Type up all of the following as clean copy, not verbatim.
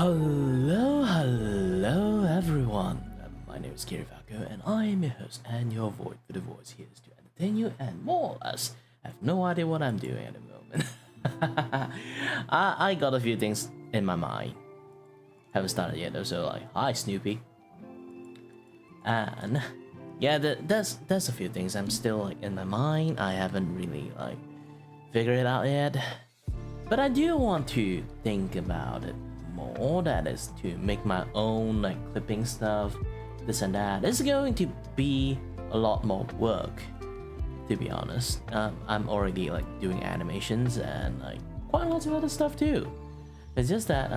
Hello everyone. My name is Kiray Vacuo and I am your host and your voice for the voice here is to entertain you and more or less. I have no idea what I'm doing at the moment. I got a few things in my mind. Haven't started yet though, so like, hi Snoopy. And yeah, there's a few things I'm still like in my mind. I haven't really like figured it out yet. But I do want to think about it more, that is to make my own like clipping stuff, this and that. It's going to be a lot more work, to be honest. I'm already like doing animations and like quite lots of other stuff too. It's just that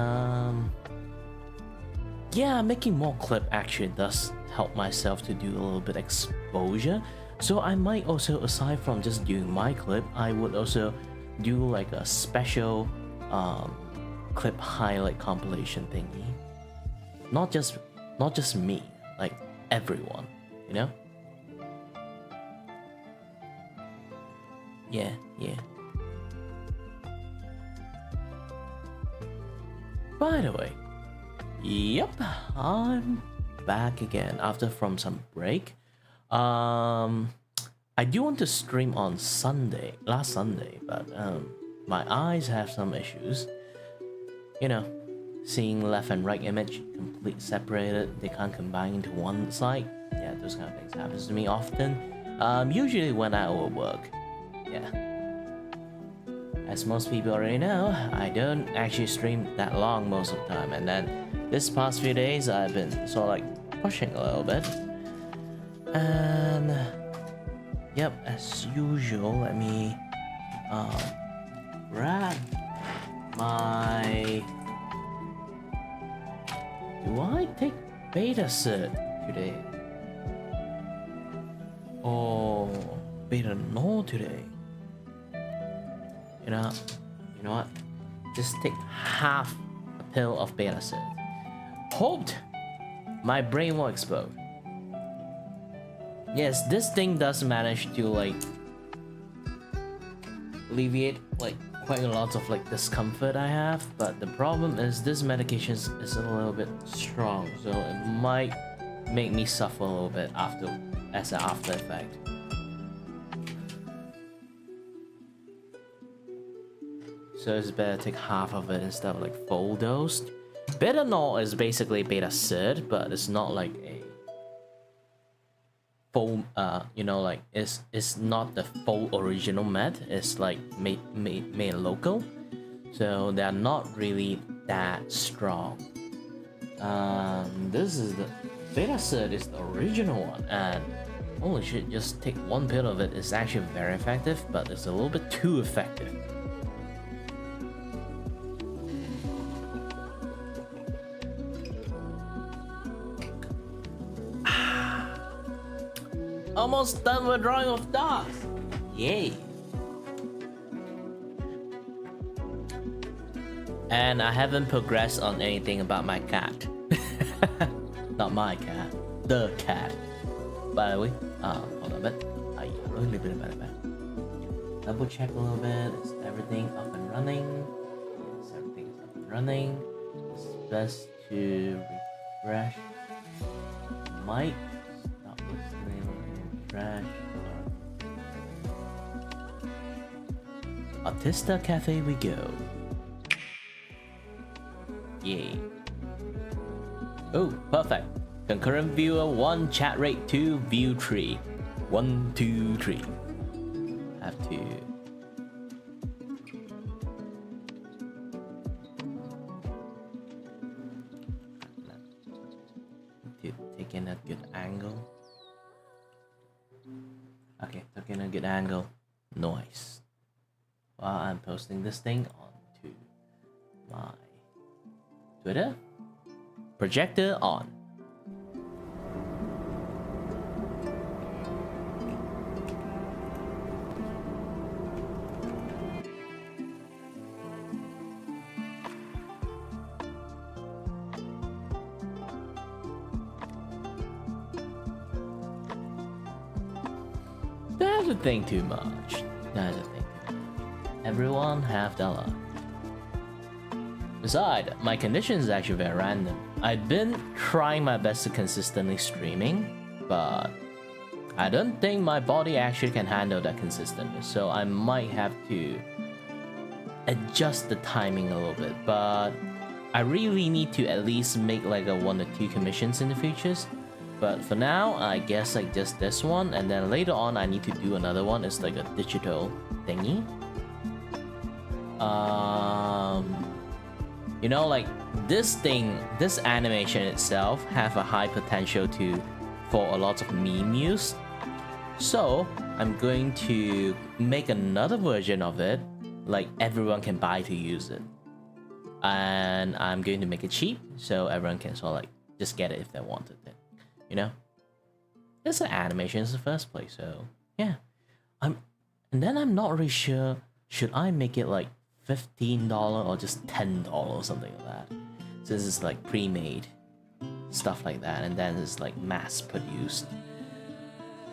yeah, making more clip actually does help myself to do a little bit exposure. So I might also, aside from just doing my clip, I would also do like a special clip highlight compilation thingy. Not just me, like everyone, you know? Yeah. By the way, yep, I'm back again after from some break. I do want to stream on last Sunday, but my eyes have some issues. You know, seeing left and right image complete separated, they can't combine into one side. Yeah, those kind of things happens to me often. Usually when I overwork. Yeah. As most people already know, I don't actually stream that long most of the time, and then this past few days I've been sort of like pushing a little bit. And yep, as usual, let me grab my... Do I take beta cert today? Or beta no today? You know what? Just take half a pill of beta cert. Hoped my brain will explode. Yes, this thing does manage to like alleviate like quite a lot of like discomfort I have, but the problem is this medication is a little bit strong, so it might make me suffer a little bit as an after effect. So it's better to take half of it instead of like full dose. Betanol is basically beta cert, but it's not like a full you know, like it's not the full original med. It's like made local, so they're not really that strong. This is the beta cert is the original one, and holy shit, just take one pill of it. It's actually very effective, but it's a little bit too effective. Almost done with drawing of dogs. Yay. And I haven't progressed on anything about my cat. Not my cat, the cat. By the way, hold on a bit. Double check a little bit. Is everything up and running? Yes, everything is up and running. It's best to refresh. Might stop listening. Refresh. Artista Cafe we go. Yay. Oh, perfect. Concurrent viewer 1, chat rate 2, view 3. 1, 2, 3. Have to take in a good angle. Okay, took in a good angle. Nice. While I'm posting this thing onto my Twitter. Projector on. Don't have to think too much. Don't have to think too much. Everyone have their life. Besides, my condition is actually very random. I've been trying my best to consistently streaming, but I don't think my body actually can handle that consistently, so I might have to adjust the timing a little bit, but I really need to at least make like a 1 or 2 commissions in the futures. But for now, I guess like just this one, and then later on I need to do another one. It's like a digital thingy. You know, like this thing, this animation itself have a high potential for a lot of meme use. So I'm going to make another version of it, like everyone can buy to use it. And I'm going to make it cheap, so everyone can sort of like just get it if they wanted it. You know? It's an animation in the first place, so yeah. And then I'm not really sure, should I make it like $15 or just $10 or something like that? Since it's like pre-made, stuff like that, and then it's like mass produced.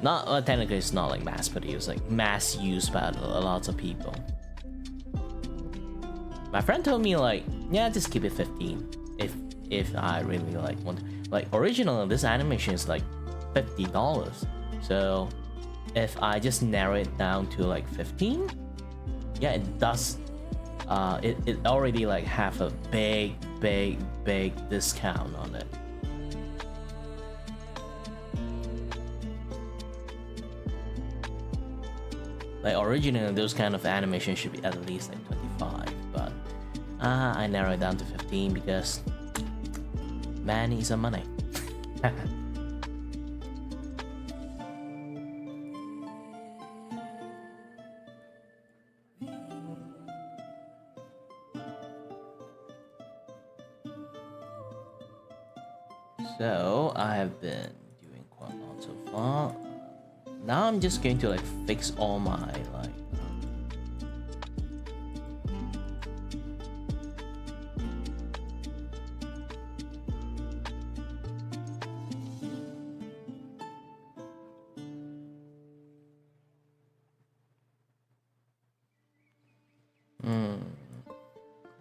Not, well, technically it's not like mass produced, like mass used by a lot of people. My friend told me like, yeah, just keep it 15 if I really like want to. Like originally this animation is like $50. So if I just narrow it down to like 15, yeah, it does. It already like have a big discount on it. Like originally those kind of animations should be at least like 25, but I narrow it down to 15 because man needs some money. So I have been doing quite a lot so far. Now I'm just going to like fix all my like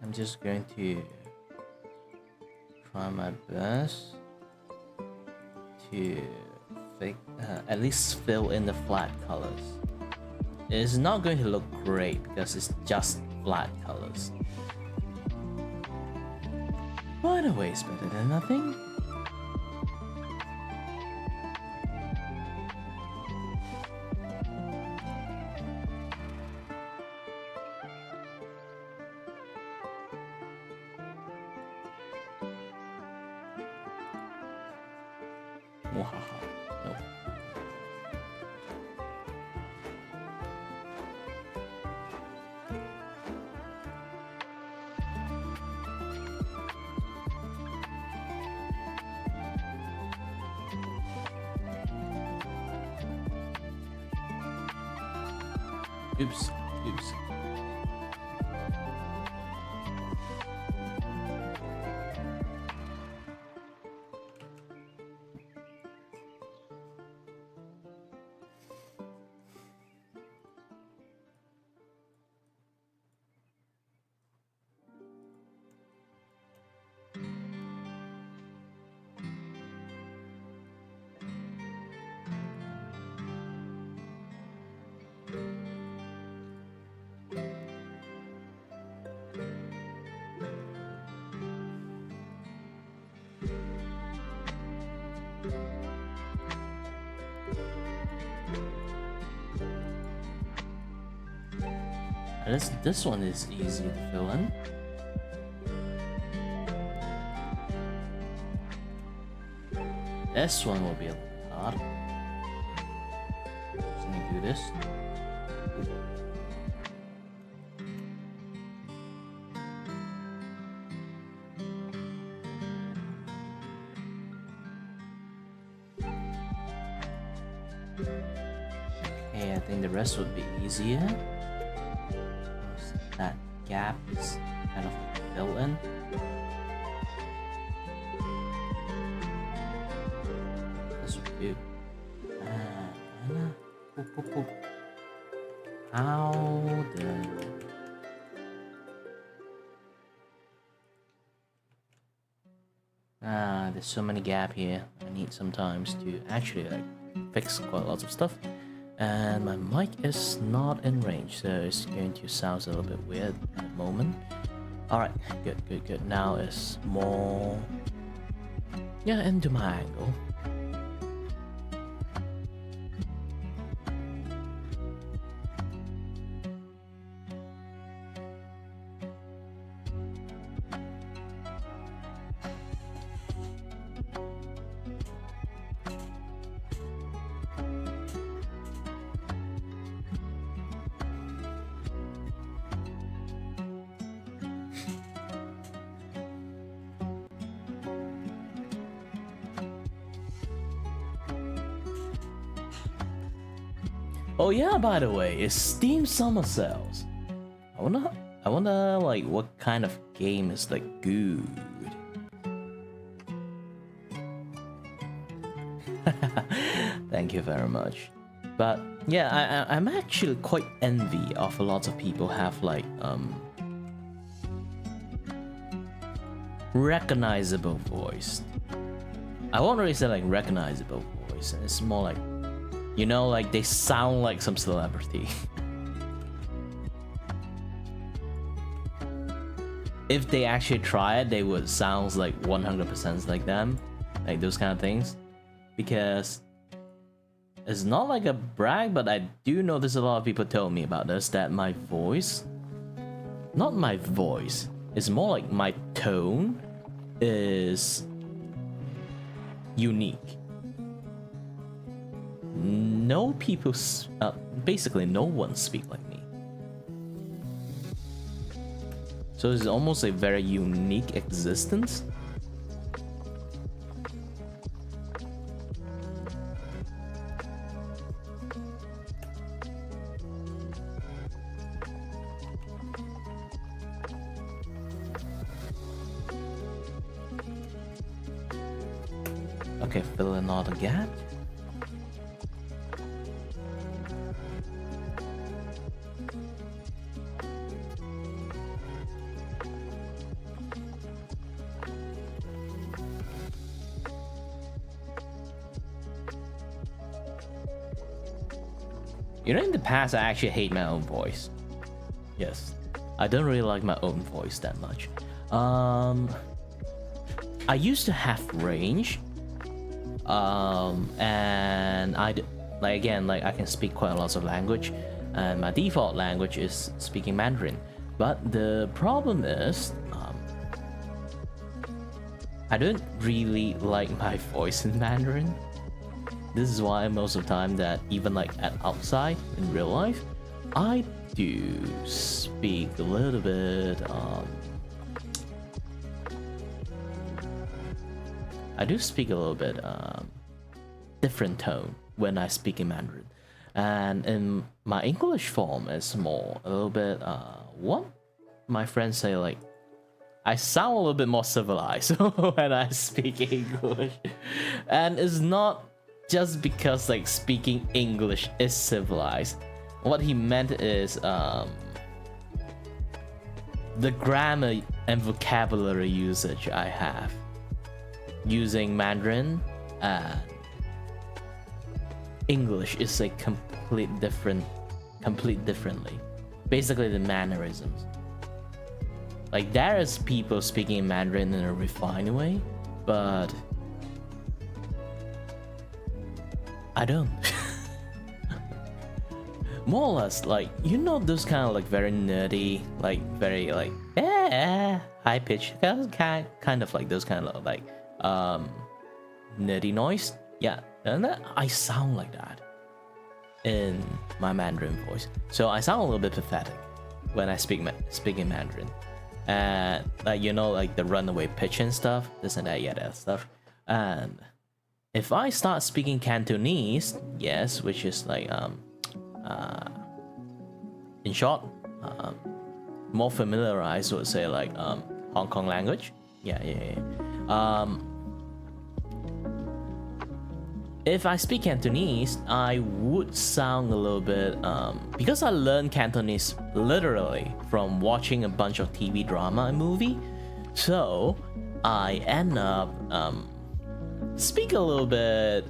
I'm just going to try my best to at least fill in the flat colors. It's not going to look great because it's just flat colors. By the way, it's better than nothing. Nope. Oops. This one is easy to fill in. This one will be a little hard. Just let me do this. Okay, I think the rest would be easier. That gap is kind of filled in. This would do. How the There's so many gap here. I need some times to actually like fix quite lots of stuff. And my mic is not in range, so it's going to sound a little bit weird at the moment. Alright, good. Now it's more... yeah, into my angle. Oh yeah, by the way, it's Steam Summer Sales. I wonder like what kind of game is like good. Thank you very much. But yeah, I'm actually quite envy of a lot of people have like recognizable voice. I won't really say like recognizable voice. It's more like, you know, like they sound like some celebrity. If they actually try it, they would sound like 100% like them, like those kind of things. Because it's not like a brag, but I do notice a lot of people told me about this, that my voice, not my voice, it's more like my tone is unique. No people, basically no one speak like me. So it's almost a very unique existence. Okay, fill in all the gap. You know, in the past, I actually hate my own voice. Yes, I don't really like my own voice that much. I used to have range, and I can speak quite a lot of language, and my default language is speaking Mandarin. But the problem is, I don't really like my voice in Mandarin. This is why most of the time that even like at outside in real life, I do speak a little bit. I do speak a little bit different tone when I speak in Mandarin, and in my English form is more a little bit what my friends say, like I sound a little bit more civilized when I speak English, and it's not just because like speaking English is civilized. What he meant is the grammar and vocabulary usage I have using Mandarin and English is like complete differently. Basically the mannerisms. Like there is people speaking in Mandarin in a refined way, but I don't. More or less, like, you know, those kind of like very nerdy, like very like high pitch, kind of like those kind of like nerdy noise. Yeah, and I sound like that in my Mandarin voice, so I sound a little bit pathetic when I speak in Mandarin, and like, you know, like the runaway pitch and stuff, this and that, yeah, that stuff. And if I start speaking Cantonese, yes, which is like in short, more familiarized, would say like Hong Kong language. Yeah. If I speak Cantonese, I would sound a little bit because I learned Cantonese literally from watching a bunch of TV drama and movie. So I end up speak a little bit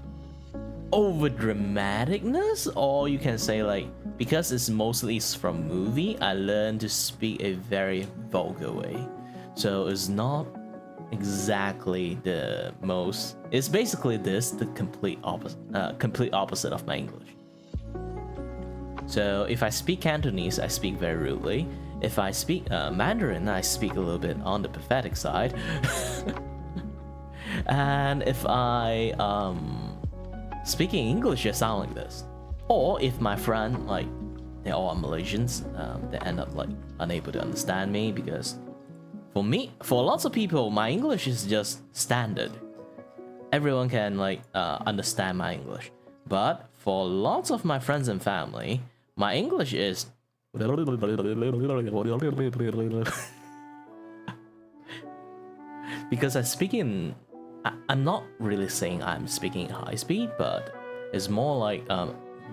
over dramaticness, or you can say like, because it's mostly from movie, I learned to speak a very vulgar way. So it's not exactly the most, it's basically the complete opposite of my English. So if I speak Cantonese, I speak very rudely. If I speak Mandarin, I speak a little bit on the pathetic side. And if I speaking English, I sound like this. Or if my friend, like, they're all Malaysians, they end up like unable to understand me, because for lots of people, my English is just standard. Everyone can like understand my English. But for lots of my friends and family, my English is because I speak in, I'm not really saying I'm speaking high speed, but it's more like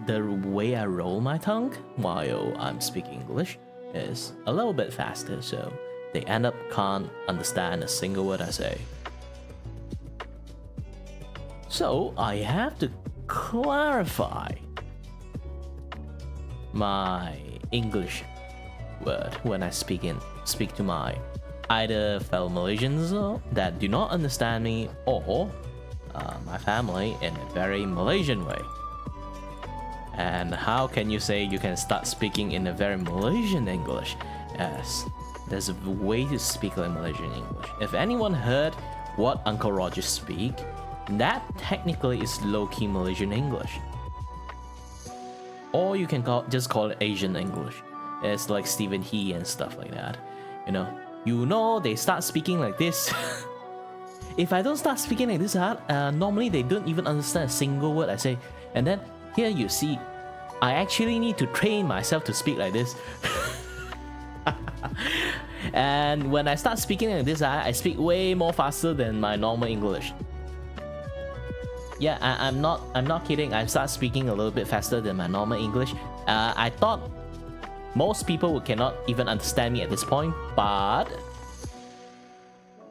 the way I roll my tongue while I'm speaking English is a little bit faster, so they end up can't understand a single word I say. So I have to clarify my English word when I speak to my either fellow Malaysians that do not understand me, or my family in a very Malaysian way. And how can you say you can start speaking in a very Malaysian English? As there's a way to speak like Malaysian English. If anyone heard what Uncle Roger speak, that technically is low-key Malaysian English. Or you can just call it Asian English. It's like Stephen He and stuff like that. You know, they start speaking like this. If I don't start speaking like this, normally they don't even understand a single word I say. And then here you see, I actually need to train myself to speak like this. And when I start speaking like this, I speak way more faster than my normal English. Yeah, I'm not kidding. I start speaking a little bit faster than my normal English. I thought most people cannot even understand me at this point, but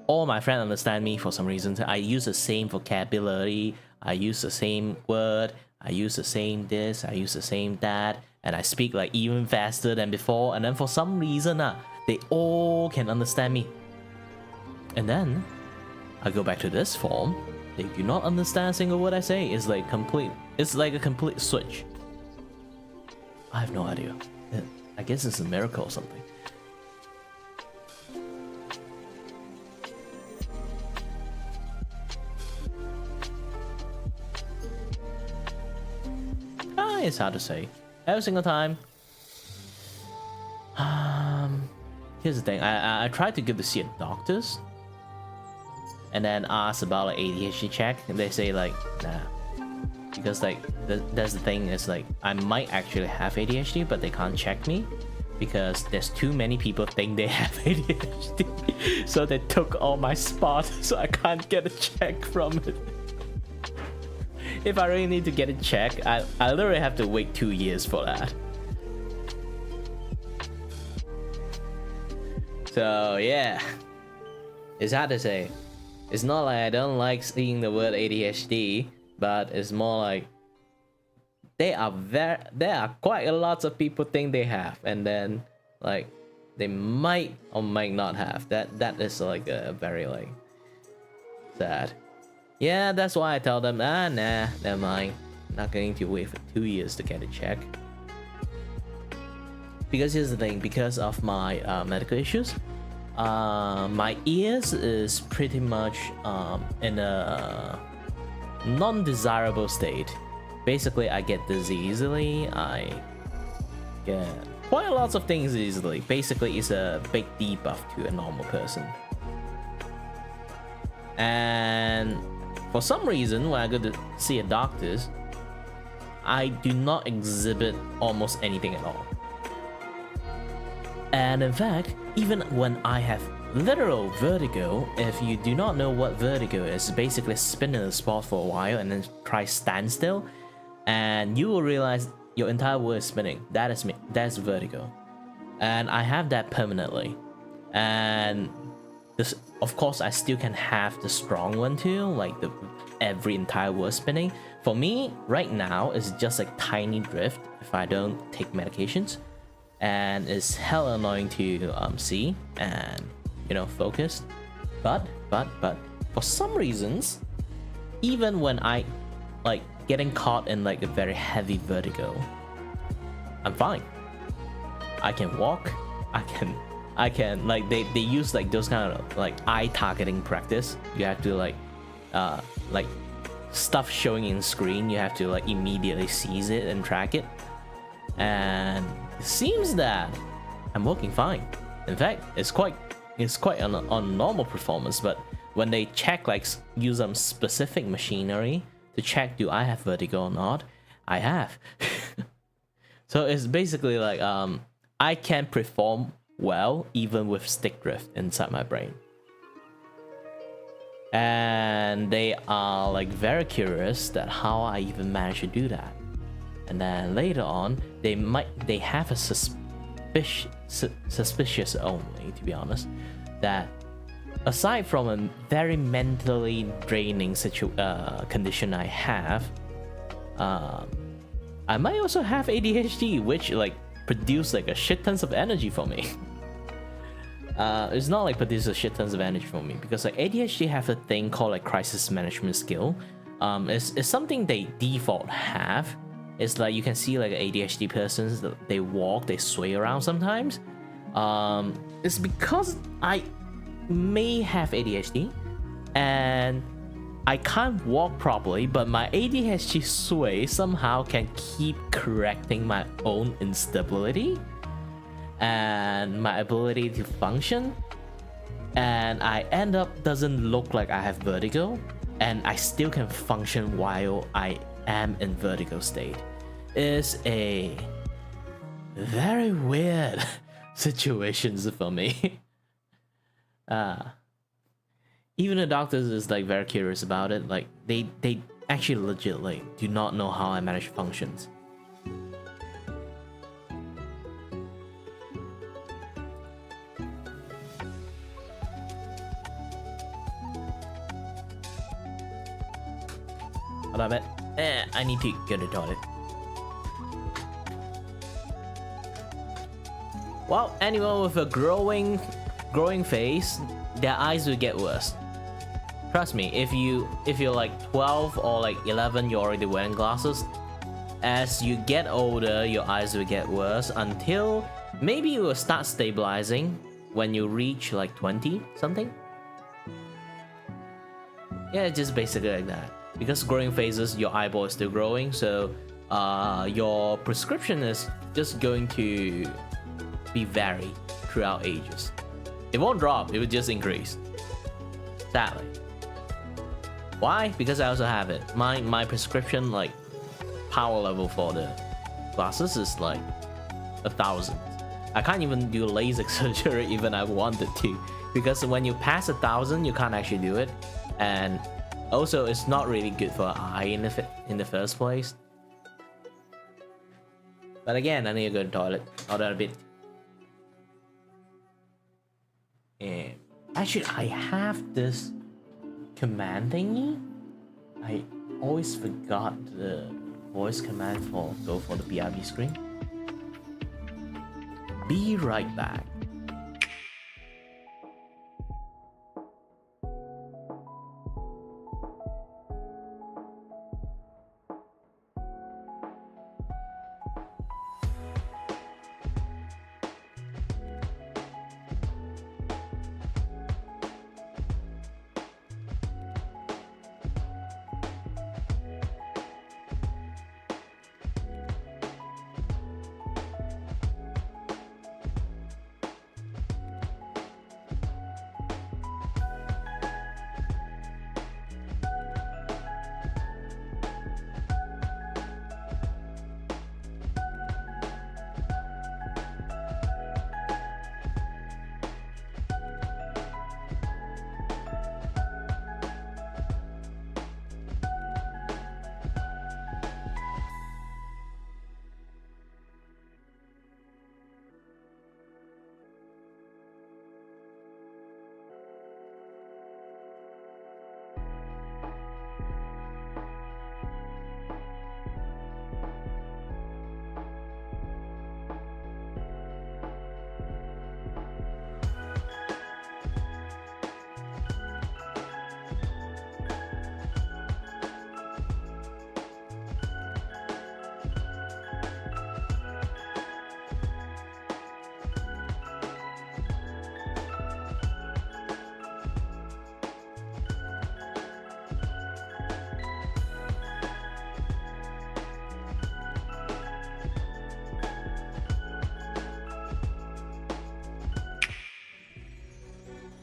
all my friends understand me for some reason. I use the same vocabulary, I use the same word, I use the same this, I use the same that, and I speak like even faster than before. And then for some reason, they all can understand me. And then I go back to this form. They do not understand a single word I say. It's like a complete switch. I have no idea. I guess it's a miracle or something. It's hard to say. Every single time. Here's the thing. I tried to go to see a doctors, and then ask about like ADHD check, and they say like, nah, because like that's the thing, is like I might actually have ADHD, but they can't check me because there's too many people think they have ADHD. So they took all my spot, so I can't get a check from it. If I really need to get a check, I literally have to wait 2 years for that. So yeah, it's hard to say. It's not like I don't like seeing the word ADHD, but it's more like there are quite a lot of people think they have, and then like they might or might not have. That is like a very like sad. Yeah, that's why I tell them, nah, never mind. Not going to wait for 2 years to get a check. Because here's the thing, because of my medical issues, my ears is pretty much in a non-desirable state. Basically, I get dizzy easily. I get quite a lot of things easily. Basically, it's a big debuff to a normal person. And for some reason, when I go to see a doctor, I do not exhibit almost anything at all. And in fact, even when I have literal vertigo, if you do not know what vertigo is, basically spin in a spot for a while and then try stand still, and you will realize your entire world is spinning. That is me. That's vertigo. And I have that permanently. And this, of course, I still can have the strong one too, like the every entire word spinning. For me, right now, it's just like tiny drift if I don't take medications, and it's hella annoying to see and focus. But for some reasons, even when I like getting caught in like a very heavy vertigo, I'm fine. I can walk. I can like they use like those kind of like eye targeting practice. You have to like stuff showing in screen, you have to like immediately seize it and track it, and it seems that I'm working fine. In fact, it's quite on normal performance. But when they check, like use some specific machinery to check do I have vertigo or not, I have. So it's basically like I can perform well even with stick drift inside my brain. And they are like very curious that how I even managed to do that. And then later on, they have a suspicious only, to be honest, that aside from a very mentally draining condition I have, I might also have ADHD, which like produce like a shit tons of energy for me. It's not like produces shit tons of energy for me, because like ADHD have a thing called like crisis management skill. It's something they default have. It's like you can see like ADHD persons, they walk, they sway around sometimes. It's because I may have ADHD and I can't walk properly, but my ADHD sway somehow can keep correcting my own instability and my ability to function, and I end up doesn't look like I have vertigo, and I still can function while I am in vertigo state. It's a very weird situations for me. Even the doctors is like very curious about it. Like they actually legitimately do not know how I manage functions. Hold on, I need to go to the toilet. Well, anyone with a growing face, their eyes will get worse. Trust me, if you're like 12 or like 11, you're already wearing glasses. As you get older, your eyes will get worse until maybe you will start stabilizing when you reach like 20 something. Yeah, just basically like that. Because growing phases, your eyeball is still growing, so your prescription is just going to be varied throughout ages. It won't drop, it will just increase. Sadly. Why? Because I also have it. My prescription like power level for the glasses is like 1,000. I can't even do LASIK surgery even I wanted to, because when you pass 1,000, you can't actually do it, and also it's not really good for eye in the first place. But again, I need to go to the toilet. Hold on a bit. And actually, I have this command thingy. I always forgot the voice command for the BRB screen. Be right back.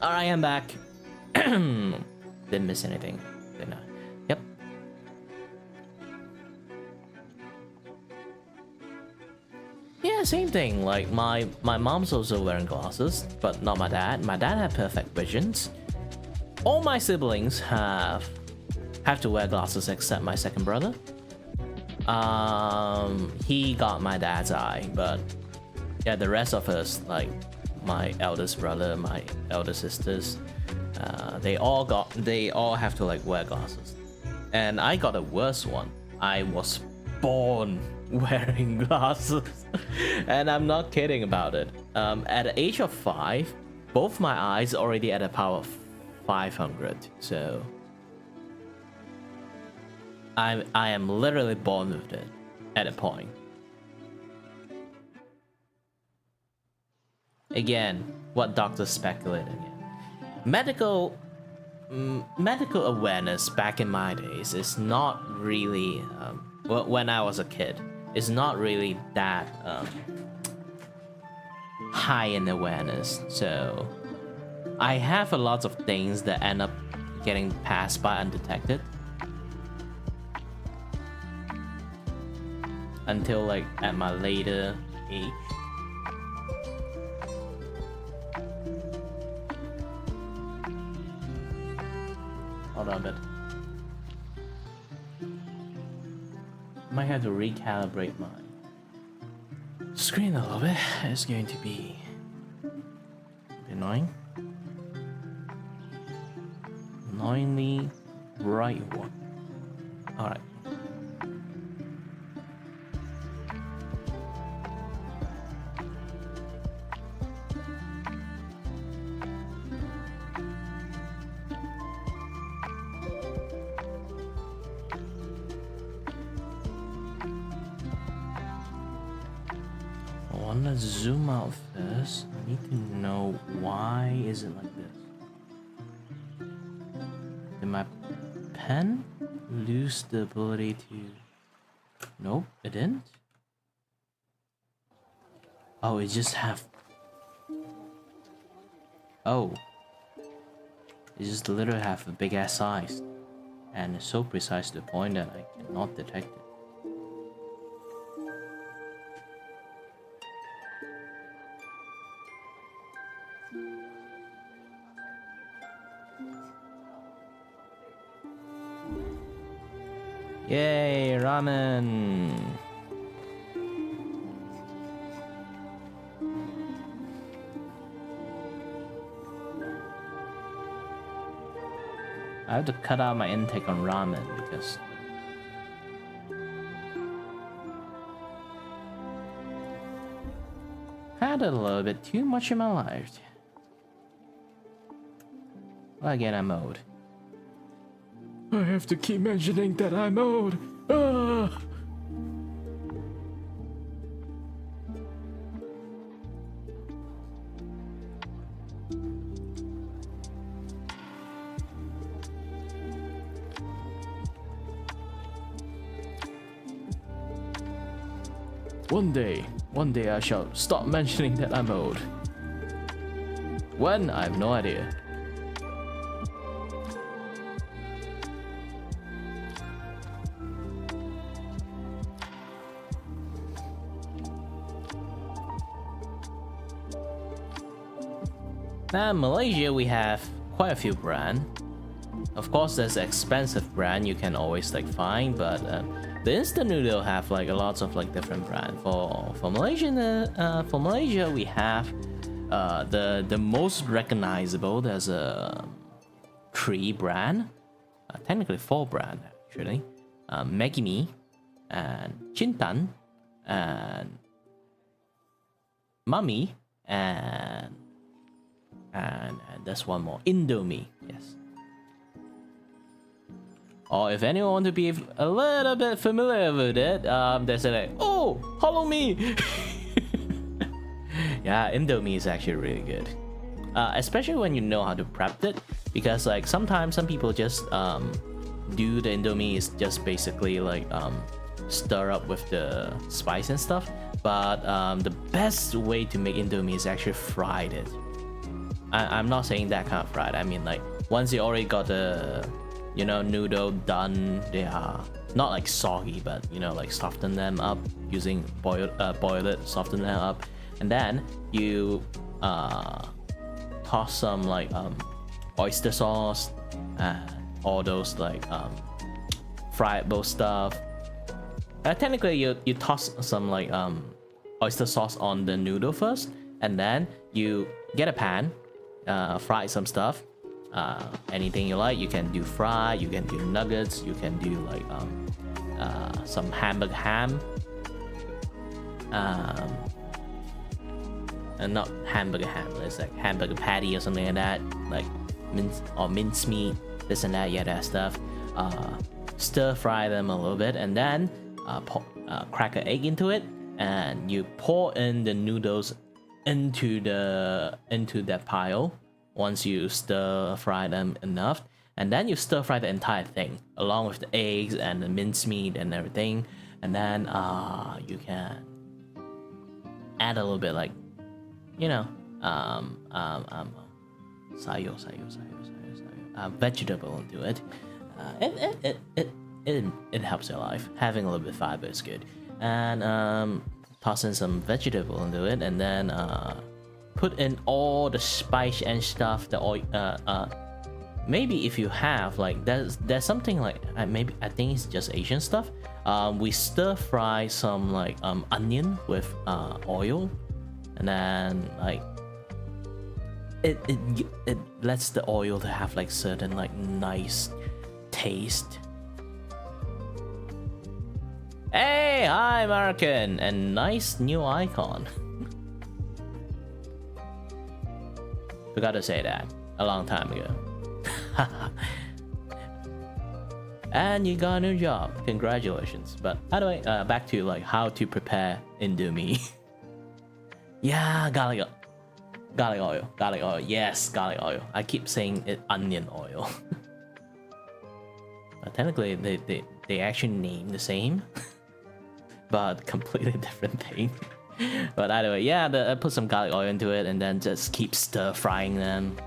Alright, I'm back. Didn't miss anything, didn't I? Yep. Yeah, same thing. Like my mom's also wearing glasses, but not my dad. My dad had perfect visions. All my siblings have to wear glasses except my second brother. He got my dad's eye, but yeah, the rest of us, like my eldest brother, my elder sisters, they all have to like wear glasses. And I got a worse one. I was born wearing glasses. And I'm not kidding about it. At the age of 5, both my eyes already at a power of 500. So I am literally born with it at a point. Again, what doctors speculate again. Medical awareness back in my days is not really, when I was a kid, is not really that high in awareness. So I have a lot of things that end up getting passed by undetected. Until like at my later age. Hold on a bit. Might have to recalibrate my screen a little bit. It's going to be annoying. Annoyingly bright one. Alright. Zoom out first. I need to know why is it like this. Did my pen lose the ability to... Nope, it didn't. Oh, it just have... Oh. It just literally have a big ass size. And it's so precise to the point that I cannot detect it. Yay, ramen! I have to cut out my intake on ramen because I had a little bit too much in my life. Well, again, I'm old. I have to keep mentioning that I'm old. Ah! One day I shall stop mentioning that I'm old. When? I have no idea. Now in Malaysia we have quite a few brands. Of course there's an expensive brand you can always like find, but the instant noodle have like a lots of like different brand. For Malaysia we have the most recognizable. There's a 3 brand, technically 4 brand actually. Maggi Mee and Chintan and Mummy and there's one more, Indomie. Yes. Or if anyone want to be a little bit familiar with it, there's a like, oh, follow me. Yeah, Indomie is actually really good, especially when you know how to prep it, because like sometimes some people just do the Indomie is just basically like stir up with the spice and stuff, but the best way to make Indomie is actually fried it. I'm not saying that kind of fried. I mean like once you already got the, you know, noodle done, they are not like soggy, but you know, like soften them up using boil it, soften them up, and then you toss some like oyster sauce and all those like friable stuff. Technically you toss some like oyster sauce on the noodle first, and then you get a pan, fry some stuff, anything you like. You can do fry, you can do nuggets, you can do like some hamburger ham, and not hamburger ham, it's like hamburger patty or something like that, like mince meat, this and that, yeah, that stuff. Stir fry them a little bit, and then crack an egg into it, and you pour in the noodles into that pile once you stir fry them enough, and then you stir fry the entire thing along with the eggs and the mincemeat and everything, and then you can add a little bit like, you know, vegetable into it. It helps your life. Having a little bit of fiber is good. And toss in some vegetable into it, and then put in all the spice and stuff. The oil, maybe if you have like there's something like maybe I think it's just Asian stuff. We stir fry some like onion with oil, and then like it lets the oil to have like certain like nice taste. Hey, hi American, and nice new icon. Forgot to say that a long time ago. And you got a new job, congratulations. But anyway, back to like how to prepare Indomie. Yeah, garlic oil, yes, garlic oil. I keep saying it onion oil. But technically they actually name the same. But completely different thing. But anyway, yeah, I put some garlic oil into it, and then just keep stir frying them.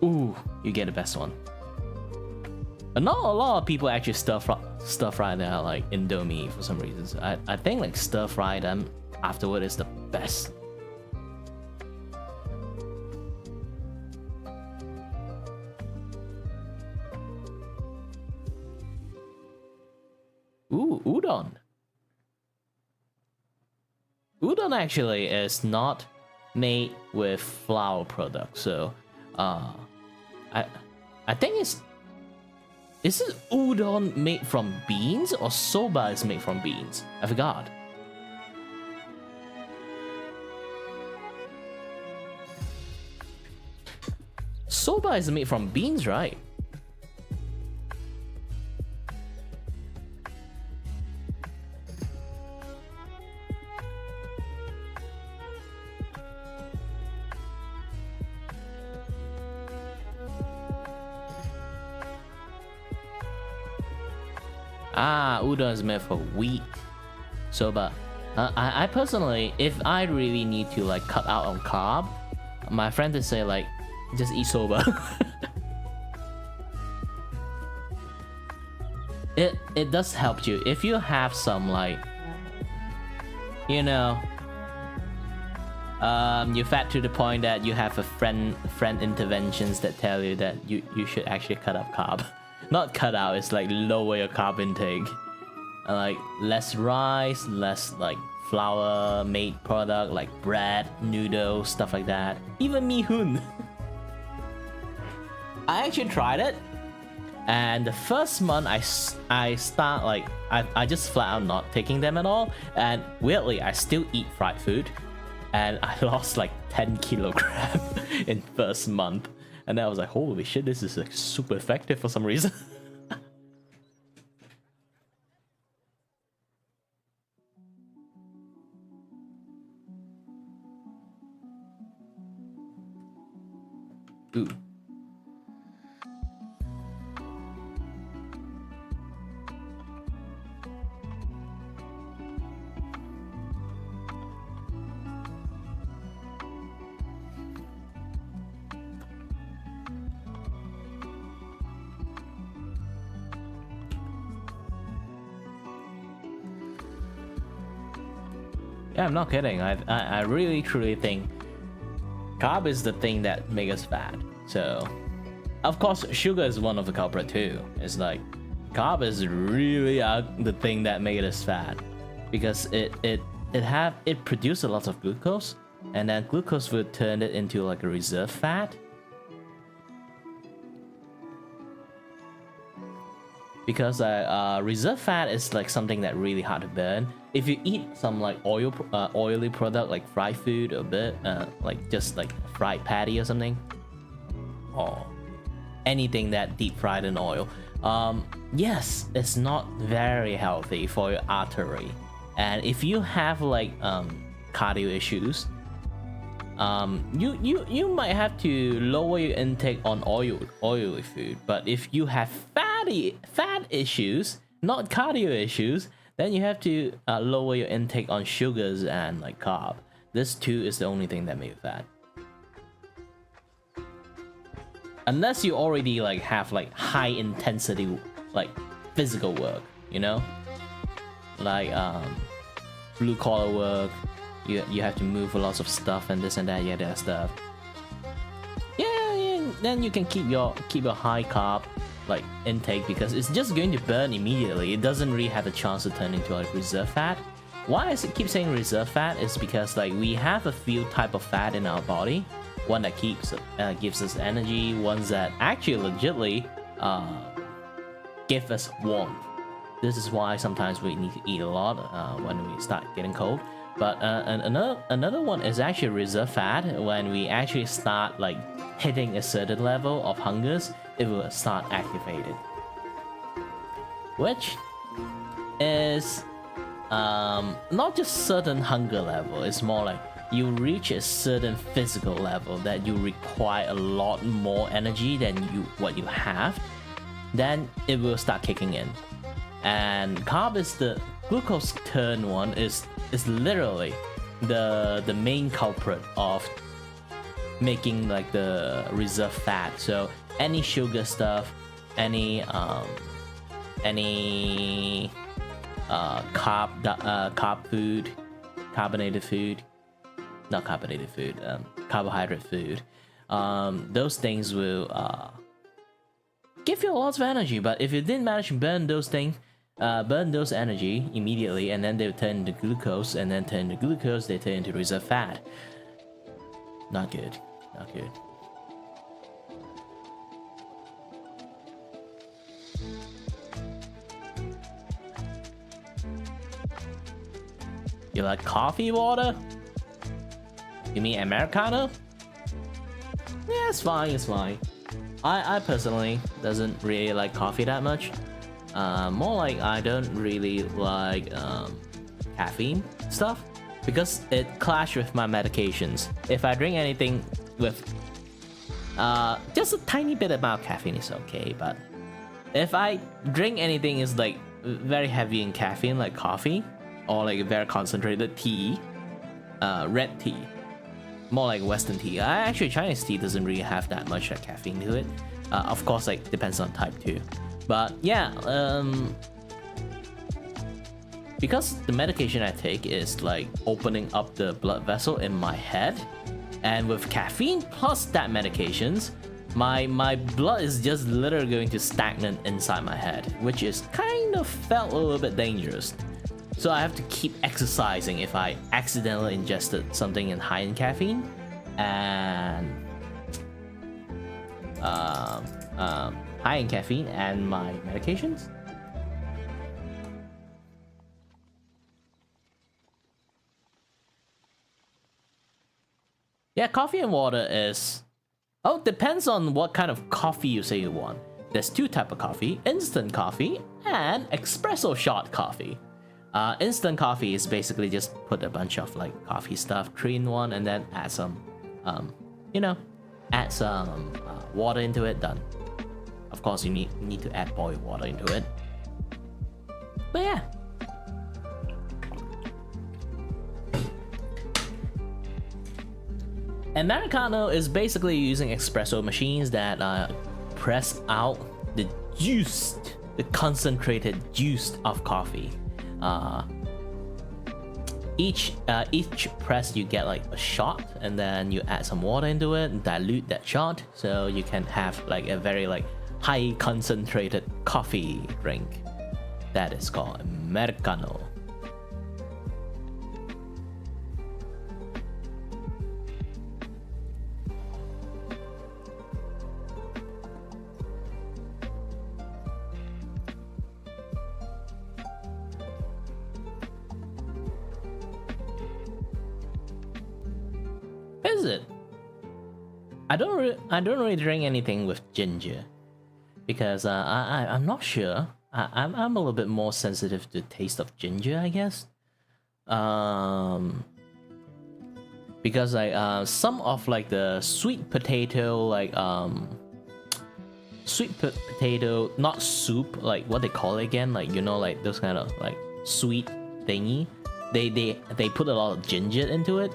Ooh, you get the best one. But not a lot of people actually stir fry their like Indomie for some reasons. I think like stir fry them afterward is the best. Ooh, udon. Udon actually is not made with flour products, so I think is it udon made from beans or soba is made from beans? I forgot. Soba is made from beans, right? Ah, udon is made for wheat. Soba. I personally, if I really need to like cut out on carb, my friend would say like, just eat soba. It does help you if you have some like, you know, you're fat to the point that you have a friend interventions that tell you that you should actually cut up carb. Not cut out, it's like lower your carb intake. Like less rice, less like flour made product like bread, noodles, stuff like that. Even mihun. I actually tried it, and the first month I start like I just flat out not taking them at all, and weirdly I still eat fried food, and I lost like 10 kilograms in first month. And then I was like, holy shit, this is like super effective for some reason. Ooh. Yeah, I'm not kidding. I really truly think carb is the thing that makes us fat. So, of course, sugar is one of the culprit too. It's like carb is really the thing that makes us fat because it produces a lot of glucose, and then glucose will turn it into like a reserve fat. Because reserve fat is like something that really hard to burn. If you eat some like oily product like fried food or bit like just like fried patty or something, or anything that deep fried in oil, yes, it's not very healthy for your artery. And if you have like cardio issues, you might have to lower your intake on oily food. But if you have fat issues, not cardio issues, then you have to lower your intake on sugars and like carb. This too is the only thing that makes you fat. Unless you already like have like high intensity like physical work, you know, like blue collar work. You have to move a lot of stuff and this and that, yeah, that stuff. Yeah, then you can keep your high carb like intake because it's just going to burn immediately. It doesn't really have a chance to turn into like reserve fat. Why I keep saying reserve fat is because like we have a few type of fat in our body. One that gives us energy, ones that actually legitly give us warmth. This is why sometimes we need to eat a lot when we start getting cold. But another one is actually reserve fat. When we actually start like hitting a certain level of hungers, it will start activated, which is not just certain hunger level. It's more like you reach a certain physical level that you require a lot more energy than what you have, then it will start kicking in. And carb is the glucose turn one is literally the main culprit of making like the reserve fat. So any sugar stuff, any carb food, carbonated food, not carbonated food, carbohydrate food, those things will give you a lot of energy. But if you didn't manage to burn those things, burn those energy immediately, and then they turn into glucose, and then turn into glucose, they turn into reserve fat. Not good, not good. You like coffee water? You mean Americano? Yeah, it's fine, it's fine. I personally doesn't really like coffee that much. More like I don't really like caffeine stuff because it clashes with my medications. If I drink anything with just a tiny bit amount of caffeine is okay, but if I drink anything is like very heavy in caffeine, like coffee or like very concentrated tea, red tea, more like Western tea. Actually, Chinese tea doesn't really have that much caffeine to it. Of course, like depends on type too. But yeah, because the medication I take is like opening up the blood vessel in my head, and with caffeine plus that medications, my blood is just literally going to stagnate inside my head, which is kind of felt a little bit dangerous. So I have to keep exercising if I accidentally ingested something high in caffeine, and high in caffeine and my medications. Yeah, coffee and water is... Oh, depends on what kind of coffee you say you want. There's two types of coffee, instant coffee and espresso shot coffee. Instant coffee is basically just put a bunch of like coffee stuff, 3-in-1, and then add some, add some water into it, done. Of course, you need to add boiled water into it. But yeah. Americano is basically using espresso machines that press out the juice, the concentrated juice of coffee. each press you get like a shot, and then you add some water into it and dilute that shot, so you can have like a very like high concentrated coffee drink that is called Americano. Is it? I don't really drink anything with ginger because I'm not sure. I'm a little bit more sensitive to the taste of ginger, I guess. Because like some of like the sweet potato potato, not soup, like what they call it again, like you know, like those kind of like sweet thingy. They put a lot of ginger into it.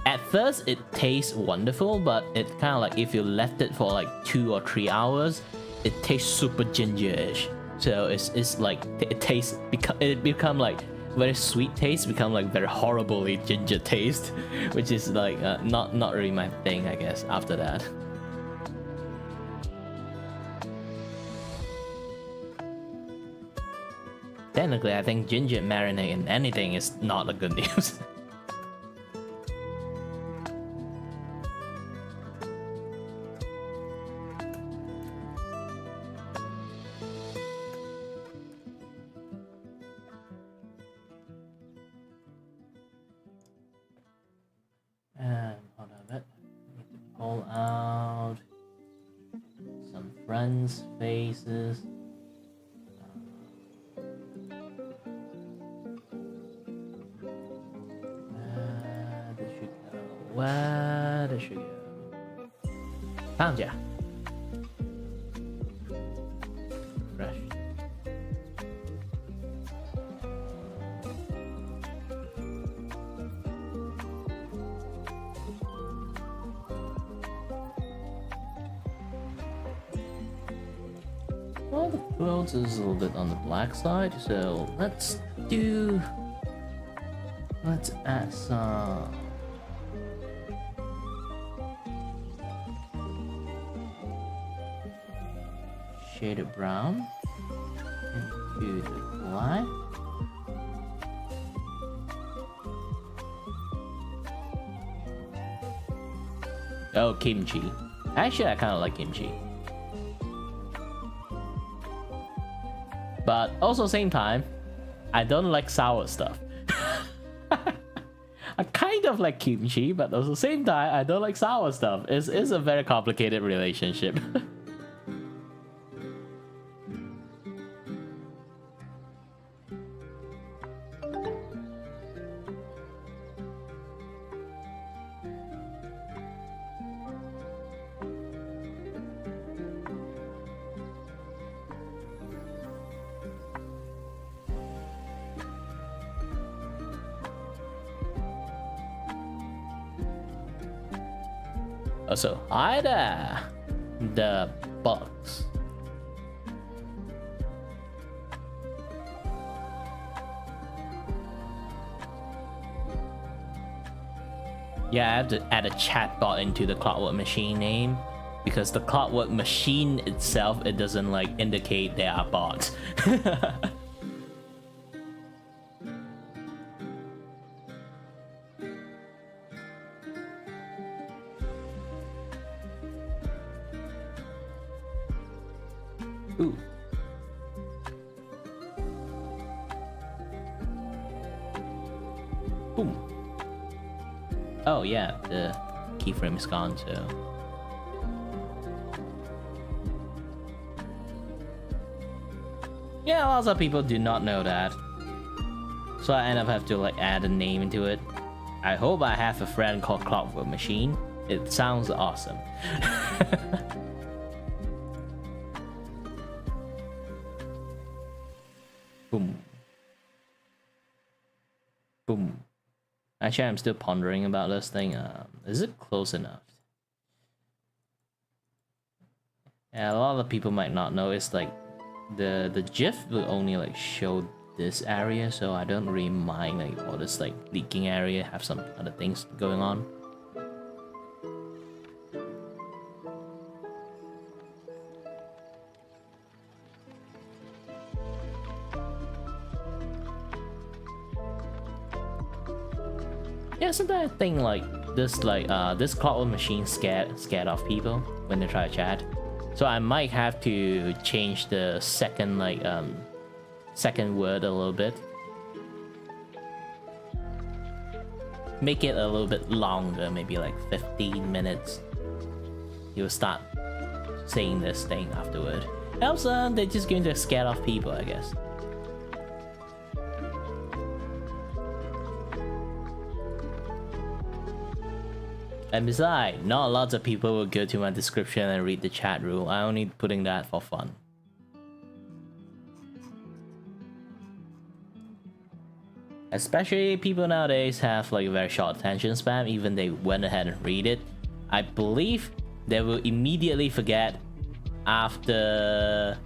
At first it tastes wonderful, but it kind of like if you left it for like 2 or 3 hours, it tastes super ginger-ish. So it's like it become like very sweet taste, become like very horribly ginger taste, which is like not really my thing, I guess. After that. Technically, I think ginger marinade in anything is not a good news. Hold on a bit. Need to pull out some friends' faces. Where did she go? Found ya. Fresh. Well, the clothes is a little bit on the black side, so let's add some shaded brown into the black. Oh, kimchi. Actually, I kind of like kimchi. But also same time, I don't like sour stuff. I kind of like kimchi, but also same time, I don't like sour stuff. It's a very complicated relationship. So, hi there, the bugs. Yeah, I have to add a chat bot into the clockwork machine name because the clockwork machine itself, it doesn't like indicate they are bots. Ooh. Boom. Oh yeah, the keyframe is gone too. Yeah, lots of people do not know that. So I end up have to like add a name into it. I hope I have a friend called Clockwork Machine. It sounds awesome. Boom. Boom. Actually, I'm still pondering about this thing. Is it close enough? Yeah, a lot of people might not know. It's like the GIF will only like show this area, so I don't really mind like all this like leaking area have some other things going on. Yeah, sometimes I think like this clockwork machine scared off people when they try to chat. So I might have to change the second second word a little bit. Make it a little bit longer, maybe like 15 minutes. You'll start saying this thing afterward. Else they're just going to scare off people, I guess. And besides, not lots of people will go to my description and read the chat rule. I only putting that for fun. Especially people nowadays have like a very short attention span. Even they went ahead and read it, I believe they will immediately forget after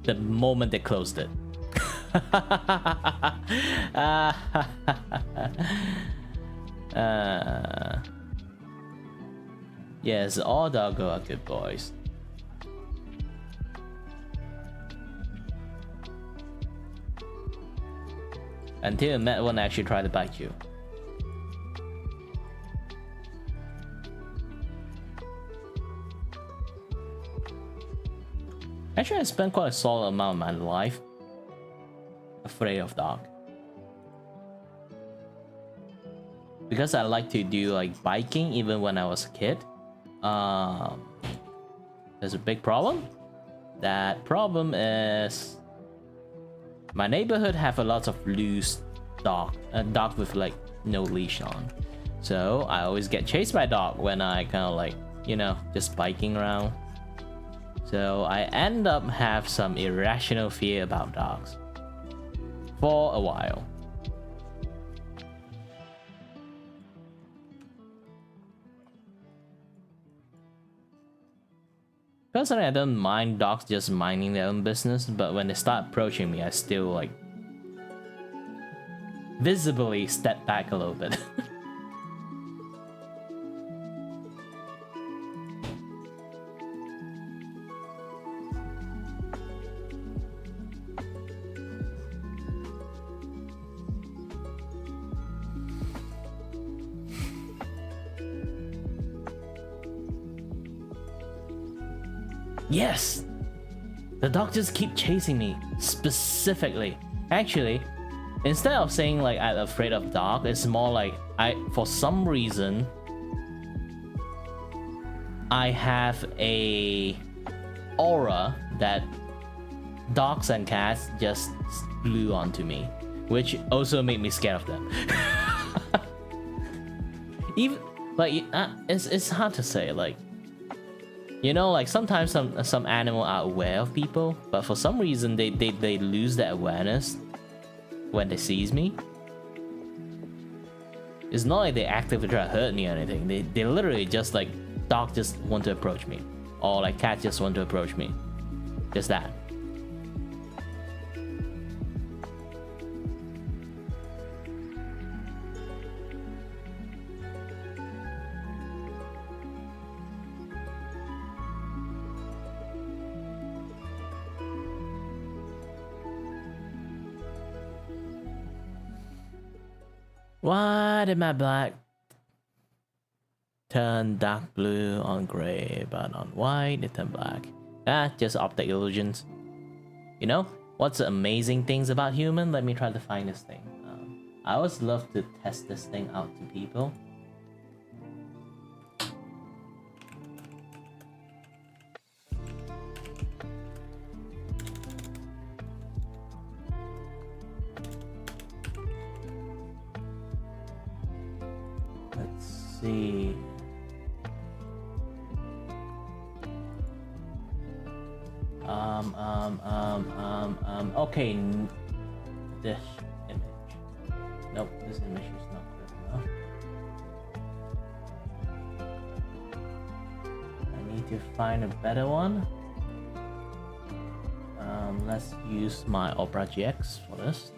the moment they closed it. Yes, all doggo are good boys. Until you met one actually tried to bite you. Actually, I spent quite a solid amount of my life afraid of dog. Because I like to do like biking even when I was a kid. There's a big problem. That problem is my neighborhood have a lot of loose dog with like no leash on. So I always get chased by dog when I kind of like, you know, just biking around. So I end up have some irrational fear about dogs for a while. Personally, I don't mind dogs just minding their own business, but when they start approaching me, I still like visibly step back a little bit. Yes! The dog just keep chasing me, specifically. Actually, instead of saying like I'm afraid of dog, it's more like for some reason, I have a aura that dogs and cats just blew onto me, which also made me scared of them. Even like it's hard to say, like, you know, like sometimes some animal are aware of people, but for some reason they lose that awareness when they sees me. It's not like they actively try to hurt me or anything. They literally just like, dog just want to approach me, or like cat just want to approach me. Just that. Why did my black turn dark blue on gray, but on white it turned black? Just optic illusions. You know what's the amazing things about human? Let me try to find this thing. I always love to test this thing out to people. See. Okay, this image. Nope, this image is not good enough. I need to find a better one. Let's use my Opera GX for this.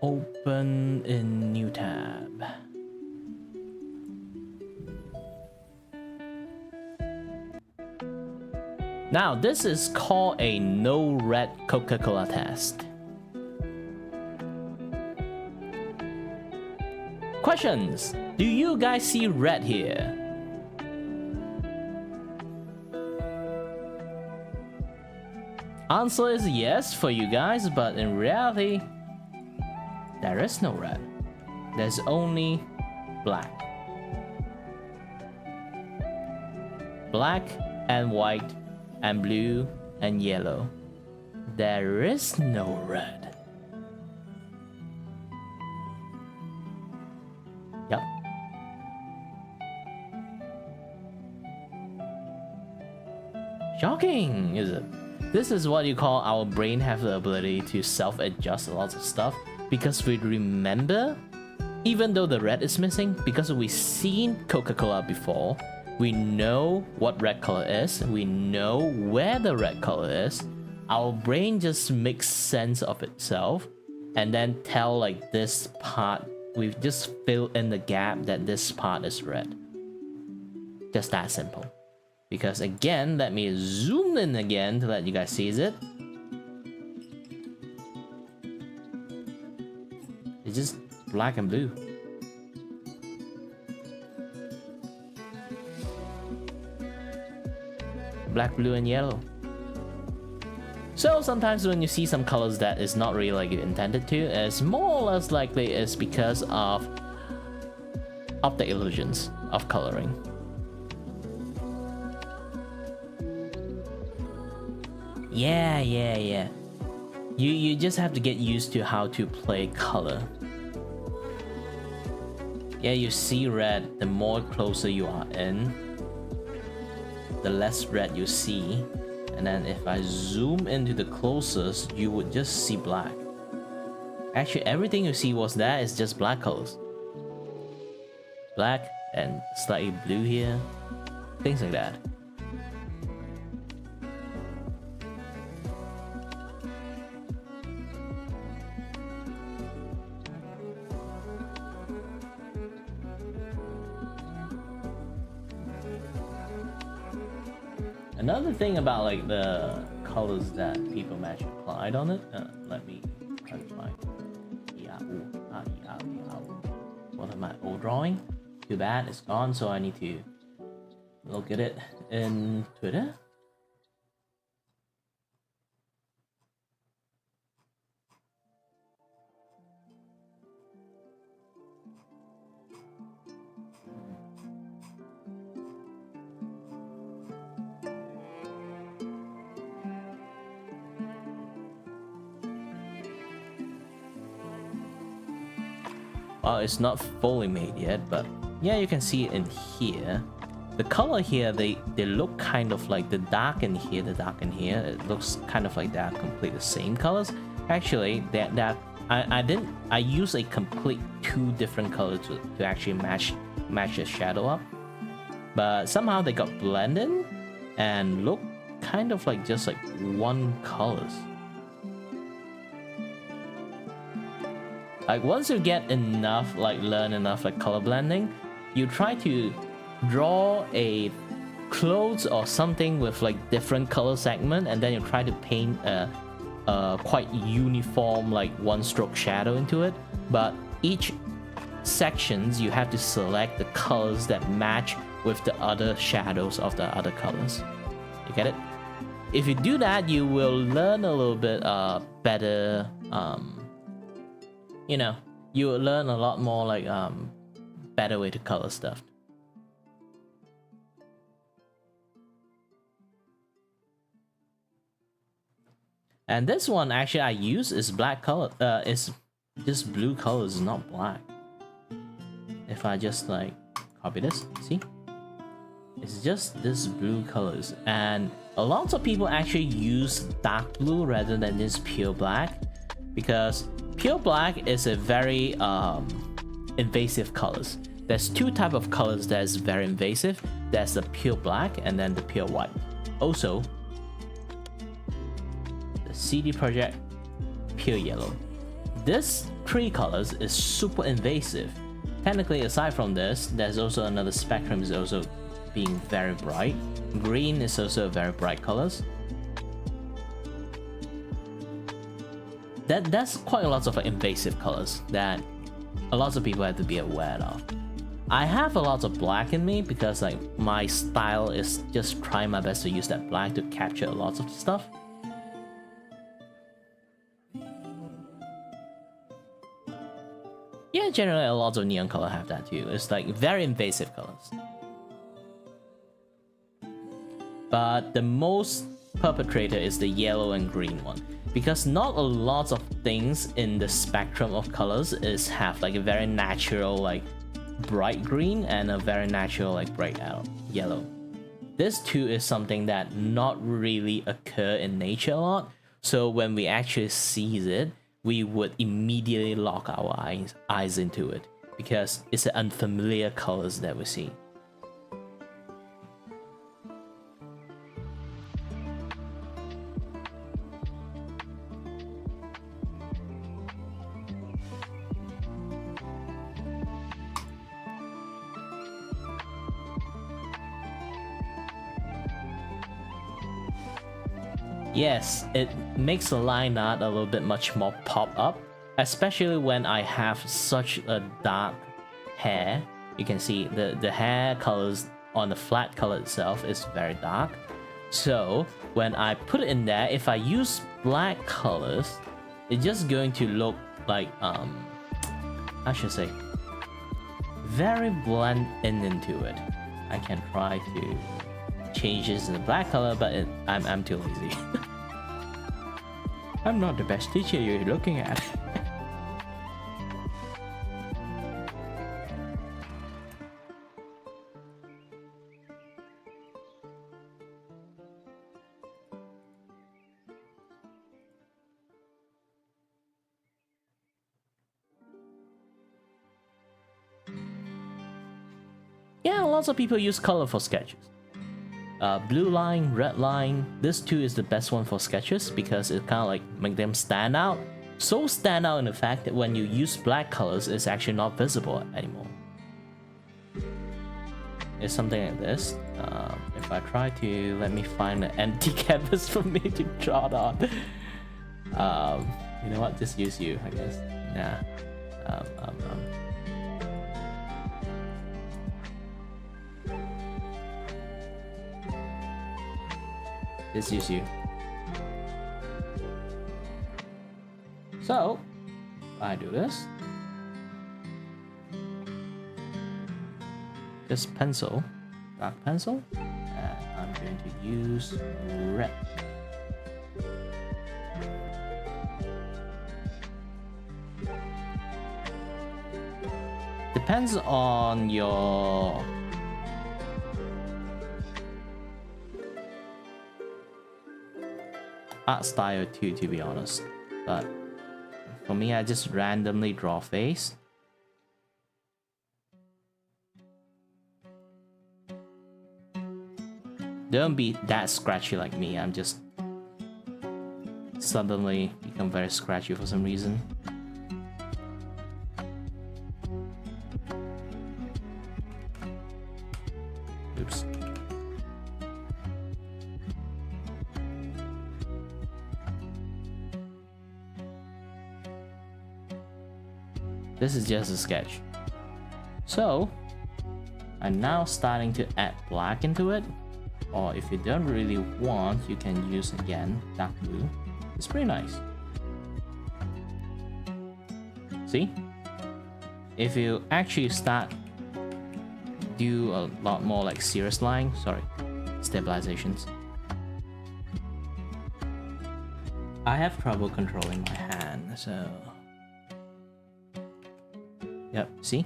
Open in new tab. Now this is called a no red Coca-Cola test. Questions. Do you guys see red here? Answer is yes for you guys, but in reality, there is no red. There's only black. Black and white and blue and yellow. There is no red. Yep. Shocking, is it? This is what you call our brain have the ability to self-adjust a lot of stuff. Because we remember, even though the red is missing, because we've seen Coca-Cola before, we know what red color is, we know where the red color is, our brain just makes sense of itself, and then tell like this part, we've just filled in the gap that this part is red. Just that simple. Because again, let me zoom in again to let you guys see it. It's just black and blue. Black, blue, and yellow. So sometimes when you see some colors that is not really like you intended to, it's more or less likely it's because of optic illusions of coloring. Yeah. You just have to get used to how to play color. Yeah, you see red, the more closer you are in, the less red you see. And then if I zoom into the closest, you would just see black. Actually, everything you see was there is just black colors. Black and slightly blue here, things like that. Another thing about like the colors that people match applied on it, let me try to find one of my old drawing. Too bad it's gone, so I need to look at it in Twitter. Well, it's not fully made yet, but yeah, you can see it in here. The color here, they look kind of like the dark in here, the dark in here. It looks kind of like they're complete the same colors. Actually, I use a complete two different colors to actually match the shadow up. But somehow they got blended and look kind of like just like one colors. Like once you get enough, like learn enough like color blending, you try to draw a clothes or something with like different color segment, and then you try to paint a quite uniform like one stroke shadow into it. But each sections you have to select the colors that match with the other shadows of the other colors. You get it? If you do that, you will learn a little bit better. You know, you will learn a lot more like better way to color stuff. And this one actually I use is black color. It's just blue colors, not black. if I just like copy this, see? It's just this blue colors, and a lot of people actually use dark blue rather than this pure black, because pure black is a very invasive colors. There's two type of colors that's very invasive. There's the pure black and then the pure white. Also, the CD Projekt pure yellow. This three colors is super invasive. Technically, aside from this, there's also another spectrum is also being very bright. Green is also very bright colors. That's quite a lot of invasive colors that a lot of people have to be aware of. I have a lot of black in me because like my style is just trying my best to use that black to capture a lot of stuff. Yeah, generally a lot of neon color have that too. It's like very invasive colors. But the most perpetrator is the yellow and green one, because not a lot of things in the spectrum of colors is have like a very natural like bright green and a very natural like bright yellow. This too is something that not really occur in nature a lot, so when we actually sees it, we would immediately lock our eyes into it because it's an unfamiliar colors that we see. Yes, it makes the line art a little bit much more pop up, especially when I have such a dark hair. You can see the hair colors on the flat color itself is very dark. So when I put it in there, if I use black colors, it's just going to look like I should say very blend into it. I can try to change this in the black color, but I'm too lazy. I'm not the best teacher you're looking at. Yeah, lots of people use color for sketches. Blue line, red line, this too is the best one for sketches because it kind of like make them stand out. So stand out in the fact that when you use black colors, it's actually not visible anymore. It's something like this. If I try to, let me find an empty canvas for me to draw it on. You know what, just use you, I guess. Nah. Just use you. So, I do this. This pencil, dark pencil, and I'm going to use red. Depends on your art style too, to be honest, but for me, I just randomly draw face. Don't be that scratchy like me. I'm just suddenly become very scratchy for some reason. Oops. This is just a sketch. So, I'm now starting to add black into it. Or if you don't really want, you can use again dark blue. It's pretty nice. See? If you actually start do a lot more like serious line, sorry, stabilizations. I have trouble controlling my hand, so yep, see?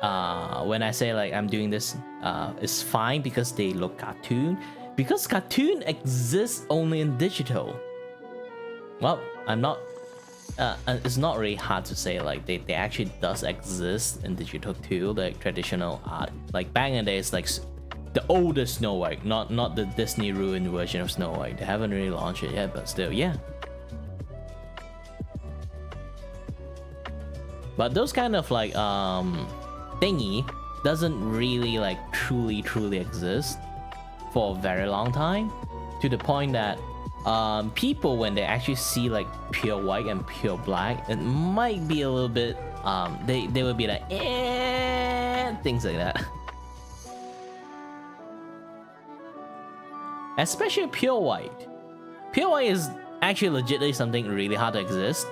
when I say like I'm doing this is fine because they look cartoon, because cartoon exists only in digital. Well, I'm not it's not really hard to say, like they actually does exist in digital too, like traditional art. Like back in the days, like the older Snow White, not the Disney ruined version of Snow White. They haven't really launched it yet, but still, yeah. But those kind of like thingy doesn't really like truly exist for a very long time, to the point that people, when they actually see like pure white and pure black, it might be a little bit they would be like things like that. Especially pure white. Pure white is actually legitimately something really hard to exist,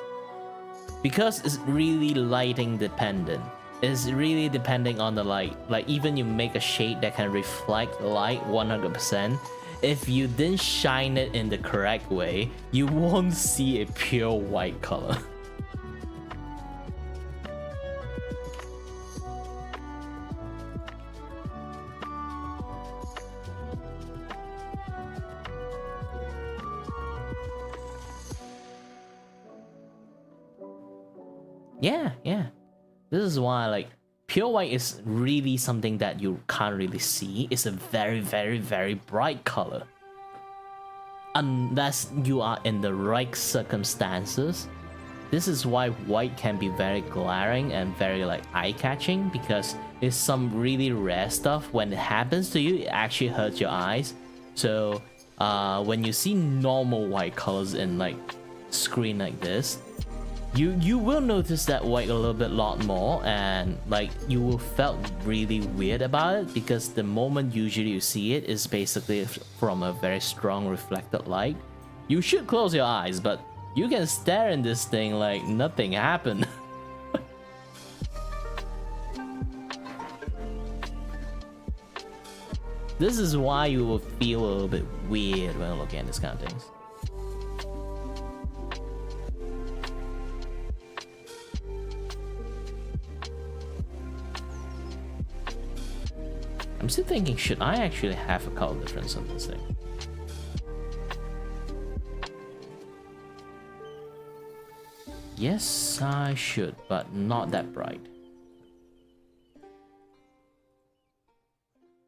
because it's really lighting dependent. It's really depending on the light. Like even you make a shade that can reflect light 100%, if you didn't shine it in the correct way, you won't see a pure white color. Yeah. This is why like pure white is really something that you can't really see. It's a very bright color. Unless you are in the right circumstances. This is why white can be very glaring and very like eye-catching, because it's some really rare stuff. When it happens to you, it actually hurts your eyes. So when you see normal white colors in like screen like this, you will notice that white a little bit lot more, and like you will felt really weird about it, because the moment usually you see it is basically from a very strong reflected light. You should close your eyes, but you can stare in this thing like nothing happened. This is why you will feel a little bit weird when looking at these kind of things. I'm still thinking, should I actually have a color difference on this thing? Yes, I should, but not that bright.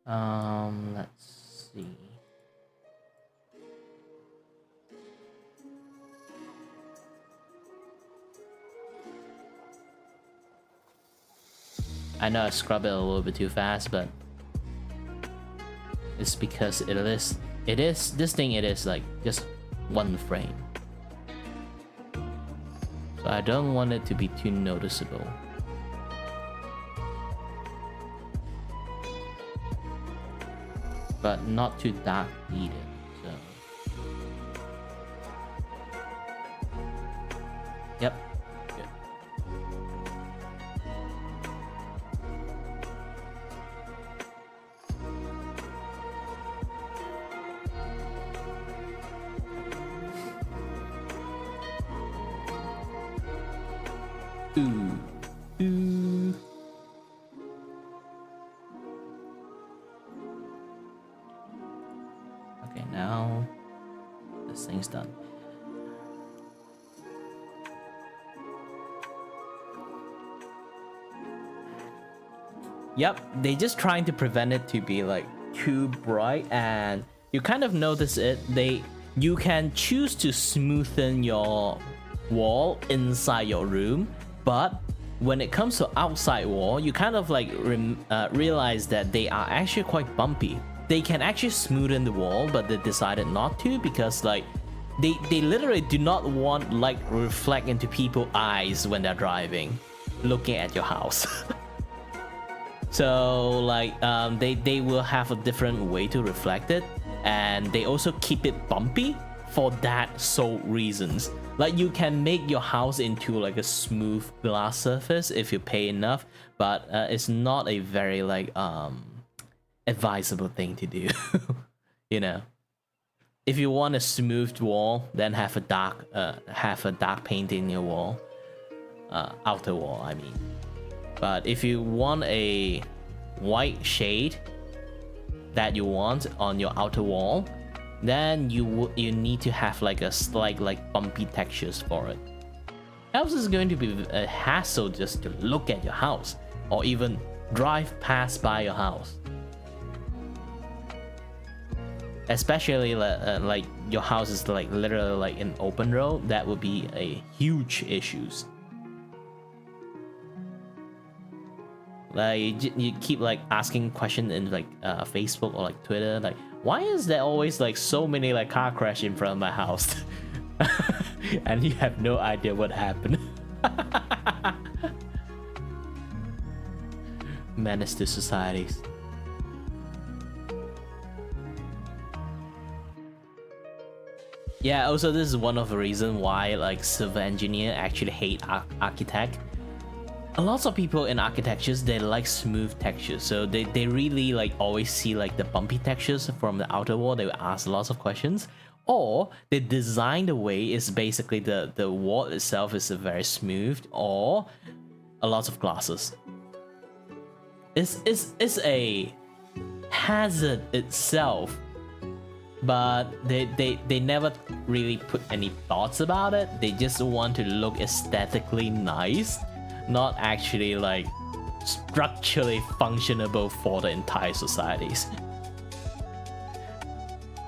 Let's see. I know I scrubbed it a little bit too fast, but it's because it is this thing, it is like just one frame, so I don't want it to be too noticeable. But not too dark either, so yep. Okay, now this thing's done. Yep, they just trying to prevent it to be like too bright, and you kind of notice it. You can choose to smoothen your wall inside your room, but when it comes to outside wall, you kind of like realize that they are actually quite bumpy. They can actually smoothen the wall, but they decided not to, because like they literally do not want light reflect into people's eyes when they're driving, looking at your house. So like they will have a different way to reflect it, and they also keep it bumpy for that sole reasons. Like you can make your house into like a smooth glass surface if you pay enough, but it's not a very like advisable thing to do. You know, if you want a smooth wall, then have a dark paint in your wall, outer wall I mean. But if you want a white shade that you want on your outer wall, then you need to have like a slight like bumpy textures for it. Else it's going to be a hassle just to look at your house or even drive past by your house. Especially like your house is like literally like an open road, that would be a huge issues. Like you keep like asking questions in like Facebook or like Twitter, like why is there always like so many like car crash in front of my house? And you have no idea what happened. Menace to societies. Yeah, also this is one of the reasons why like civil engineer actually hate architect. A lot of people in architectures, they like smooth textures, so they really like always see like the bumpy textures from the outer wall. They will ask lots of questions, or they design the way is basically the wall itself is very smooth, or a lot of glasses. It's a hazard itself, but they never really put any thoughts about it. They just want to look aesthetically nice, not actually like structurally functionable for the entire societies.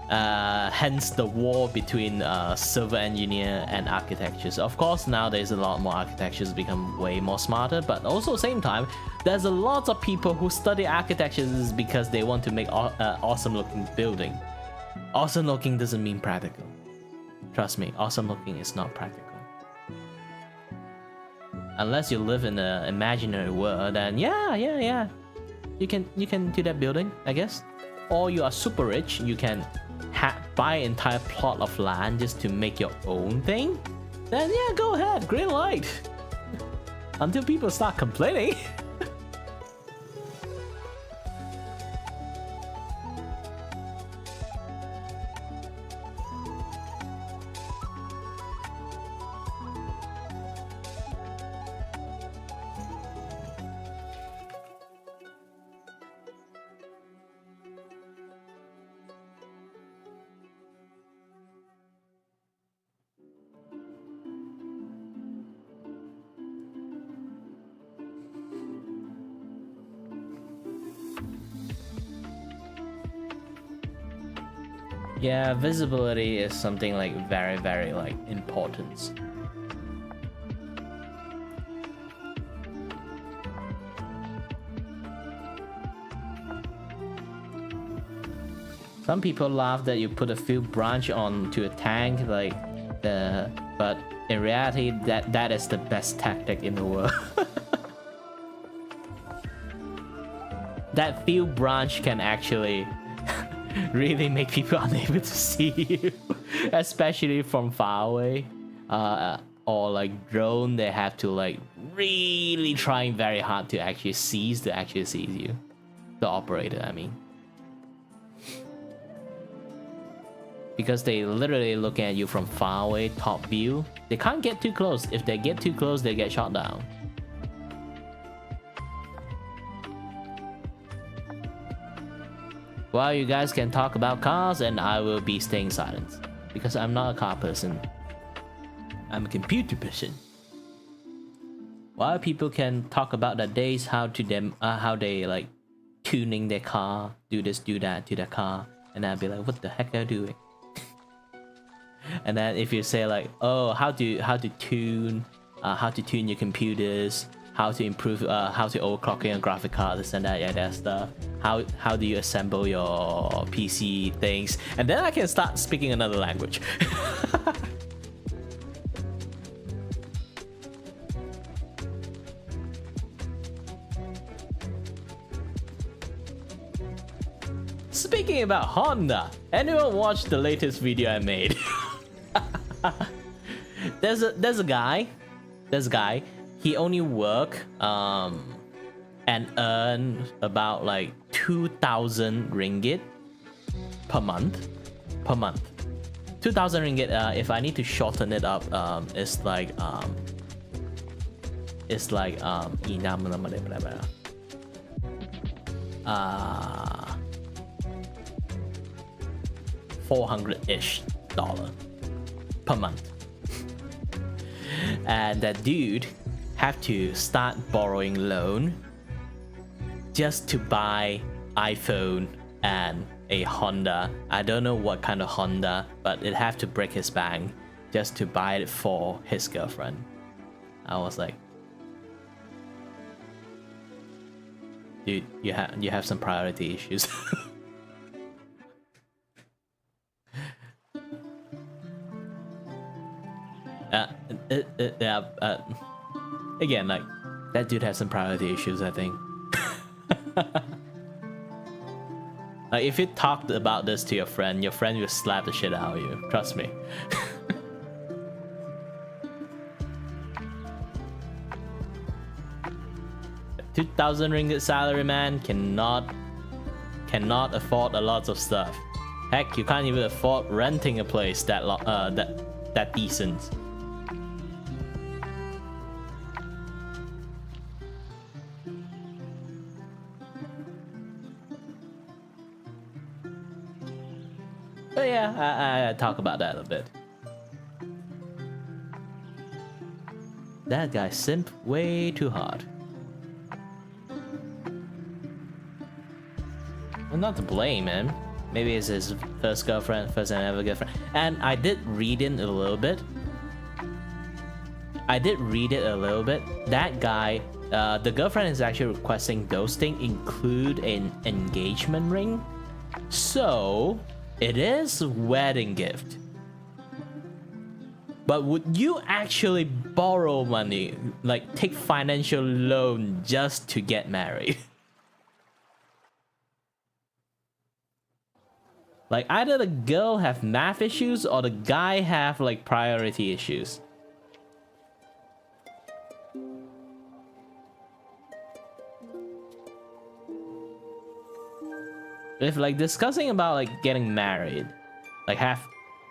Hence the war between civil engineer and architectures. Of course, nowadays a lot more architectures become way more smarter, but also same time, there's a lot of people who study architectures because they want to make awesome looking building. Awesome looking doesn't mean practical. Trust me, awesome looking is not practical. Unless you live in an imaginary world, then yeah, you can do that building, I guess. Or you are super rich, you can buy an entire plot of land just to make your own thing. Then yeah, go ahead, green light. Until people start complaining. Yeah, visibility is something like very like important. Some people laugh that you put a few branch onto a tank, like but in reality that is the best tactic in the world. That few branch can actually really make people unable to see you, especially from far away, or like drone. They have to like really trying very hard to actually seize you, the operator, I mean, because they literally looking at you from far away, top view. They can't get too close. If they get too close, they get shot down. Well, you guys can talk about cars and I will be staying silent, because I'm not a car person. I'm a computer person. While people can talk about their days, how they like tuning their car, do this, do that to their car, and I'll be like, what the heck are you doing? And then if you say like, oh, how to tune your computers, how to improve, how to overclocking a graphic card, this and that, yeah, that stuff. How do you assemble your PC things? And then I can start speaking another language. Speaking about Honda, anyone watch the latest video I made? There's a guy. He only work and earn about like 2,000 ringgit per month. 2,000 ringgit. If I need to shorten it up, it's like is like 400-ish dollar per month. And that dude have to start borrowing loan just to buy iPhone and a Honda. I don't know what kind of Honda, but it have to break his bank just to buy it for his girlfriend. I was like, dude, you have some priority issues. Again, like, that dude has some priority issues, I think. Like, if you talked about this to your friend will slap the shit out of you. Trust me. 2,000 ringgit salary, man, cannot afford a lot of stuff. Heck, you can't even afford renting a place that decent. But yeah, I talk about that a bit. That guy simped way too hard. Well, not to blame him. Maybe it's his first girlfriend, first and ever girlfriend. And I did read it a little bit. That guy, the girlfriend is actually requesting those things include an engagement ring. So it is a wedding gift. But would you actually borrow money, like take financial loan just to get married? Like, either the girl have math issues or the guy have like priority issues. If like discussing about like getting married, like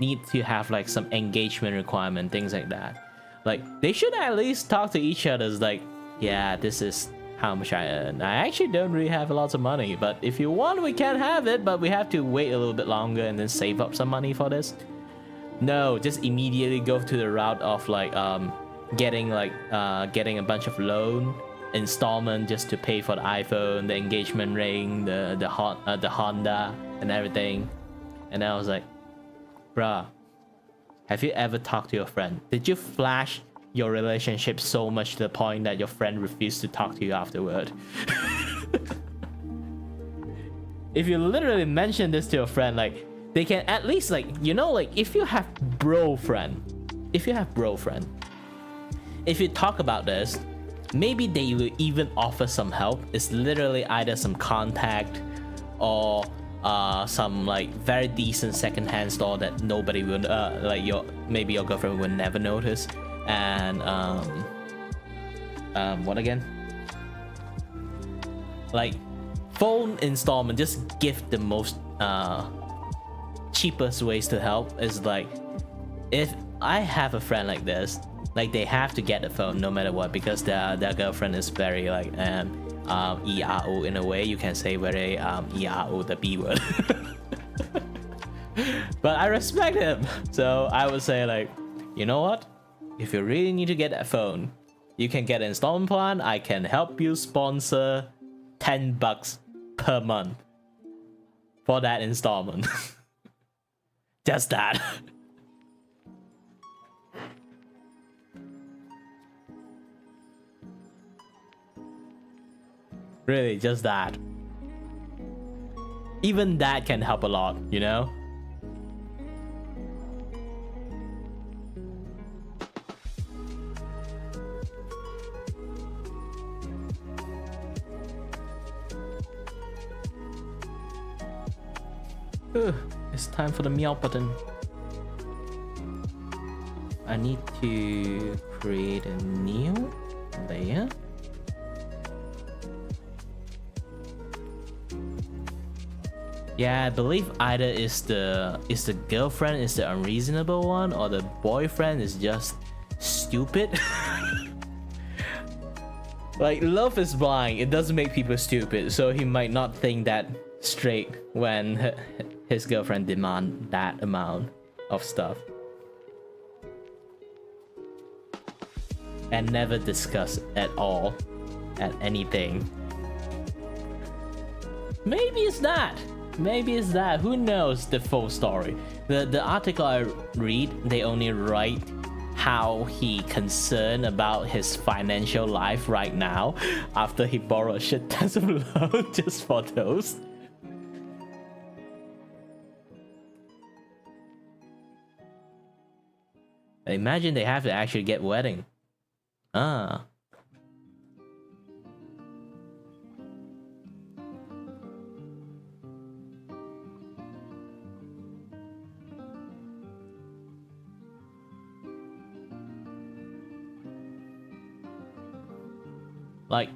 need to have like some engagement requirement, things like that. Like, they should at least talk to each other. Like, yeah, this is how much I earn. I actually don't really have a lot of money, but if you want, we can have it, but we have to wait a little bit longer and then save up some money for this. No, just immediately go to the route of like getting a bunch of loan installment just to pay for the iPhone, the engagement ring, the Honda and everything. And I was like, bruh, have you ever talked to your friend? Did you flash your relationship so much to the point that your friend refused to talk to you afterward? If you literally mention this to your friend, like, they can at least, like, you know, like, if you have bro friend, if you talk about this, maybe they will even offer some help. It's literally either some contact or some like very decent secondhand store that nobody will like maybe your girlfriend will never notice. And what again? Like, phone installment, just give the most cheapest ways to help is like, if I have a friend like this, like, they have to get a phone no matter what, because their girlfriend is very like ERO in a way, you can say, very ERO, the B word. But I respect him, so I would say, like, you know what, if you really need to get that phone, you can get an installment plan. I can help you sponsor $10 per month for that installment. Just that. Really, just that. Even that can help a lot, you know? It's time for the meow button. I need to create a new layer. Yeah, I believe either is the girlfriend is the unreasonable one, or the boyfriend is just stupid. Like, love is blind. It doesn't make people stupid, so he might not think that straight when his girlfriend demand that amount of stuff. And never discuss at all at anything. Maybe it's that. Maybe it's that. Who knows the full story? The article I read, they only write how he concerned about his financial life right now after he borrowed a shit ton of loan just for those. Imagine they have to actually get wedding. Ah. Like,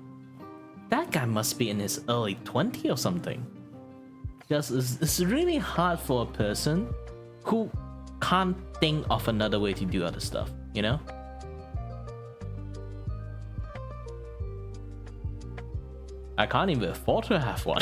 that guy must be in his early 20s or something. Because it's really hard for a person who can't think of another way to do other stuff, you know? I can't even afford to have one.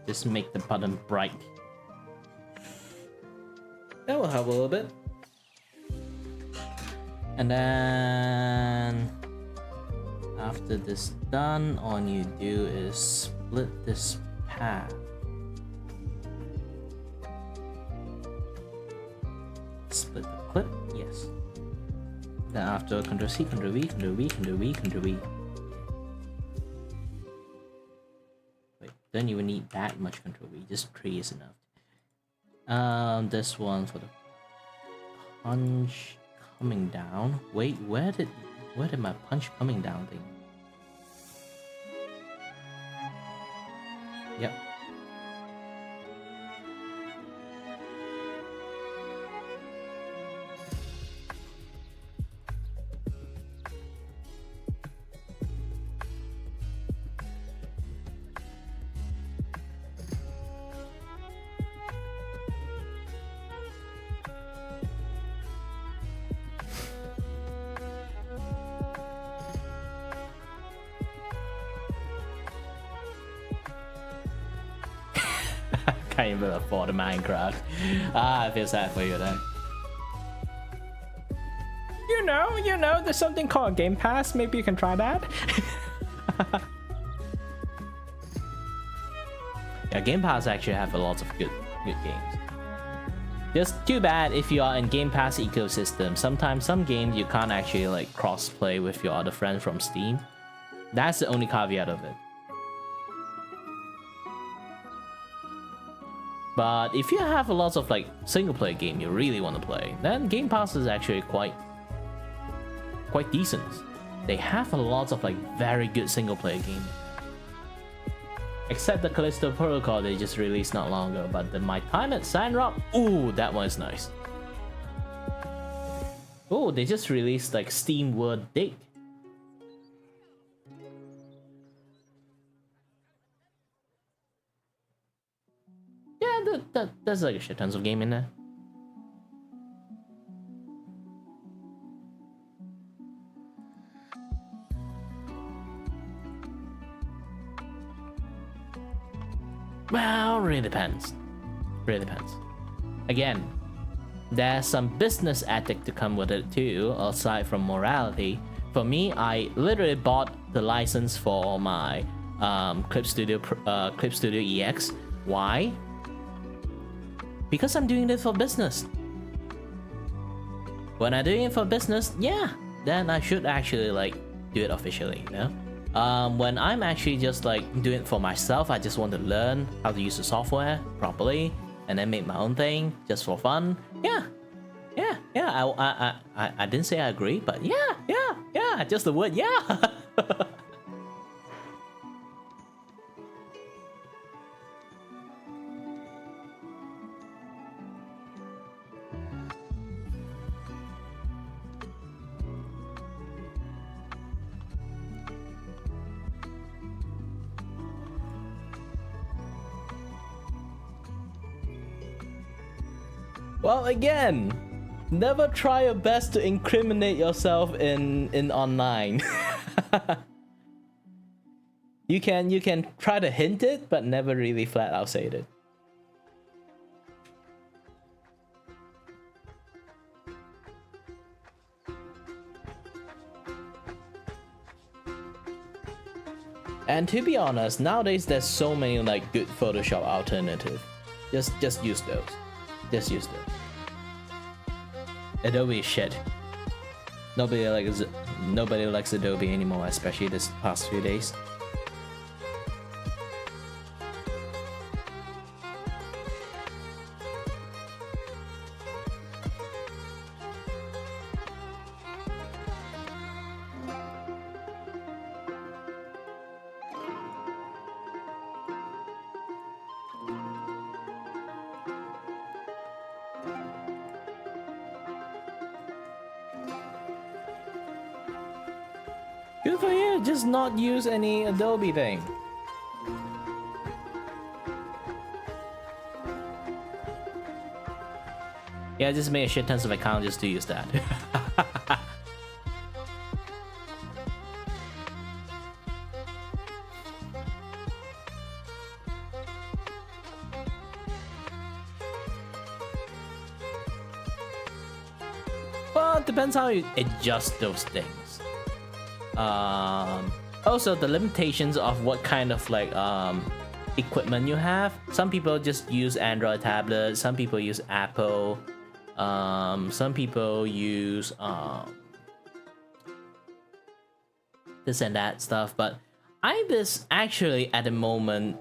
Just make the button bright. That will help a little bit. And then after this done, all you do is split this path. Split the clip, yes. Then after Ctrl C, Ctrl V, Ctrl V, Ctrl V, Ctrl V. Don't even need that much control. Just 3 is enough. This one for the punch coming down. Wait, where did my punch coming down thing? Yep. Can't even afford a Minecraft. I feel sad for you then. You know, there's something called Game Pass. Maybe you can try that. Yeah, Game Pass actually have a lot of good games. Just too bad if you are in Game Pass ecosystem. Sometimes some games you can't actually like cross-play with your other friends from Steam. That's the only caveat of it. But if you have a lot of like single-player game you really want to play, then Game Pass is actually quite decent. They have a lot of like very good single-player games. Except the Callisto Protocol they just released not long ago, but My Time at Sandrock, ooh, that one's nice. Oh, they just released like Steam World Dig. Yeah, there's like a shit tons of game in there. Well, really depends. Really depends. Again, there's some business ethic to come with it too, aside from morality. For me, I literally bought the license for my Clip Studio EX. Why? Because I'm doing this for business. When I'm doing it for business, yeah, then I should actually like do it officially, you know? When I'm actually just like doing it for myself, I just want to learn how to use the software properly and then make my own thing just for fun. Yeah. I didn't say I agree, but yeah. Just the word yeah. Well, again, never try your best to incriminate yourself in online. You can try to hint it, but never really flat out say it. And to be honest, nowadays there's so many like good Photoshop alternative. Just use those. Just use those. Adobe is shit. Nobody likes Adobe anymore, especially this past few days. Good for you, just not use any Adobe thing. Yeah, just made a shit tons of accounts just to use that. Well, it depends how you adjust those things. Also the limitations of what kind of like equipment you have. Some people just use Android tablets, some people use Apple, some people use this and that stuff. But IBIS actually at the moment,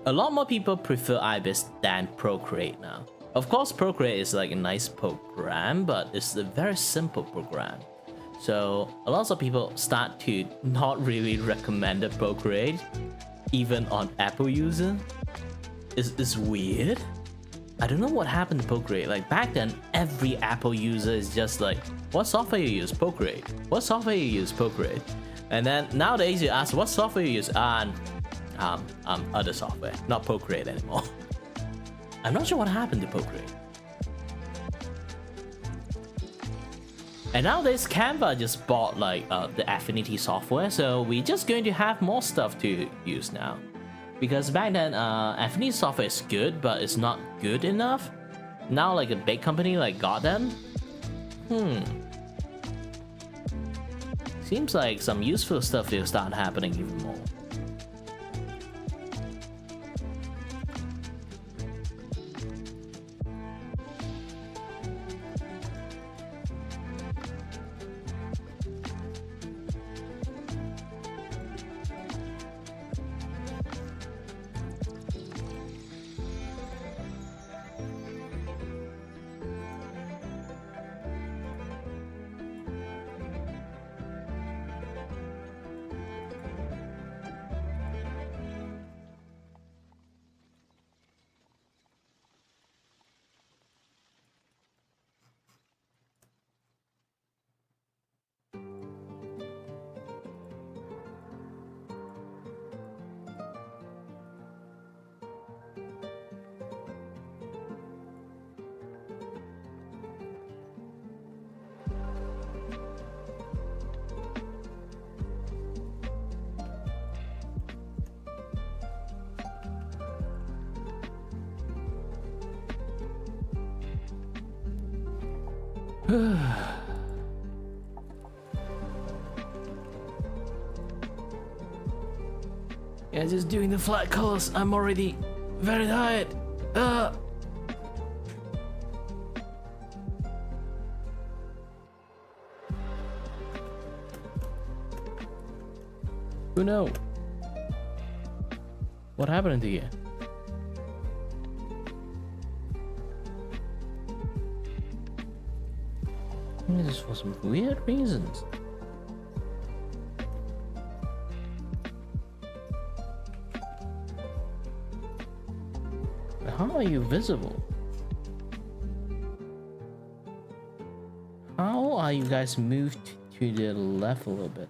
a lot more people prefer IBIS than Procreate now. Of course Procreate is like a nice program, but it's a very simple program. So a lot of people start to not really recommend the Procreate, even on Apple user. It's weird. I don't know what happened to Procreate. Like back then, every Apple user is just like, what software you use? Procreate. What software you use? Procreate. And then nowadays you ask, what software you use? Other software, not Procreate anymore. I'm not sure what happened to Procreate. And nowadays Canva just bought like the Affinity software, so we're just going to have more stuff to use now. Because back then Affinity software is good, but it's not good enough. Now like a big company like got them. Seems like some useful stuff will start happening even more. Yeah, just doing the flat colors. I'm already very tired. Who knows? What happened to you? Maybe this for some weird reasons. How are you visible? How are you guys moved to the left a little bit?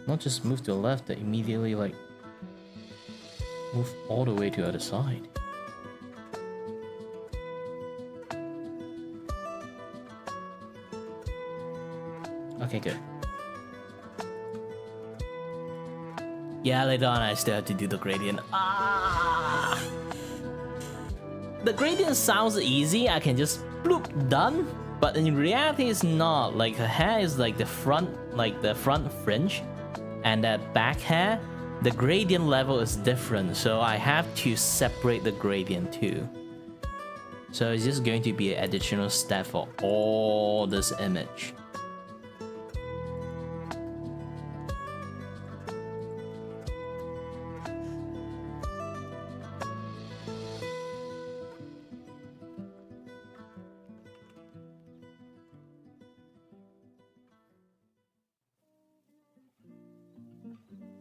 Not just move to the left, they immediately like move all the way to the other side. Okay, good. Yeah, later on I still have to do the gradient. Ah! The gradient sounds easy, I can just bloop, done. But in reality it's not. Like her hair is like the front fringe. And that back hair, the gradient level is different. So I have to separate the gradient too. So it's just going to be an additional step for all this image.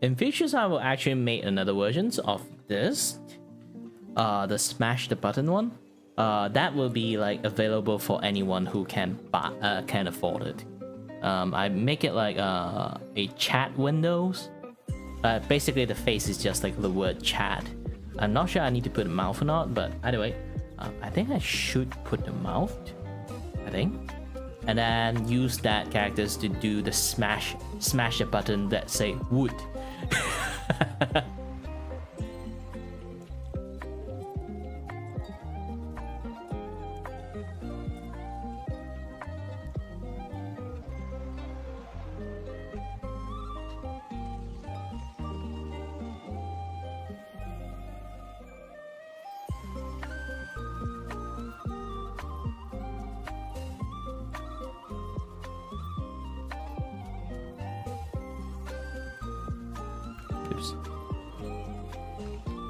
In futures, I will actually make another versions of this, the smash the button one. That will be like available for anyone who can afford it. I make it like a chat windows. Basically, the face is just like the word chat. I'm not sure I need to put a mouth or not, but anyway, I think I should put the mouth. I think. And then use that characters to do the smash the button that say wood.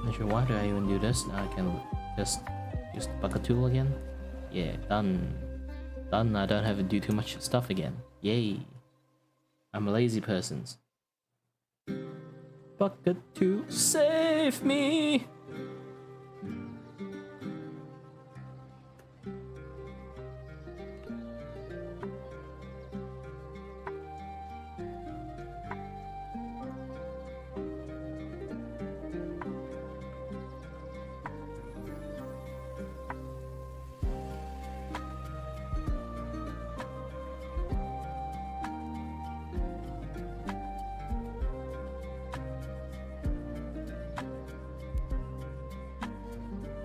Not sure why do I even do this. Now I can just use the bucket tool again. Yeah, done. Done. I don't have to do too much stuff again. Yay. I'm a lazy person. Bucket tool, save me.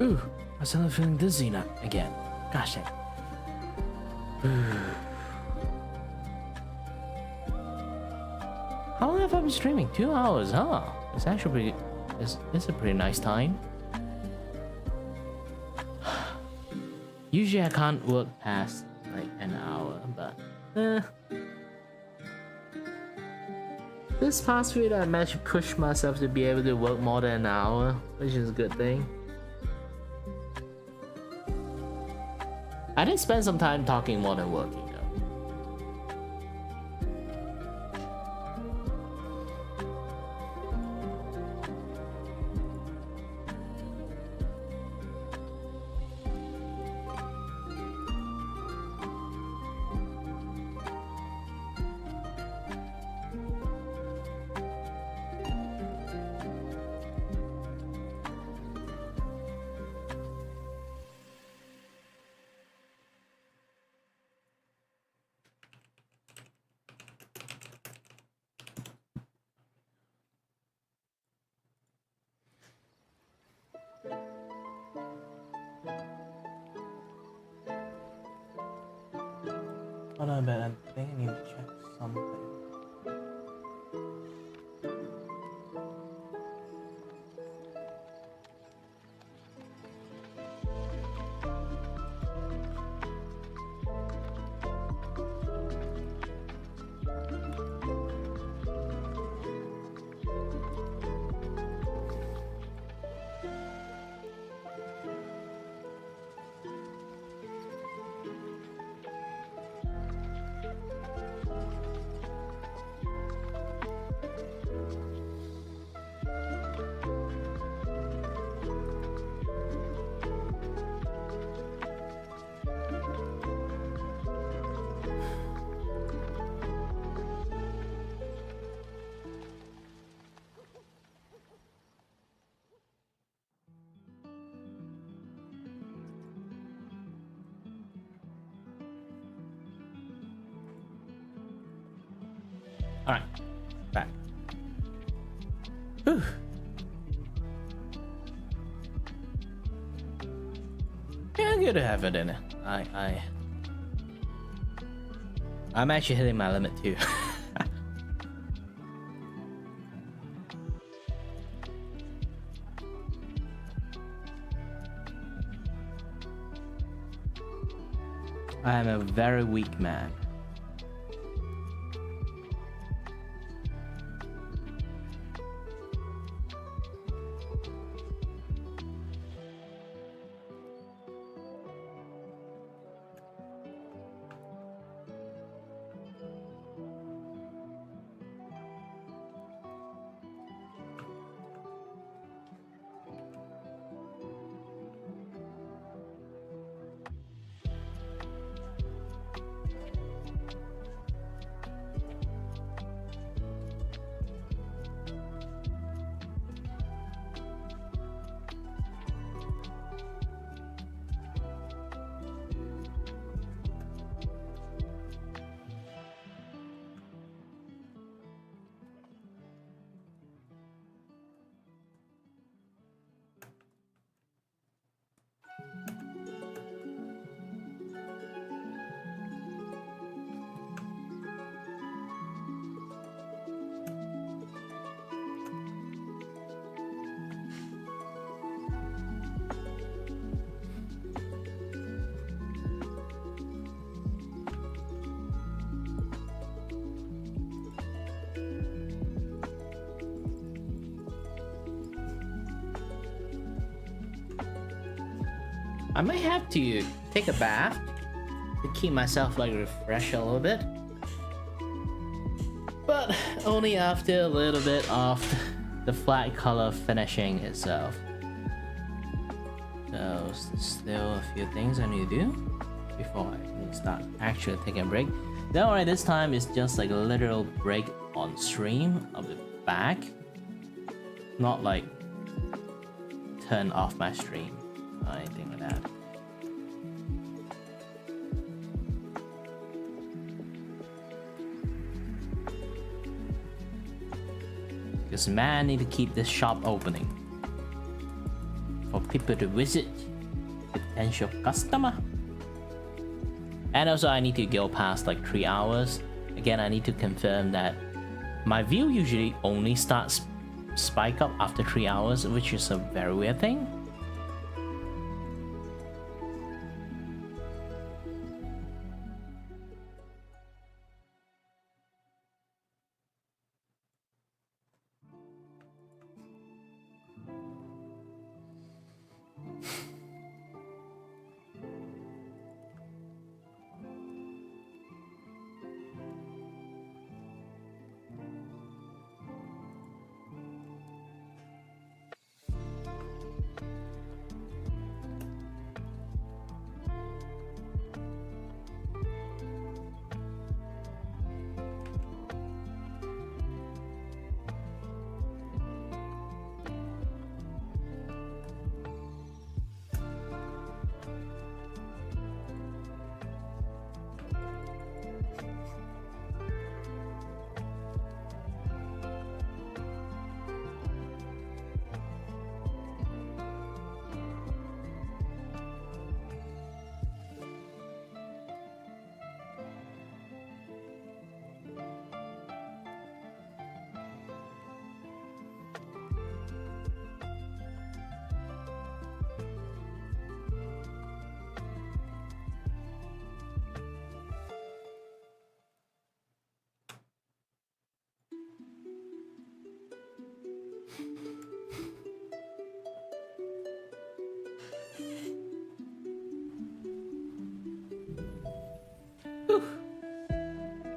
Ooh, I'm suddenly feeling dizzy now again. Gosh dang. How long have I been streaming? 2 hours, huh? It's actually it's a pretty nice time. Usually I can't work past like an hour, but this past week I managed to push myself to be able to work more than an hour, which is a good thing. I did spend some time talking more than working though. Hold on a bit, I think I need to check something. All right, back. Whew. Yeah, good to have it in it. I'm actually hitting my limit too. I am a very weak man. I might have to take a bath to keep myself like refreshed a little bit, but only after a little bit of the flat color finishing itself. So still a few things I need to do before I can start actually taking a break. Don't worry, this time it's just like a literal break on stream of the back, not like turn off my stream or anything like that. Because man, I need to keep this shop opening for people to visit, potential customer. And also I need to go past like 3 hours. Again, I need to confirm that my view usually only starts spike up after 3 hours, which is a very weird thing.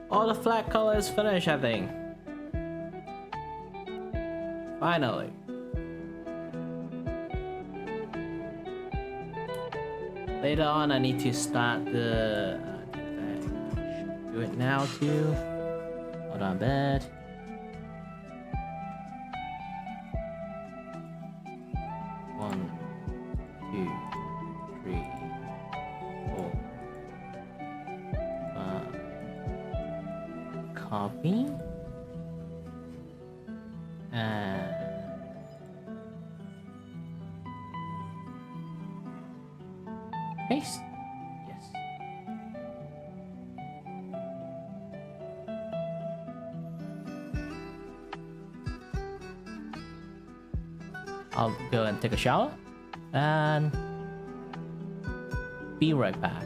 All the flat color is finished, I think. Finally. Later on, I need to start the... do it now too. Hold on, bed. One, two, three, four, five. Copy. Paste. Yes. I'll go and take a shower and be right back.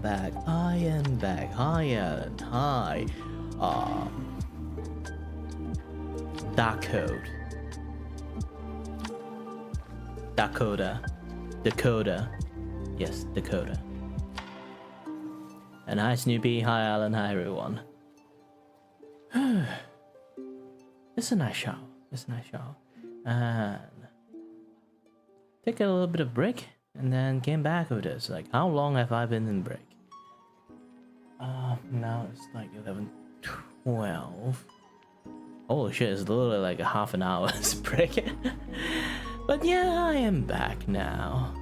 back. I am back. Hi, Alan. Hi. Dark code. Dakota. Yes, Dakota. And hi, Snoopy. Hi, Alan. Hi, everyone. It's a nice show. And take a little bit of break and then came back with this. Like, how long have I been in break? Now it's like 11:12. Holy shit, it's literally like a half an hour's break. But yeah, I am back now.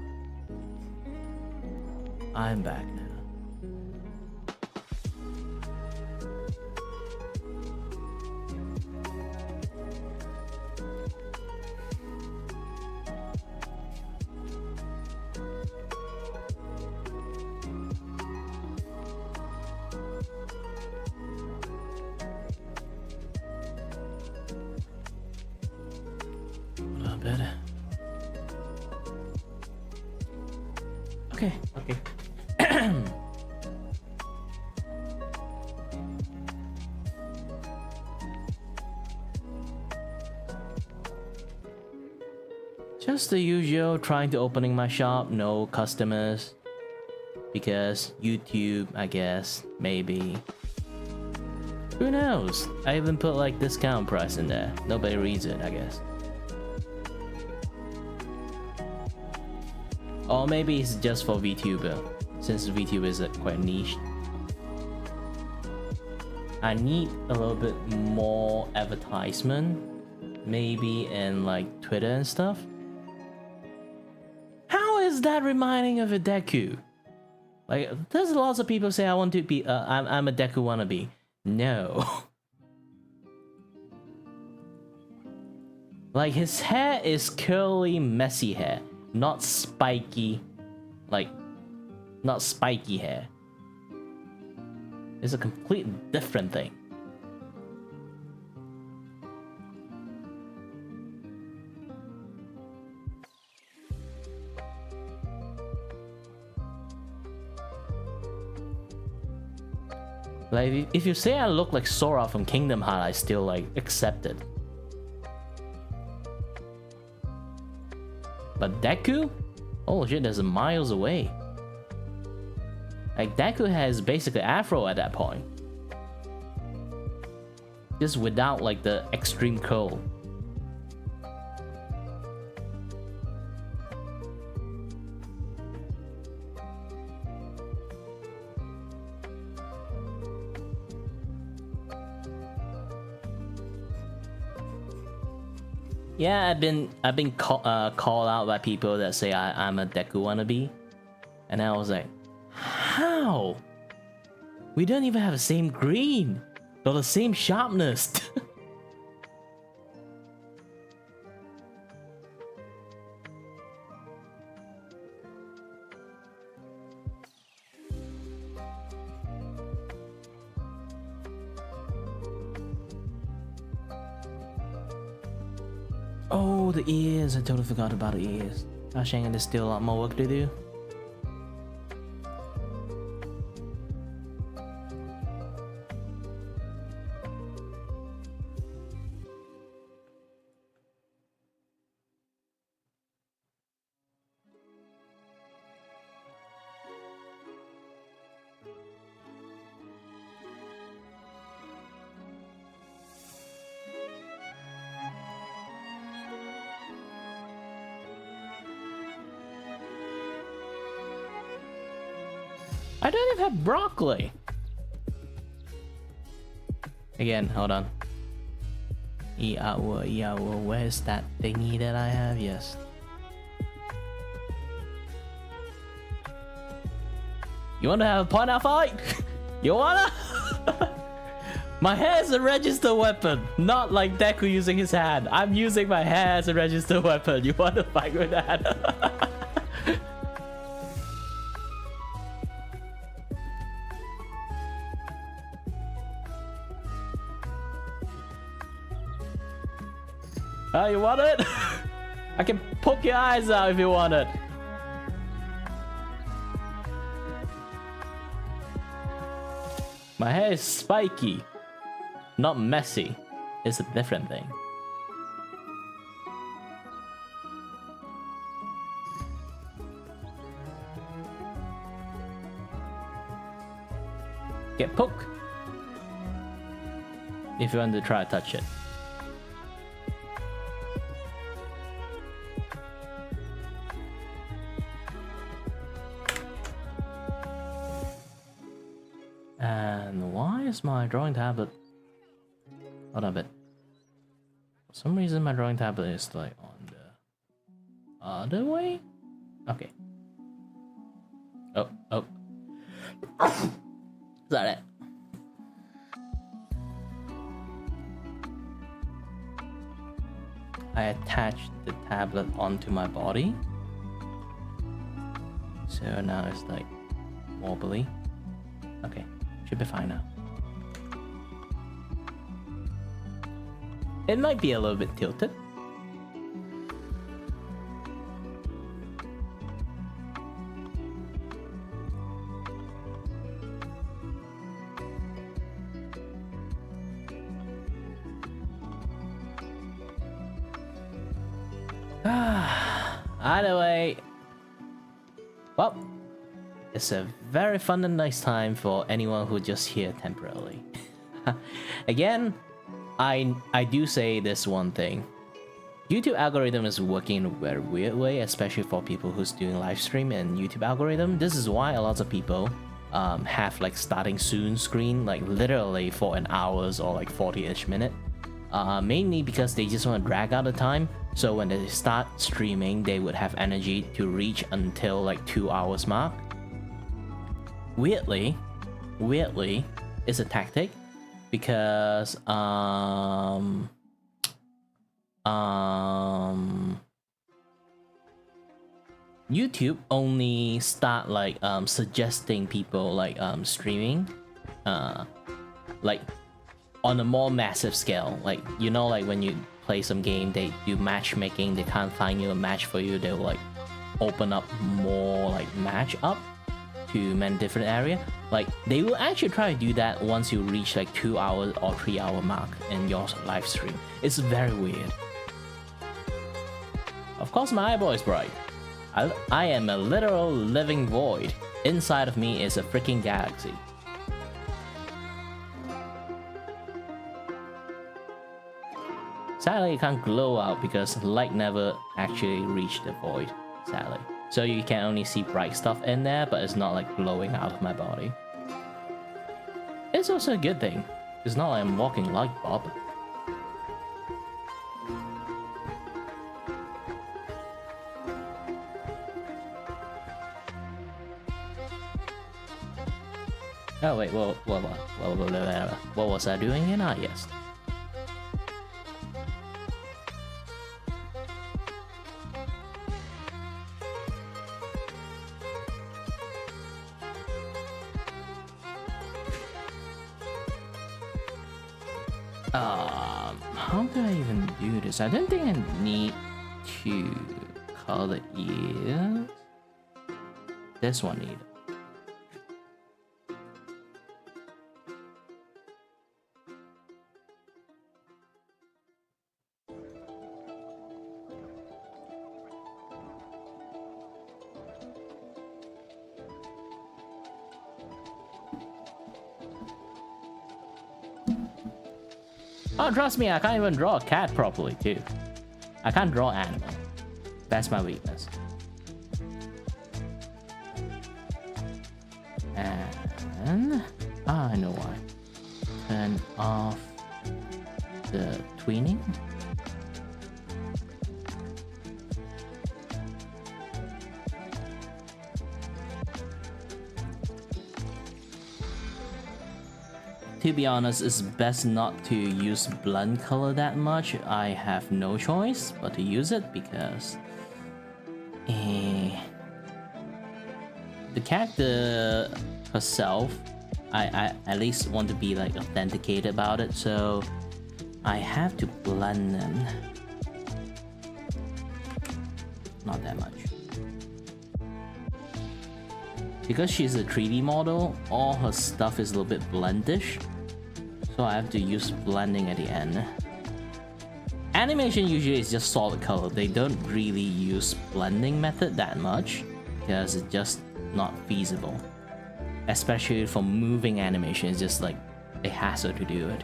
I'm back now. Okay. Just the usual, trying to opening my shop, no customers. Because YouTube, I guess, maybe. Who knows? I even put like discount price in there. Nobody reads it, I guess. Or maybe it's just for Vtuber, since Vtuber is quite niche. I need a little bit more advertisement, maybe in like Twitter and stuff. How is that reminding of a Deku? Like, there's lots of people say I want to be, I'm a Deku wannabe. No. Like, his hair is curly, messy hair. Not spiky, like, not spiky hair. It's a complete different thing. Like, if you say I look like Sora from Kingdom Hearts, I still like accept it. But Deku? Oh shit, that's miles away. Like, Deku has basically afro at that point. Just without like the extreme curl. Yeah, I've been called out by people that say I'm a Deku wannabe, and I was like, how? We don't even have the same green or the same sharpness. Oh, the ears. I totally forgot about the ears. Gosh, and there's still a lot more work to do. I don't even have broccoli. Again, hold on. Where's that thingy that I have? Yes. You wanna have a point out fight? You wanna? My hair is a register weapon, not like Deku using his hand. I'm using my hair as a register weapon. You wanna fight with that? Oh, you want it? I can poke your eyes out if you want it. My hair is spiky, not messy. It's a different thing. Get poked if you want to try to touch it. And why is my drawing tablet? Hold on a bit. For some reason, my drawing tablet is like on the other way. Okay. Oh. Is that it? I attached the tablet onto my body, so now it's like wobbly. Okay, should be fine now. It might be a little bit tilted. Either way, well, it's a very fun and nice time for anyone who just here temporarily. Again, I do say this one thing. YouTube algorithm is working in a very weird way, especially for people who's doing live stream and YouTube algorithm. This is why a lot of people have like starting soon screen, like literally for an hours or like 40-ish minute. Mainly because they just want to drag out the time, so when they start streaming they would have energy to reach until like 2 hours mark. Weirdly, it's a tactic because YouTube only start like suggesting people like streaming like on a more massive scale. Like, you know, like when you play some game, they do matchmaking, they can't find you a match for you, they'll like open up more like match up to many different area. Like they will actually try to do that once you reach like 2 hours or 3 hour mark in your live stream. It's very weird. Of course my eyeball is bright. I am a literal living void. Inside of me is a freaking galaxy. Sadly, it can't glow out because light never actually reached the void, sadly. So you can only see bright stuff in there, but it's not like glowing out of my body. It's also a good thing. It's not like I'm walking like Bob. Oh wait, what was I doing in? Ah, yes. How do I even do this? I don't think I need to color ears. This one either. Oh, trust me, I can't even draw a cat properly, too. I can't draw animal. That's my weakness. And... I know why. Turn off the tweening. To be honest, it's best not to use blend color that much. I have no choice but to use it because the character herself, I at least want to be like authenticated about it, so I have to blend them. Not that much. because she's a 3D model, all her stuff is a little bit blendish, so I have to use blending at the end. Animation usually is just solid color. They don't really use blending method that much because it's just not feasible. Especially for moving animation, it's just like a hassle to do it.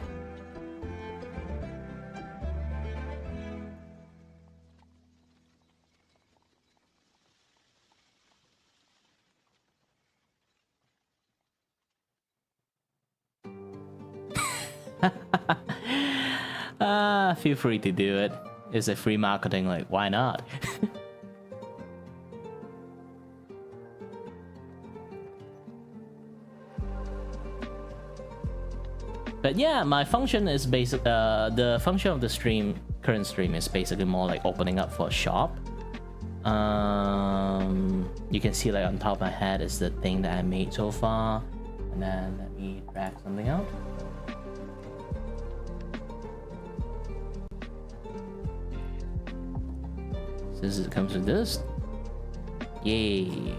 Feel free to do it. It's a free marketing, like, why not? But yeah, my function is basic. The function of the current stream is basically more like opening up for a shop. You can see like on top of my head is the thing that I made so far, and then let me drag something out. This comes with this. Yay.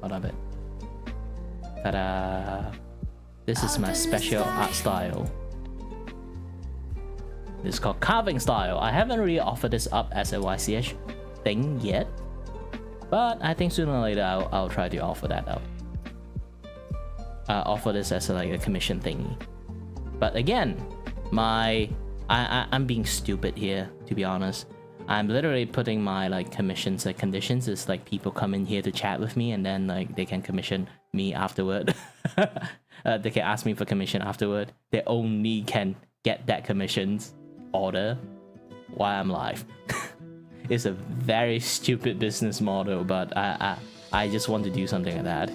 What of it? Ta-da! This is my special art style. This is called carving style. I haven't really offered this up as a YCH thing yet, but I think sooner or later I'll try to offer that up. Offer this as like a commission thingy. But again, I'm being stupid here, to be honest. I'm literally putting my like conditions. It's like people come in here to chat with me, and then like they can commission me afterward. They can ask me for commission afterward. They only can get that commissions order while I'm live. It's a very stupid business model, but I just want to do something like that.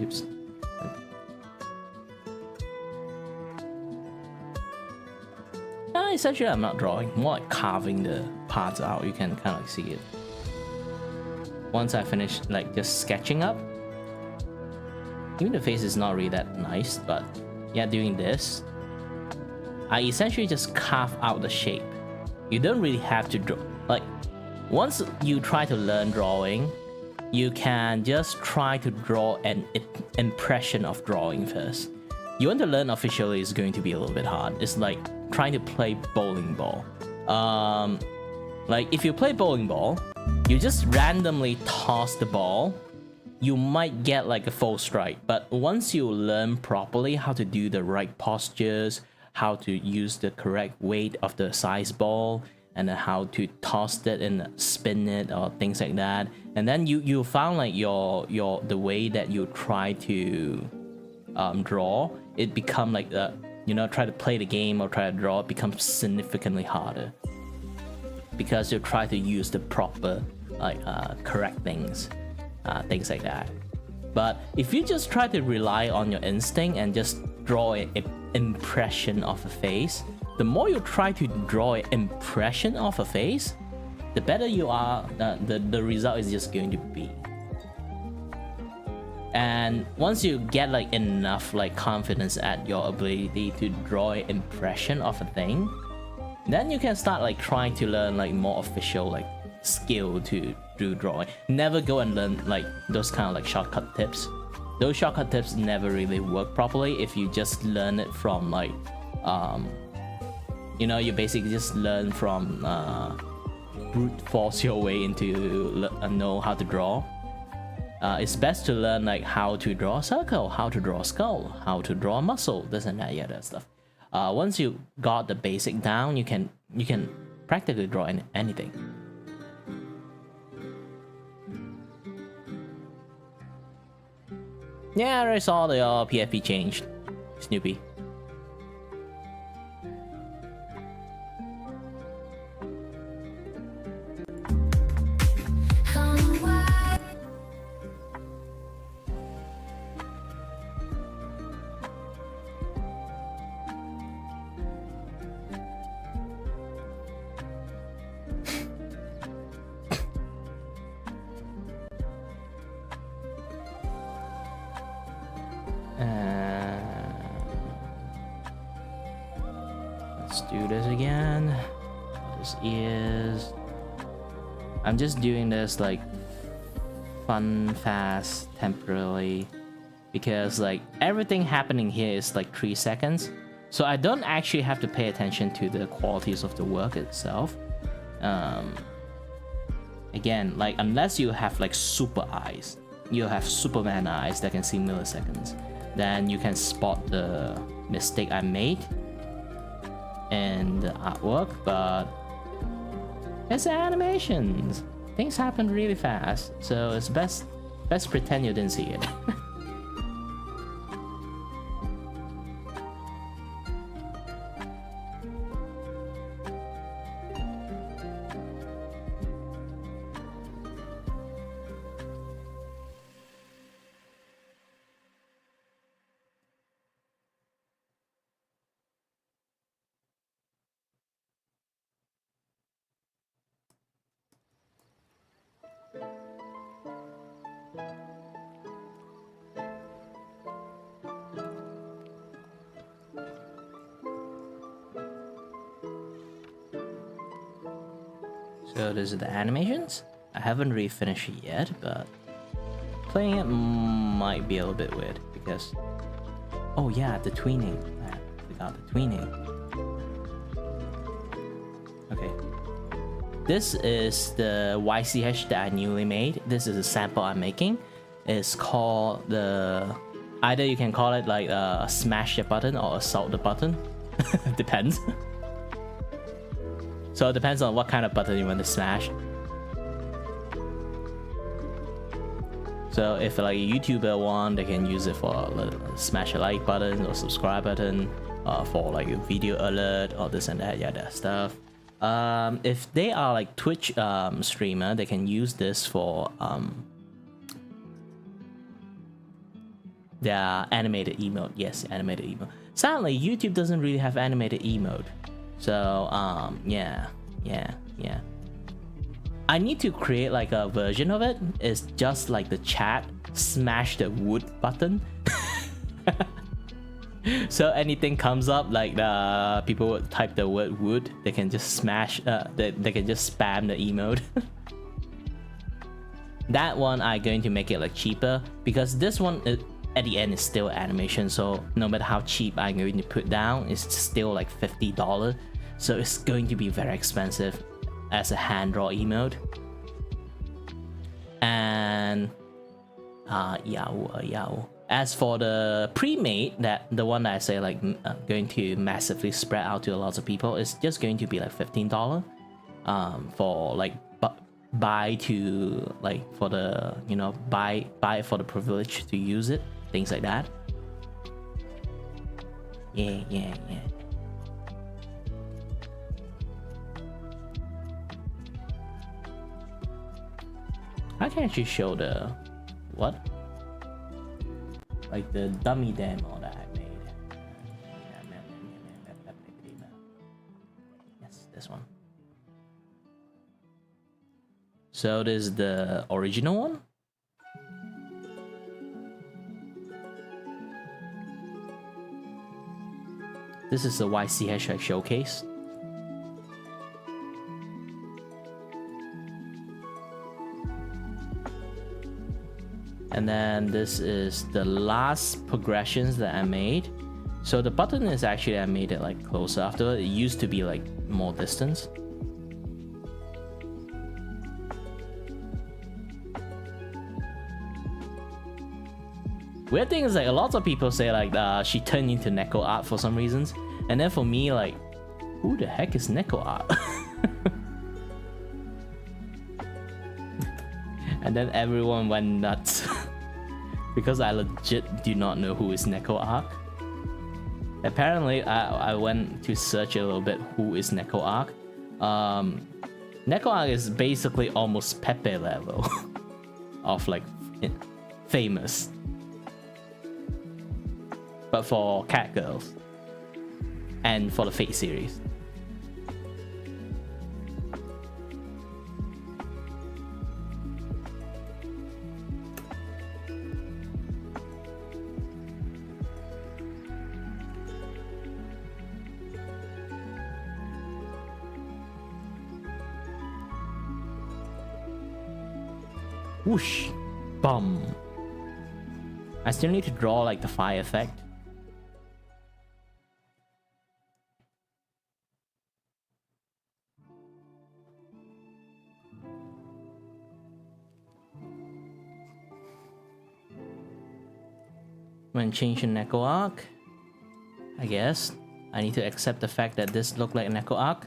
Oops. Essentially, I'm not drawing, more like carving the parts out. You can kind of like see it. Once I finish like just sketching up, even the face is not really that nice, but yeah, doing this, I essentially just carve out the shape. You don't really have to draw. Like, once you try to learn drawing, you can just try to draw an impression of drawing first. You want to learn officially is going to be a little bit hard. It's like trying to play bowling ball. Like if you play bowling ball, you just randomly toss the ball, you might get like a full strike. But once you learn properly how to do the right postures, how to use the correct weight of the size ball, and then how to toss it and spin it or things like that, and then you found like the way that you try to draw, it become like try to play the game or try to draw, it becomes significantly harder because you try to use the proper like correct things like that. But if you just try to rely on your instinct and just draw an impression of a face, the more you try to draw an impression of a face, the better you are, the result is just going to be. And once you get like enough like confidence at your ability to draw an impression of a thing, then you can start like trying to learn like more official like skill to do drawing. Never go and learn like those kind of like shortcut tips. Those shortcut tips never really work properly if you just learn it from like you basically just learn from brute force your way into know how to draw. It's best to learn like how to draw a circle, how to draw a skull, how to draw a muscle, this and that, yeah, that stuff. Once you got the basic down, you can practically draw anything. Yeah, I already saw the PFP changed. Snoopy. Let's do this again. This is... I'm just doing this like fun, fast, temporarily, because like everything happening here is like 3 seconds, so I don't actually have to pay attention to the qualities of the work itself. Again, like unless you have like super eyes, you have Superman eyes that can see milliseconds, then you can spot the mistake I made in the artwork. But it's animations, things happen really fast, so it's best pretend you didn't see it. So these are the animations. I haven't really finished it yet, but playing it might be a little bit weird because... Oh yeah, the tweening. I forgot the tweening. Okay. This is the YCH that I newly made. This is a sample I'm making. It's called the... Either you can call it like smash the button or assault the button. Depends. So it depends on what kind of button you want to smash. So if like a YouTuber want, they can use it for smash a like button or subscribe button, for like a video alert or this and that, yeah, that stuff. If they are like Twitch streamer, they can use this for their animated emote. Yes, animated emote. Sadly, YouTube doesn't really have animated emote. So yeah. I need to create like a version of it. It's just like the chat smash the wood button. So anything comes up, like the people would type the word wood, they can just smash they can just spam the emote. That one I'm going to make it like cheaper, because this one at the end is still animation, so no matter how cheap I'm going to put down, it's still like $50. So it's going to be very expensive as a hand draw emote. And yao. As for the pre-made, that the one that I say like going to massively spread out to a lot of people, it's just going to be like $15 for like buy to like for the, you know, buy for the privilege to use it, things like that. Yeah. I can actually show the what, like the dummy demo that I made. Yes, this one. So this is the original one. This is the YC# showcase. And then this is the last progressions that I made. So the button is actually, I made it like closer after. It used to be like more distance. Weird thing is like a lot of people say like she turned into Neko art for some reasons. And then for me, like, who the heck is Neko art? And then everyone went nuts because I legit do not know who is Neko Arc. Apparently, I went to search a little bit who is Neko Arc. Neko Arc is basically almost Pepe level of like famous, but for cat girls and for the Fate series. Whoosh! Bum! I still need to draw like the fire effect. When changing Neko arc, I guess I need to accept the fact that this looks like an Neko arc,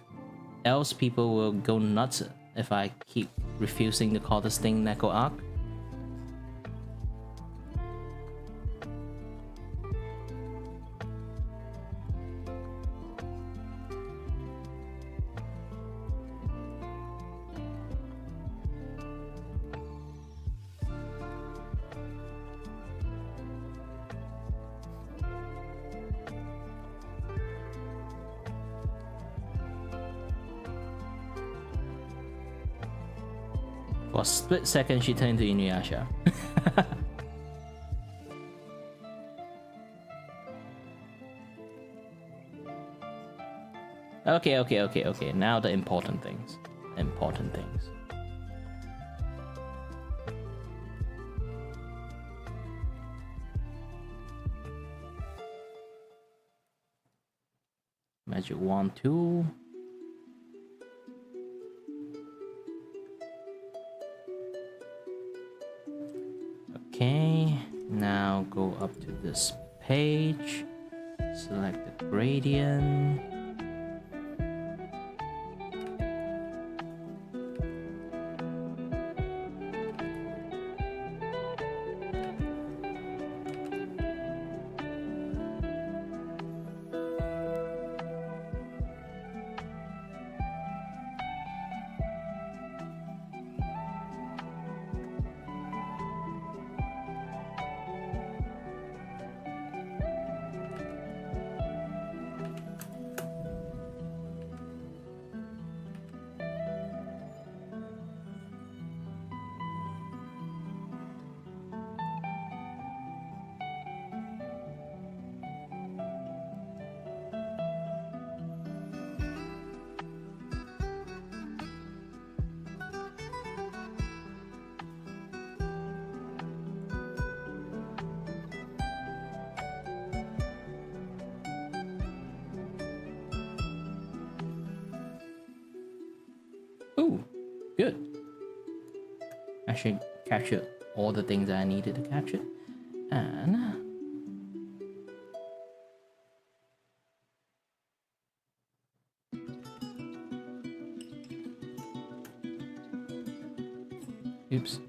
else people will go nuts if I keep refusing to call this thing Neko arc. For a split second, she turned into Inuyasha. Okay. Now the important things. Magic wand 2. Okay, now go up to this page, select the gradient. Ooh, good. I should capture all the things that I needed to capture. And oops.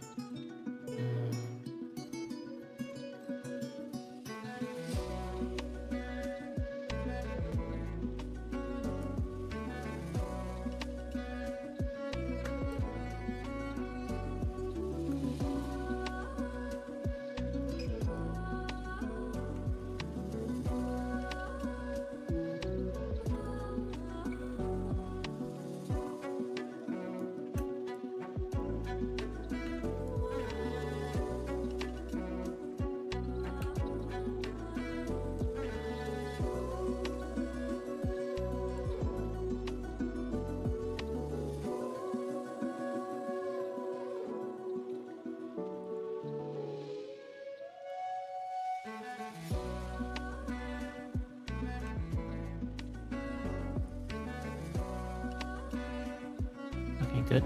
Okay, good.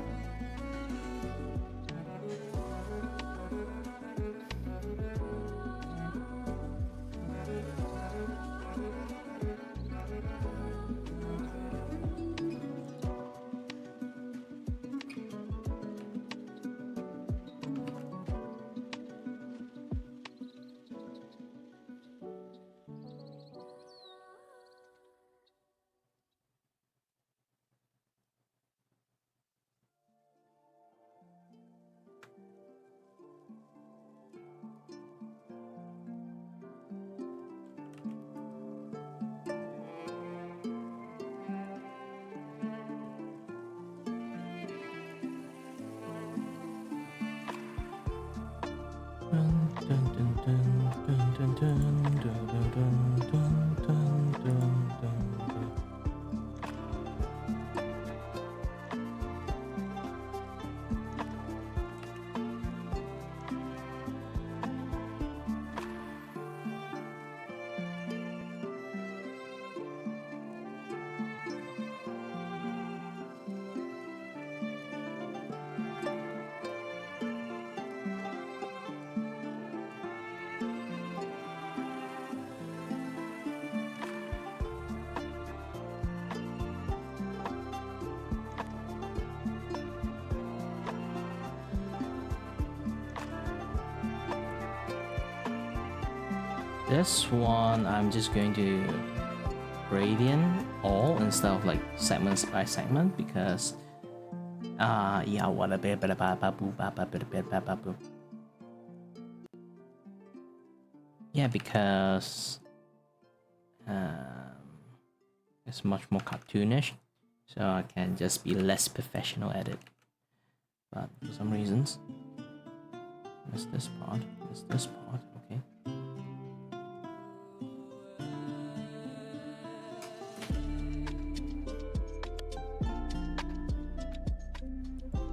This one, I'm just going to gradient all instead of like segments by segment because yeah, what a bit. Yeah, because it's much more cartoonish, so I can just be less professional at it. But for some reasons, there's this part, okay.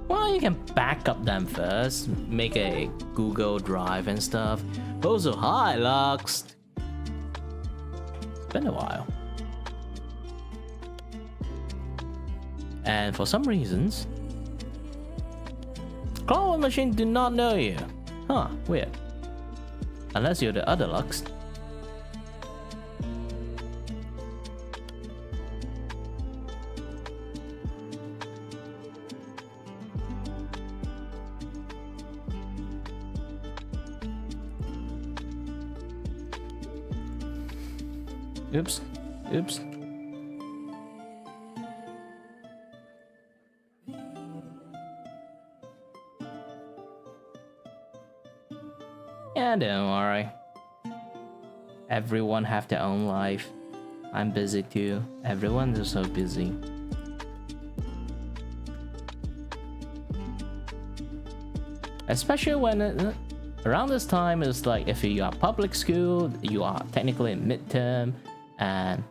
Well, you can back up them first, make a Google Drive and stuff. Also, hi Lux! It's been a while. And for some reasons, Claw Machine do not know you. Huh, weird. Unless you're the other Lux. Oops. Oops. Yeah, don't worry. Everyone have their own life. I'm busy too. Everyone is so busy. Especially when around this time is like if you are public school, you are technically in midterm, and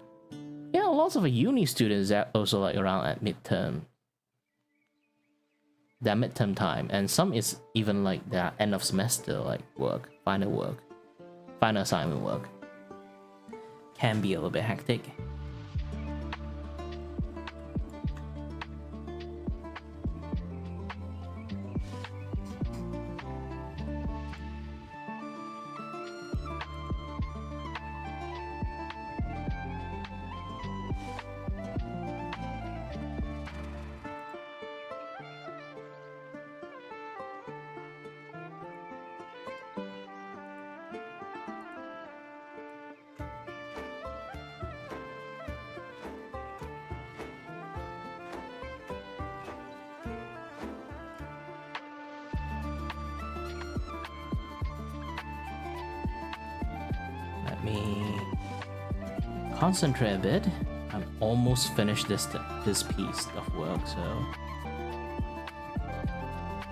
yeah, lots of uni students are also like around at midterm. Their midterm time, and some is even like their end of semester like work, final assignment work. Can be a little bit hectic. Concentrate a bit. I'm almost finished this piece of work, so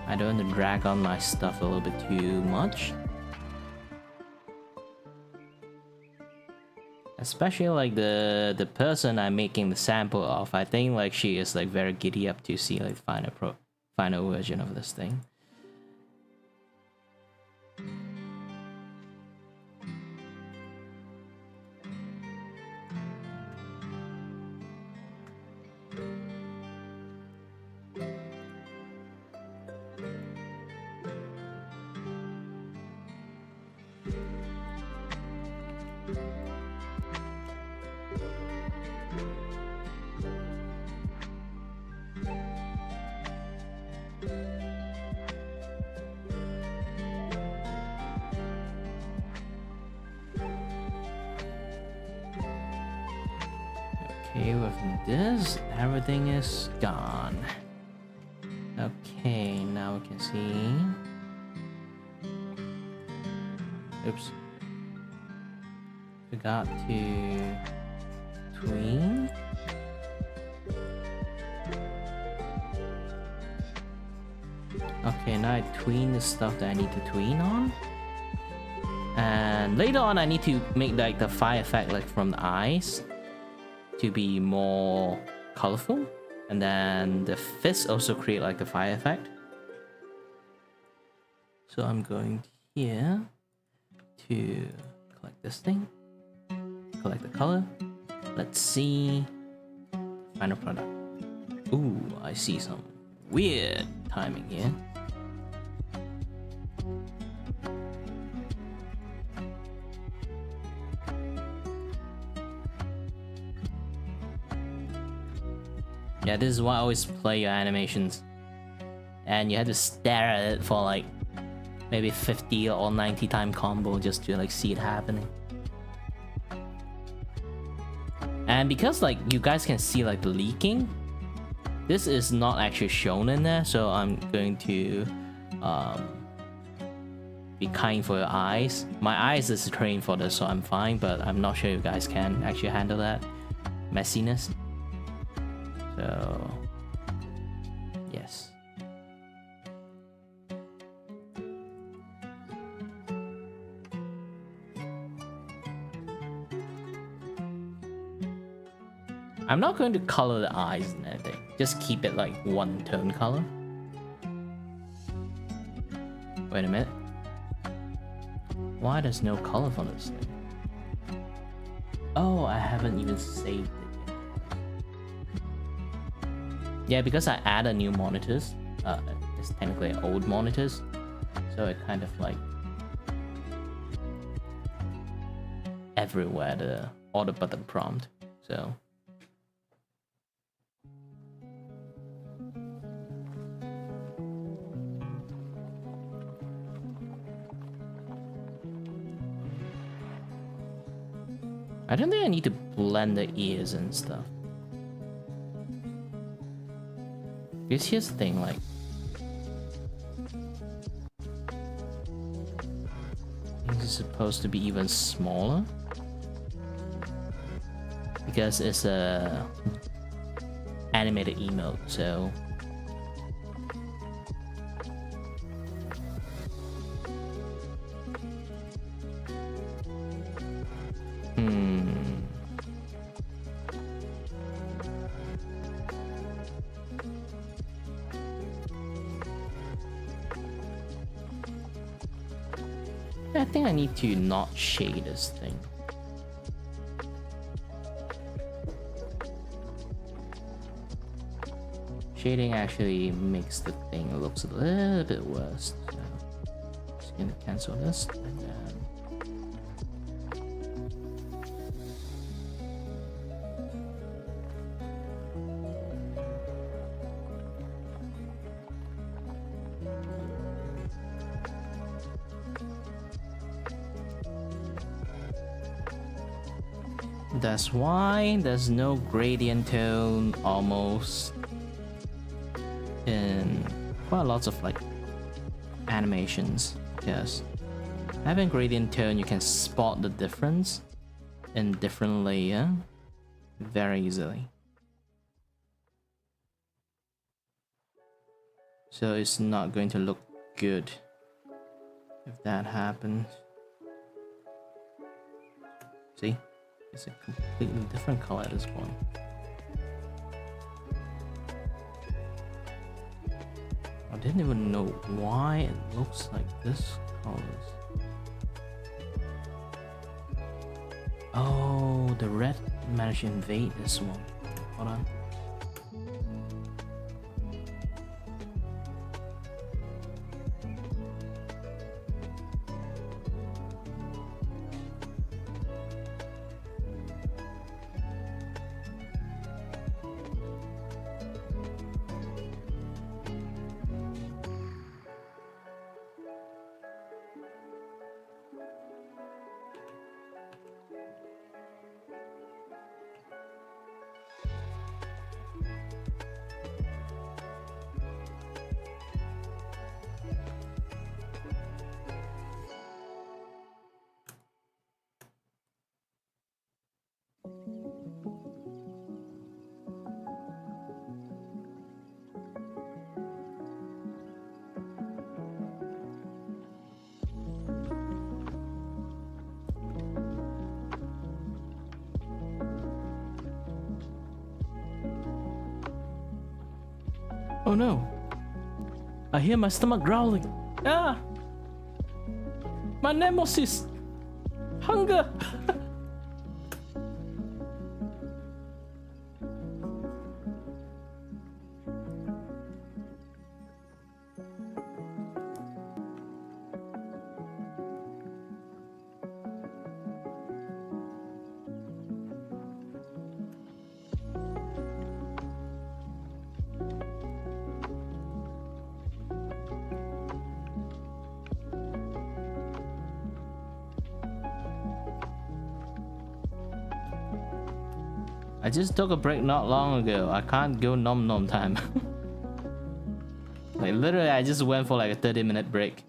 I don't want to drag on my stuff a little bit too much. Especially like the person I'm making the sample of, I think like she is like very giddy up to see like final version of this thing. Okay, with this, everything is gone. Okay, now we can see. Oops. Forgot to tween. Okay, now I tween the stuff that I need to tween on. And later on I need to make like the fire effect like from the eyes to be more colorful, and then the fist also create like the fire effect. So I'm going here to collect this thing, collect the color. Let's see final product. Ooh, I see some weird timing here. Yeah, this is why I always play your animations. And you have to stare at it for like maybe 50 or 90 time combo just to like see it happening. And because like you guys can see like the leaking, this is not actually shown in there, so I'm going to be kind for your eyes. My eyes is trained for this, so I'm fine, but I'm not sure you guys can actually handle that messiness. So yes. I'm not going to color the eyes and anything. Just keep it like one tone color. Wait a minute. Why there's no color for this thing? Oh, I haven't even saved it yet. Yeah, because I added new monitors. It's technically old monitors. So it kind of like everywhere the order button prompt. So I don't think I need to blend the ears and stuff. Because here's the thing, like this is supposed to be even smaller because it's a animated emote, so I think I need to not shade this thing. Shading actually makes the thing looks a little bit worse. So just gonna cancel this and then that's why there's no gradient tone almost in quite lots of like animations, because having gradient tone you can spot the difference in different layer very easily. So it's not going to look good if that happens. See? It's a completely different color at this point. I didn't even know why it looks like this colors. Oh, the red managed to invade this one. Hold on. Oh no! I hear my stomach growling. Ah! My nemesis! Hunger! I just took a break not long ago. I can't go nom nom time. Like literally I just went for like a 30-minute break.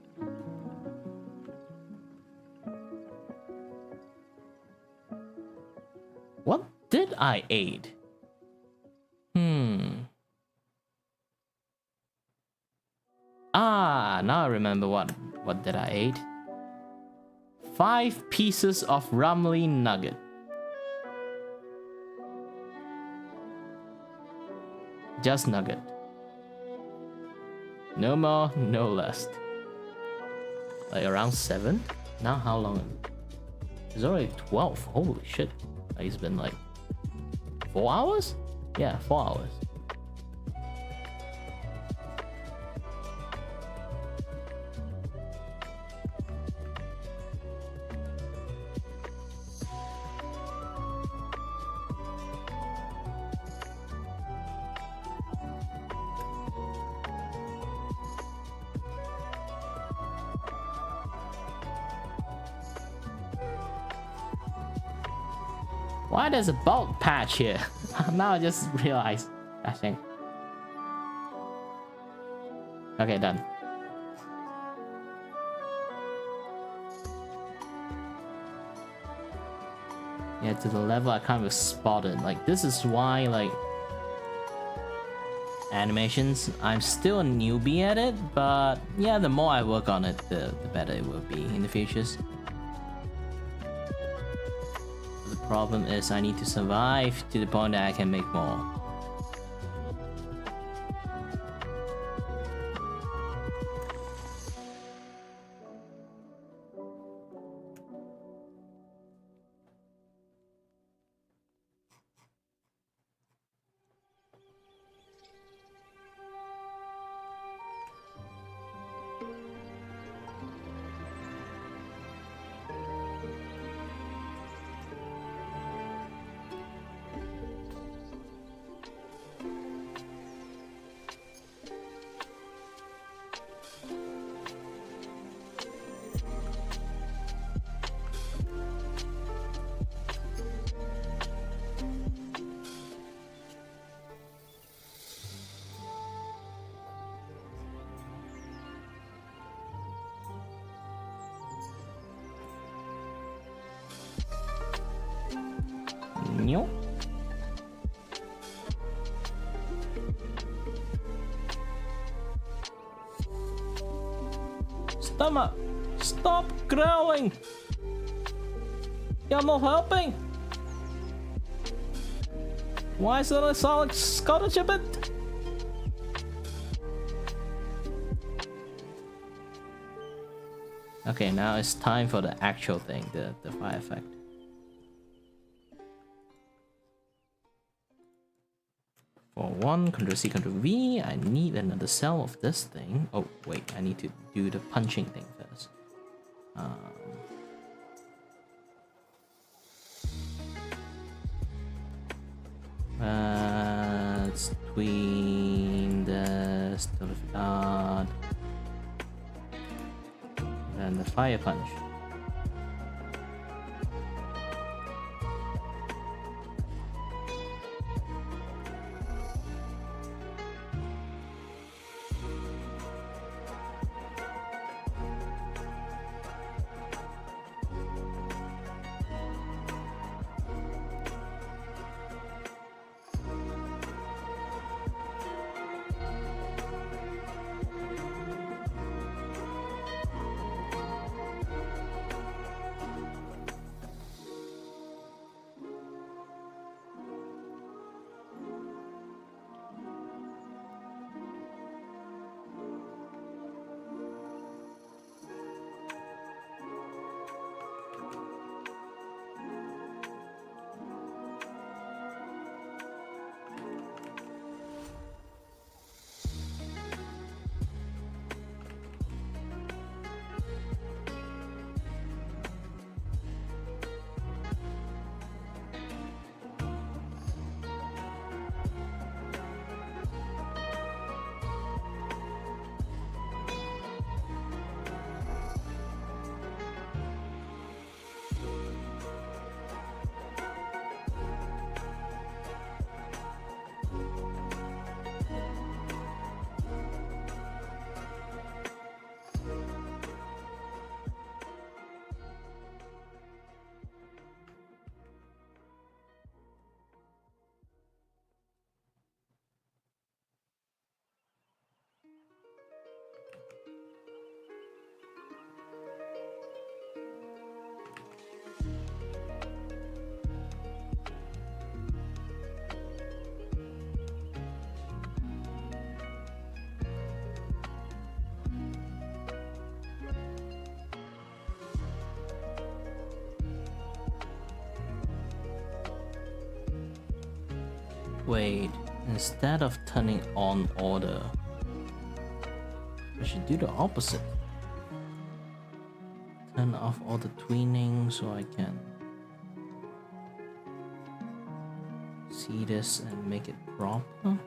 What did I eat? Ah, now I remember what did I eat. 5 pieces of ramly nugget. Just nugget. No more, no less. Like around 7? Now how long? It's already 12. Holy shit. Like, it's been like 4 hours? Yeah, 4 hours. Why there's a bald patch here? Now I just realized. I think. Okay, done. Yeah, to the level I can't even spot it. Like, this is why, like, animations, I'm still a newbie at it, but yeah, the more I work on it, the better it will be in the futures. The problem is I need to survive to the point that I can make more. New. Stomach, stop growling. You're not helping. Why is it a solid Scottish a bit? Okay, now it's time for the actual thing, the fire effect. For 1, Ctrl+C, Ctrl+V, I need another cell of this thing. Oh, wait, I need to do the punching thing first. Let's tween this to the guard. And the fire punch. Wait, instead of turning on order, I should do the opposite. Turn off all the tweening so I can see this and make it proper.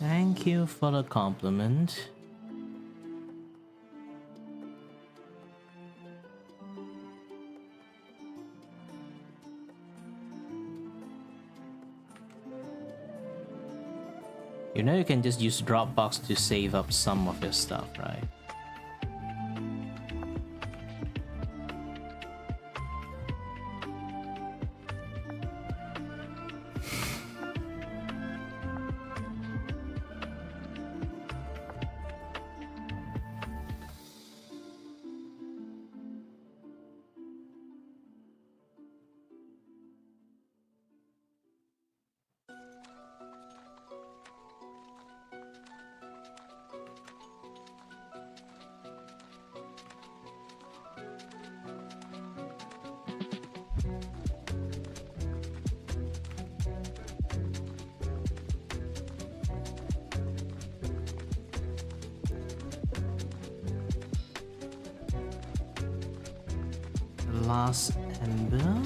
Thank you for the compliment. You know you can just use Dropbox to save up some of your stuff, right? Last ember.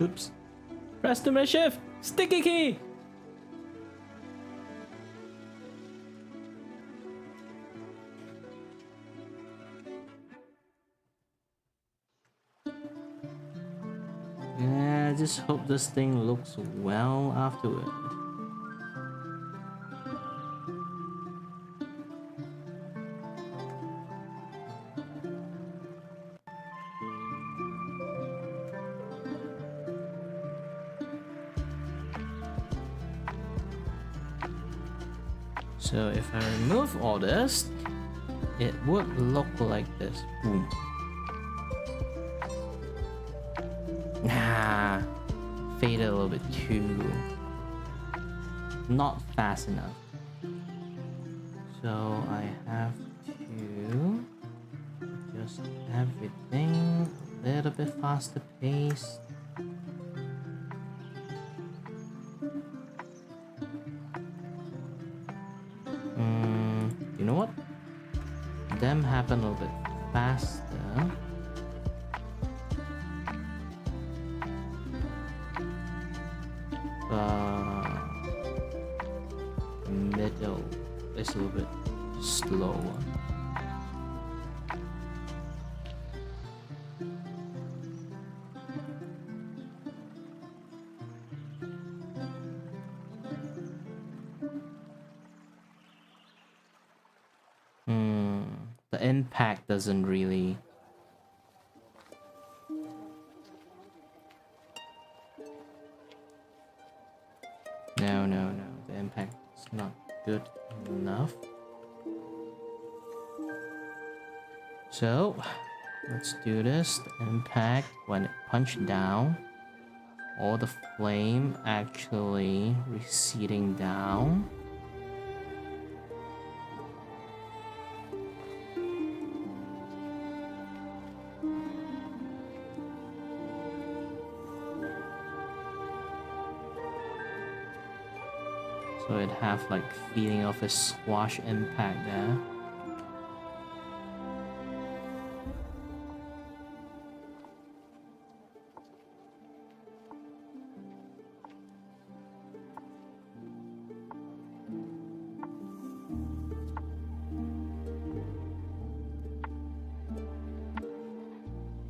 Oops. Press to my shift. Sticky key. Yeah, I just hope this thing looks well afterward. So if I remove all this, it would look like this. Boom. Nah, faded a little bit too. Not fast enough. So I have to adjust everything a little bit faster pace. You know what? Them happen a little bit faster. Middle is a little bit slower. The impact doesn't really. No. The impact is not good enough. So let's do this. The impact, when it punched down, all the flame actually receding down. So it have like feeling of a squash impact there.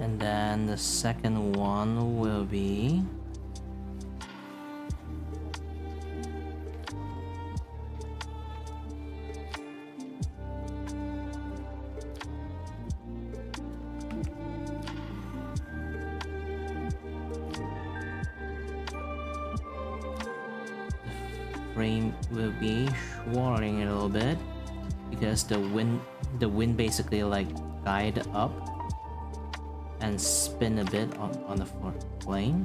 And then the second one will be frame will be swirling it a little bit because the wind basically like guide up and spin a bit on the flame.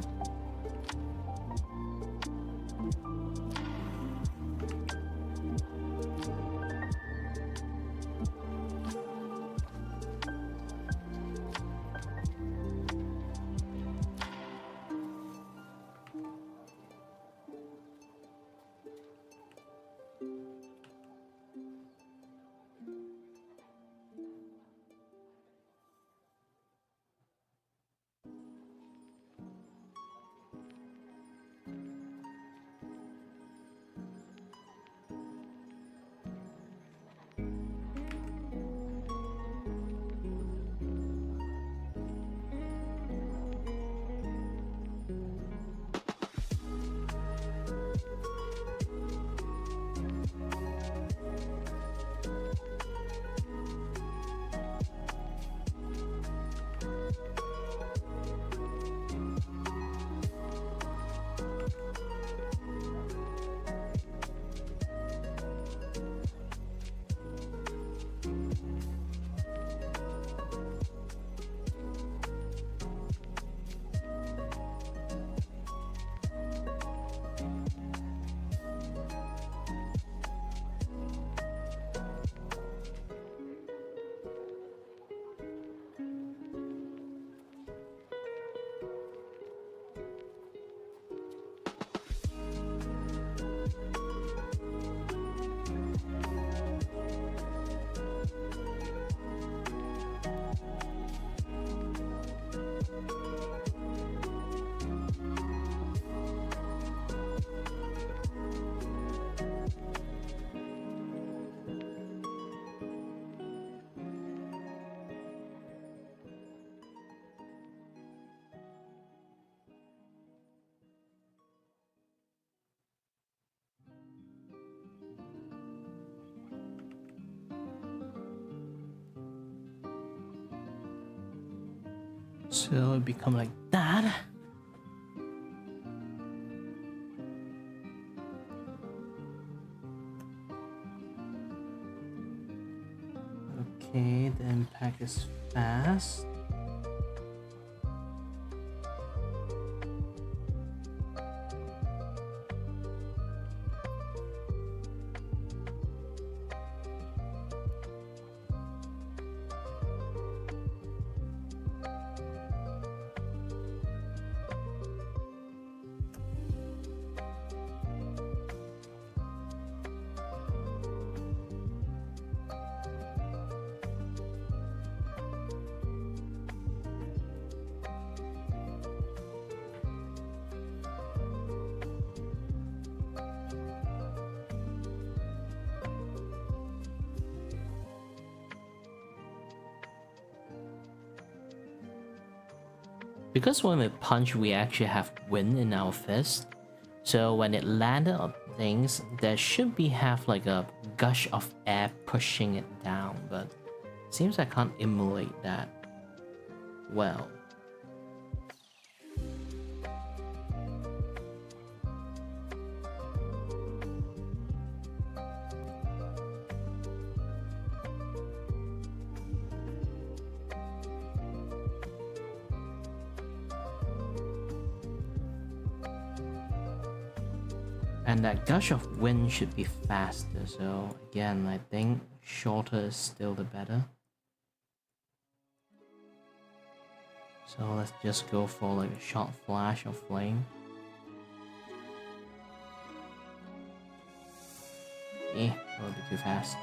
So it become like that. Okay, the impact is fast. Because when we punch, we actually have wind in our fist. So when it landed on things, there should be have like a gush of air pushing it down, but seems I can't emulate that well. And that gush of wind should be faster, so again, I think shorter is still the better. So let's just go for like a short flash of flame. A little bit too fast.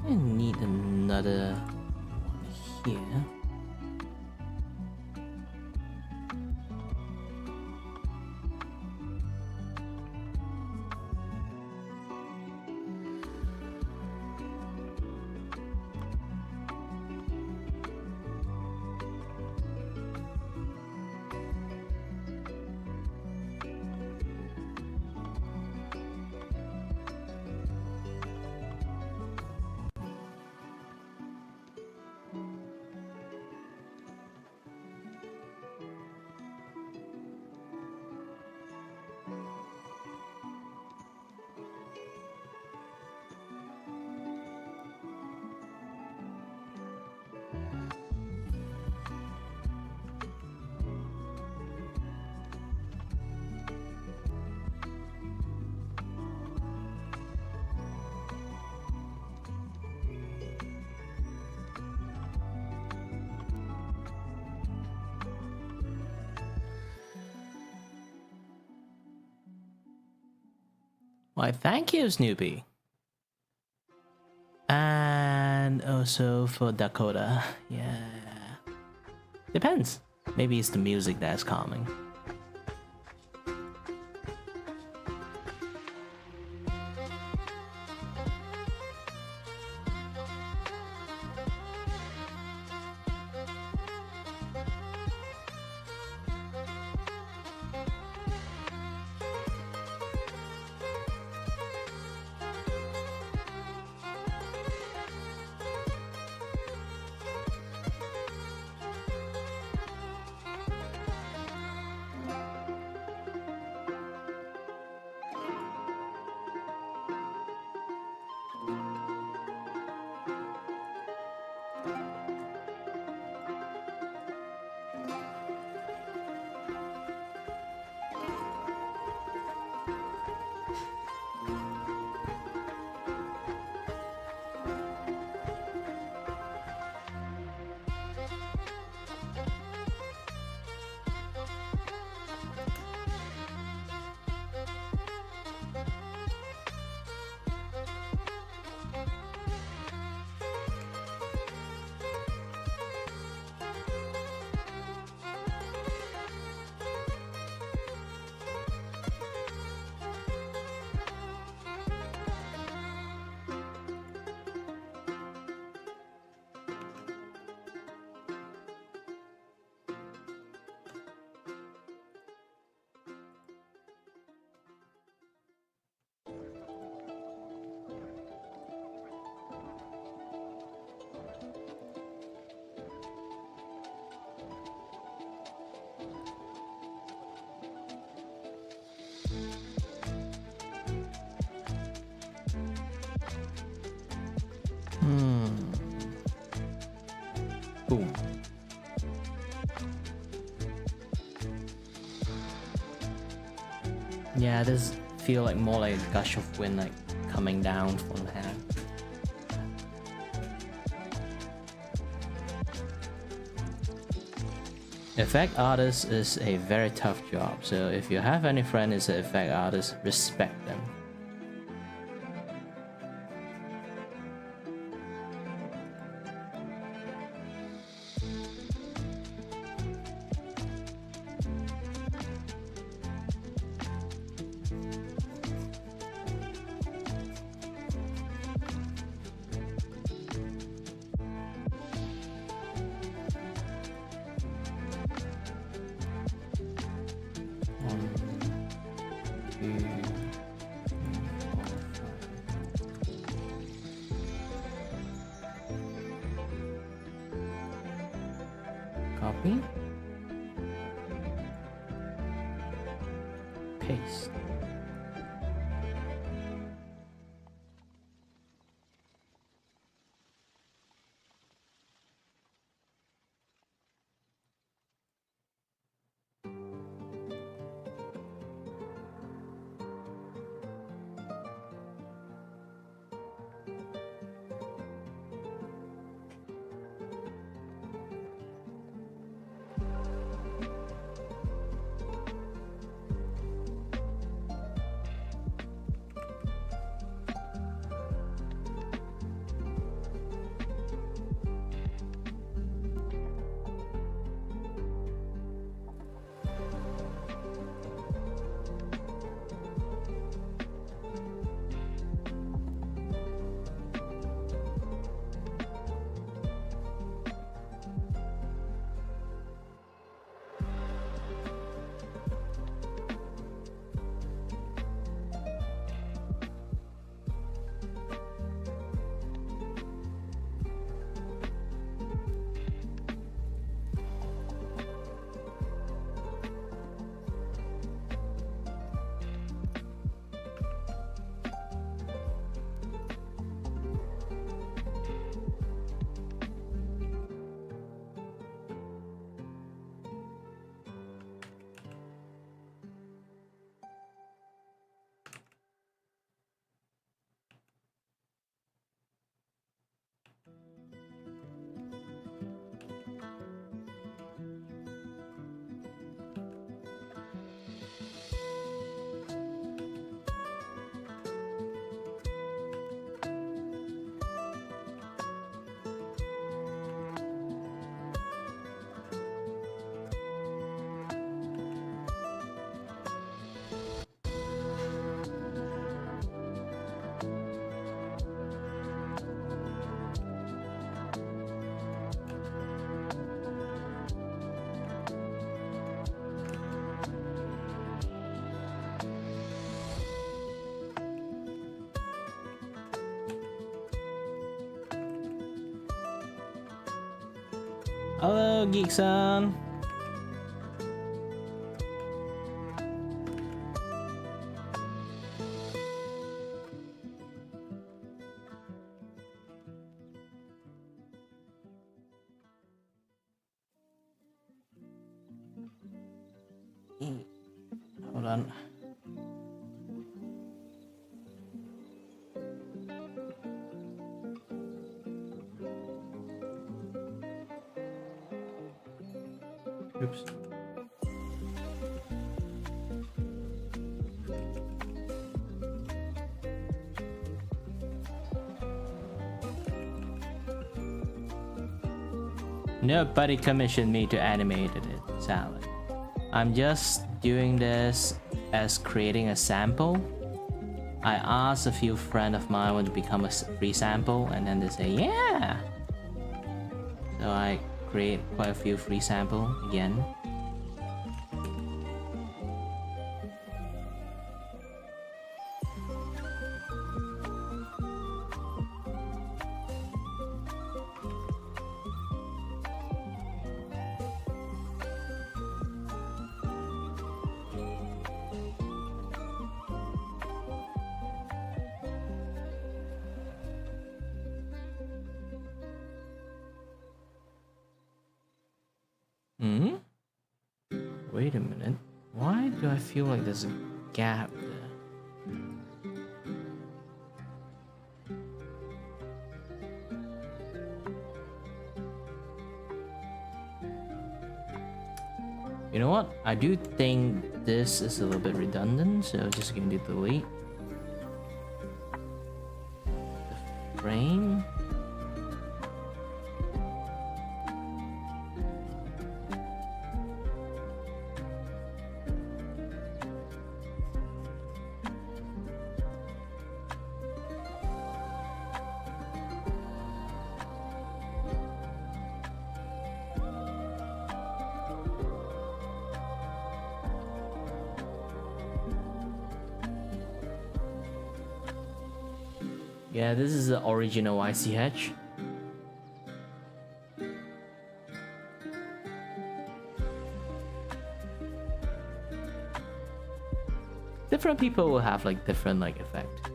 I need another one here. Why, thank you, Snoopy. And And also for Dakota, yeah. Depends. Maybe it's the music that's calming. Boom. Yeah, this feel like more like a gush of wind like coming down from the hand. Effect artist is a very tough job, so if you have any friend is an effect artist, respect them. Copy. Paste. Hello, Geekson. Hold on. Oops. Nobody commissioned me to animate it, Sally. I'm just doing this as creating a sample. I asked a few friends of mine to become a free sample, and then they say, yeah! So I create quite a few free sample again. Wait a minute. Why do I feel like there's a gap there? You know what? I do think this is a little bit redundant, so just going to delete the frame. Yeah, this is the original ICH. Different people will have like different like effect.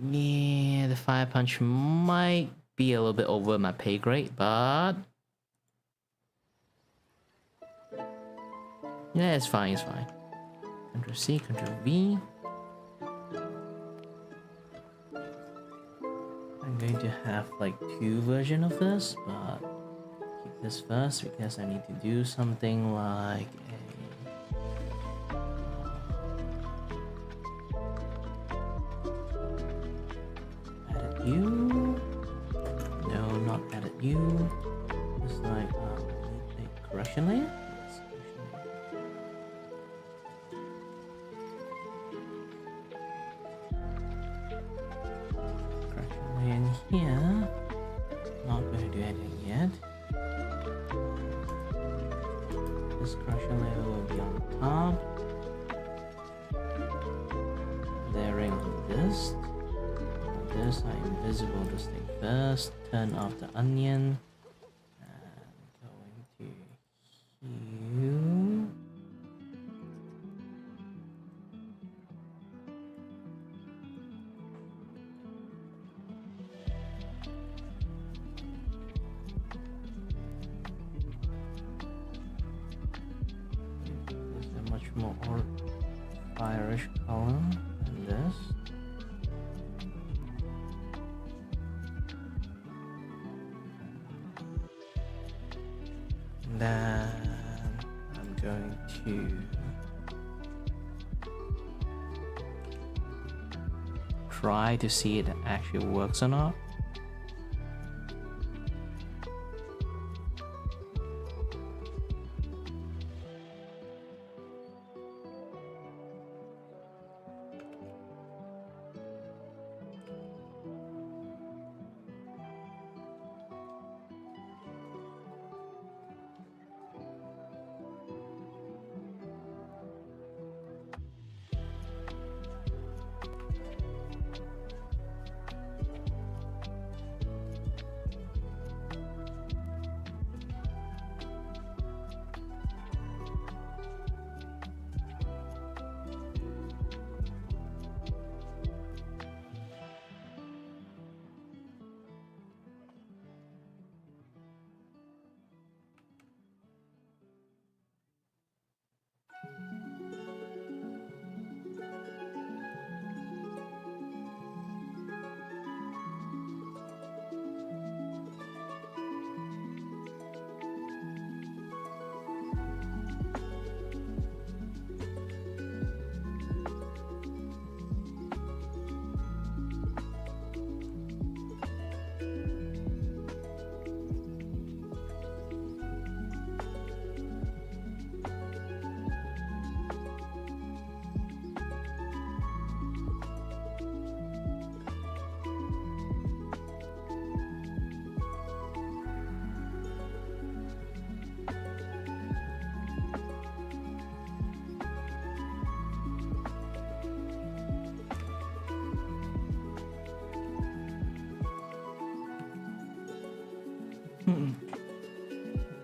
Yeah, the fire punch might be a little bit over my pay grade, but yeah, it's fine, it's fine. Ctrl C, Ctrl V. I'm going to have like two versions of this, but keep this first because I need to do something like you. No, not edit you. Just like a correction layer. Yes, correction layer in here. Not going to do anything yet. This correction layer will be on top. Layering on this. This, I invisible this thing first, turn off the onion, and going to hue. There's a much more fire-ish color than this. Then I'm going to try to see it actually works or not.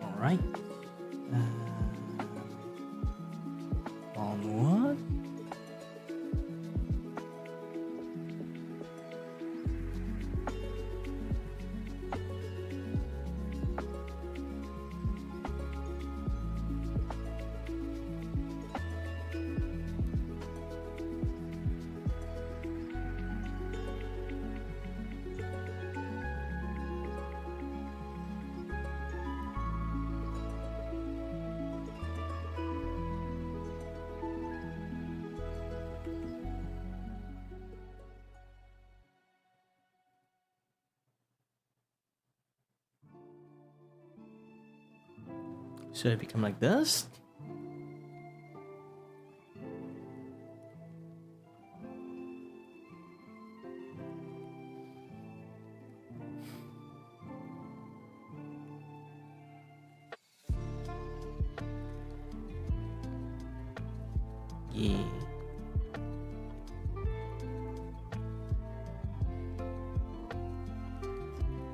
All right. Onward. So it become like this. Yeah.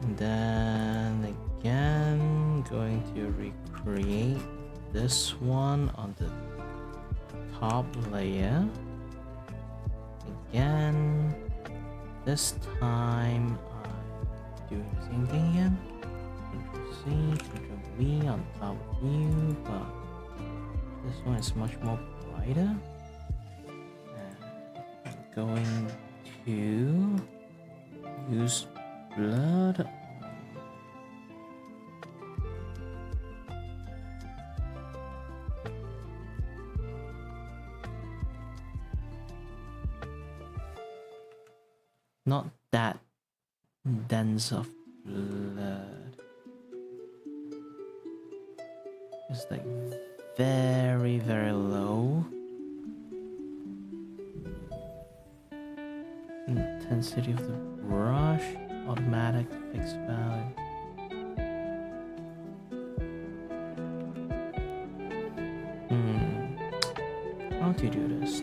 And then again, going to recreate this one on the top layer. Again, this time I'm doing the same thing again. Ctrl C, Ctrl V on top view, but this one is much more brighter. And I'm going to use blurred. Not that dense of blood. It's like very, very low. Intensity of the brush, automatic fixed value. How to do this?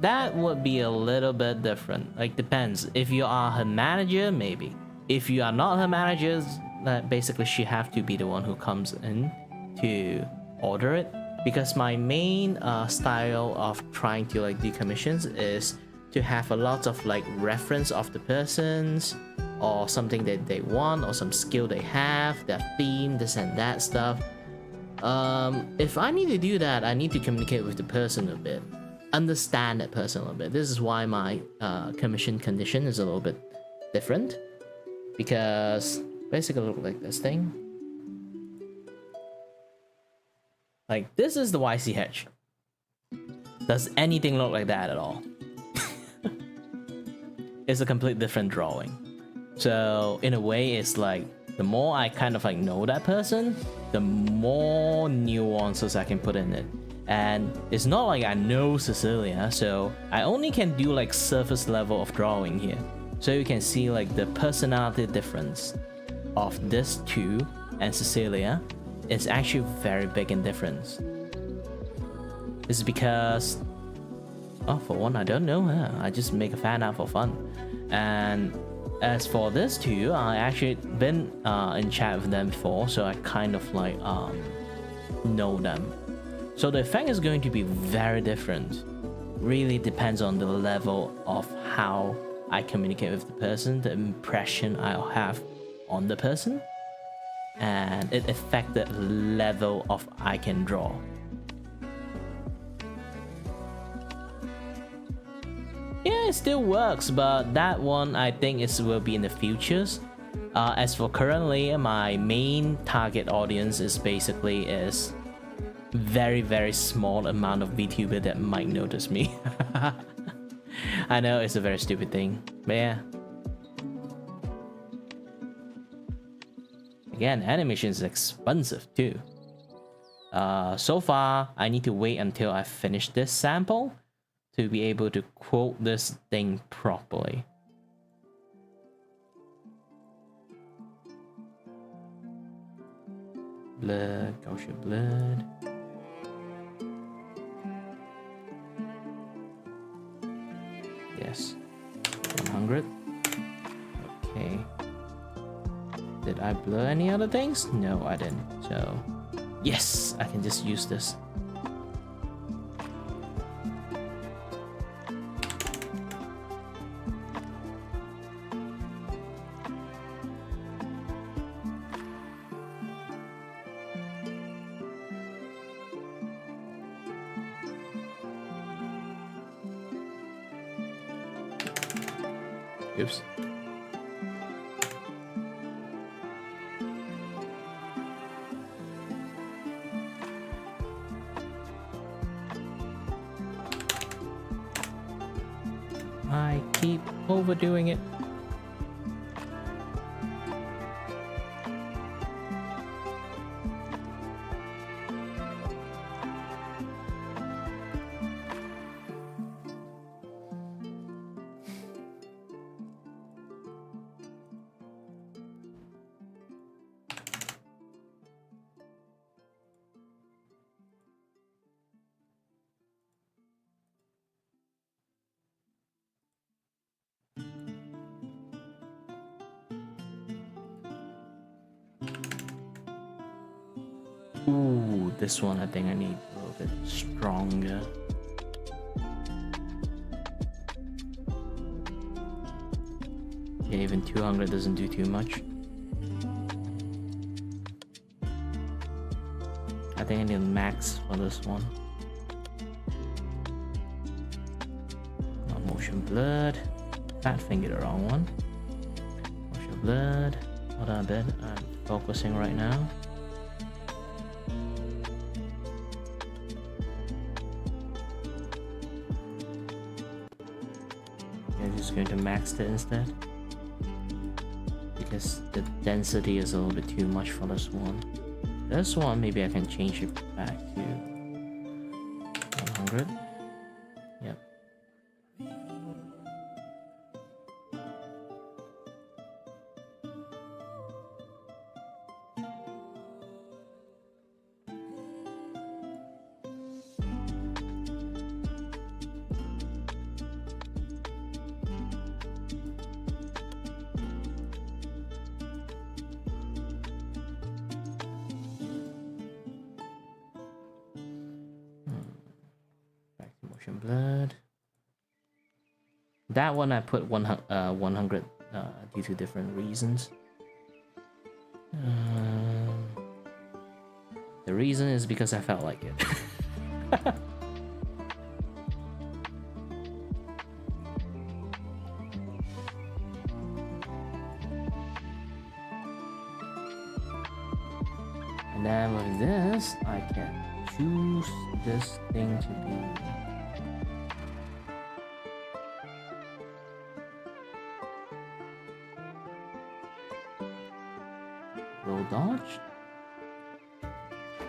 That would be a little bit different. Like, depends. If you are her manager, maybe. If you are not her manager, that basically she have to be the one who comes in to order it. Because my main style of trying to like do commissions is to have a lot of like reference of the persons or something that they want or some skill they have, their theme, this and that stuff. If I need to do that, I need to communicate with the person a bit, understand that person a little bit. This is why my commission condition is a little bit different, because basically look like this thing. Like this is the YCH. Does anything look like that at all? It's a complete different drawing. So in a way, it's like the more I kind of like know that person, the more nuances I can put in it. And it's not like I know Cecilia, so I only can do like surface level of drawing here. So you can see like the personality difference of this two and Cecilia is actually very big in difference. It's because, oh, for one, I don't know her. I just make a fan art for fun. And as for this two, I actually been in chat with them before, so I kind of like know them. So the effect is going to be very different. Really depends on the level of how I communicate with the person, the impression I'll have on the person, and it affects the level of I can draw. Yeah, it still works, but that one I think will be in the futures. As for currently, my main target audience is basically very small amount of Vtuber that might notice me. I know it's a very stupid thing, but yeah. Again, animation is expensive too. So far, I need to wait until I finish this sample to be able to quote this thing properly. Blood, Gaussian blood. Yes, 100. Okay. Did I blur any other things? No, I didn't. So, yes, I can just use this. Oops. I keep overdoing it. Ooh, this one I think I need a little bit stronger. Yeah, even 200 doesn't do too much. I think I need max for this one. Motion blurred. Fat finger, the wrong one. Motion blurred. Hold on a bit. I'm focusing right now. I'm just going to max it instead, because the density is a little bit too much for this one. This one, maybe I can change it back to 100. Yep. Blood. That one I put 100 due to different reasons. The reason is because I felt like it. And then with this, I can choose this thing to be low dodge.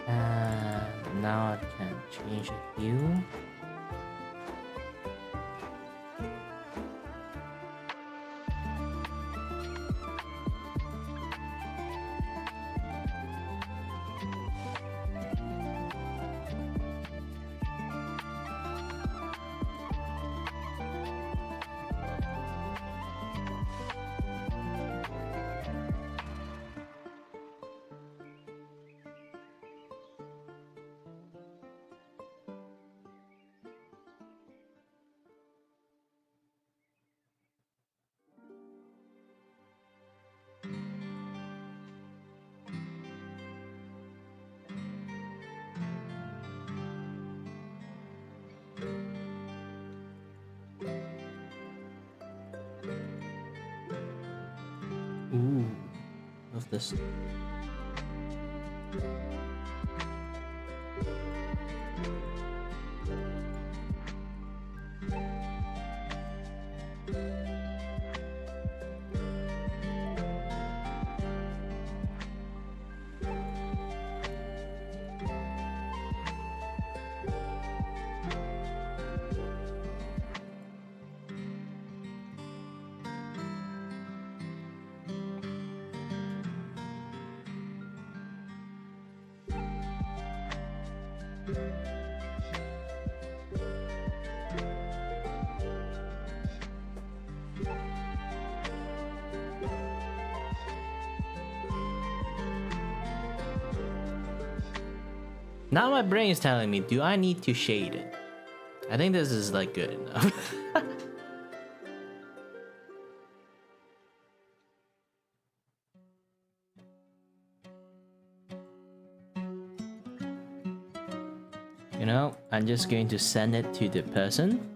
And now I can change the hue. Ooh, love this. Now my brain is telling me, do I need to shade it? I think this is like good enough. You know, I'm just going to send it to the person.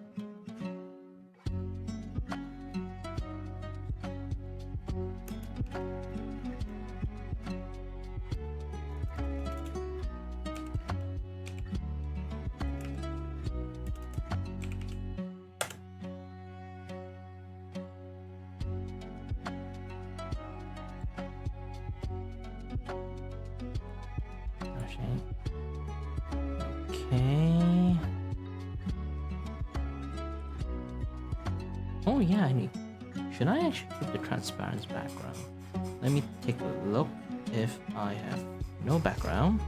Okay. Oh yeah, I need. Should I actually keep the transparent background? Let me take a look if I have no background.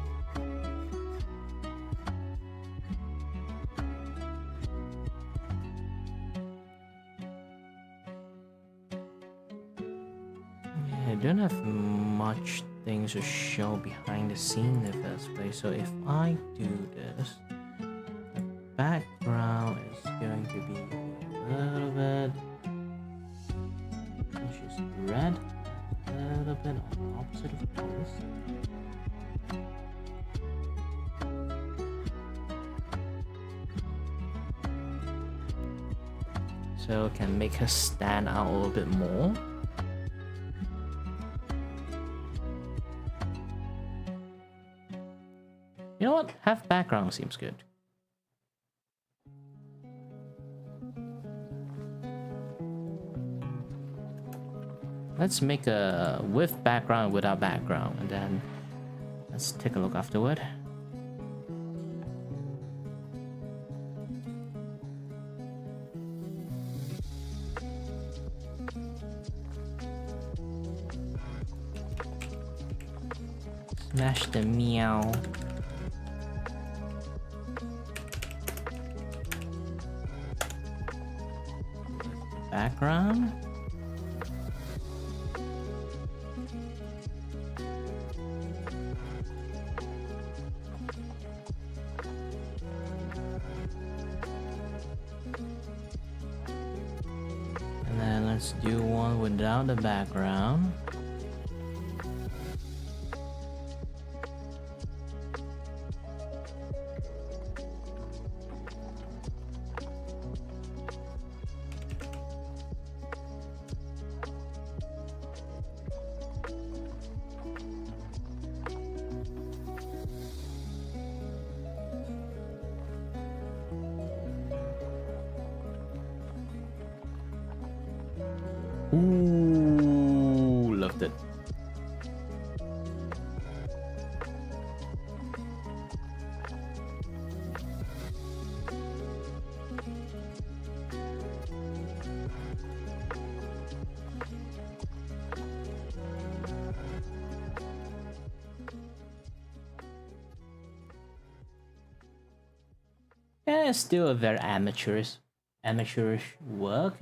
Yeah, I don't have much things to show behind the scene in the first place, so if I do this, the background is going to be a little bit, which is red, a little bit on the opposite of this. So can make her stand out a little bit more. You know what? Half background seems good. Let's make a with background, without background, and then let's take a look afterward. Smash the meow. Background. And then let's do one without the background. Ooh, loved it. Yeah, it's still a very amateurish work.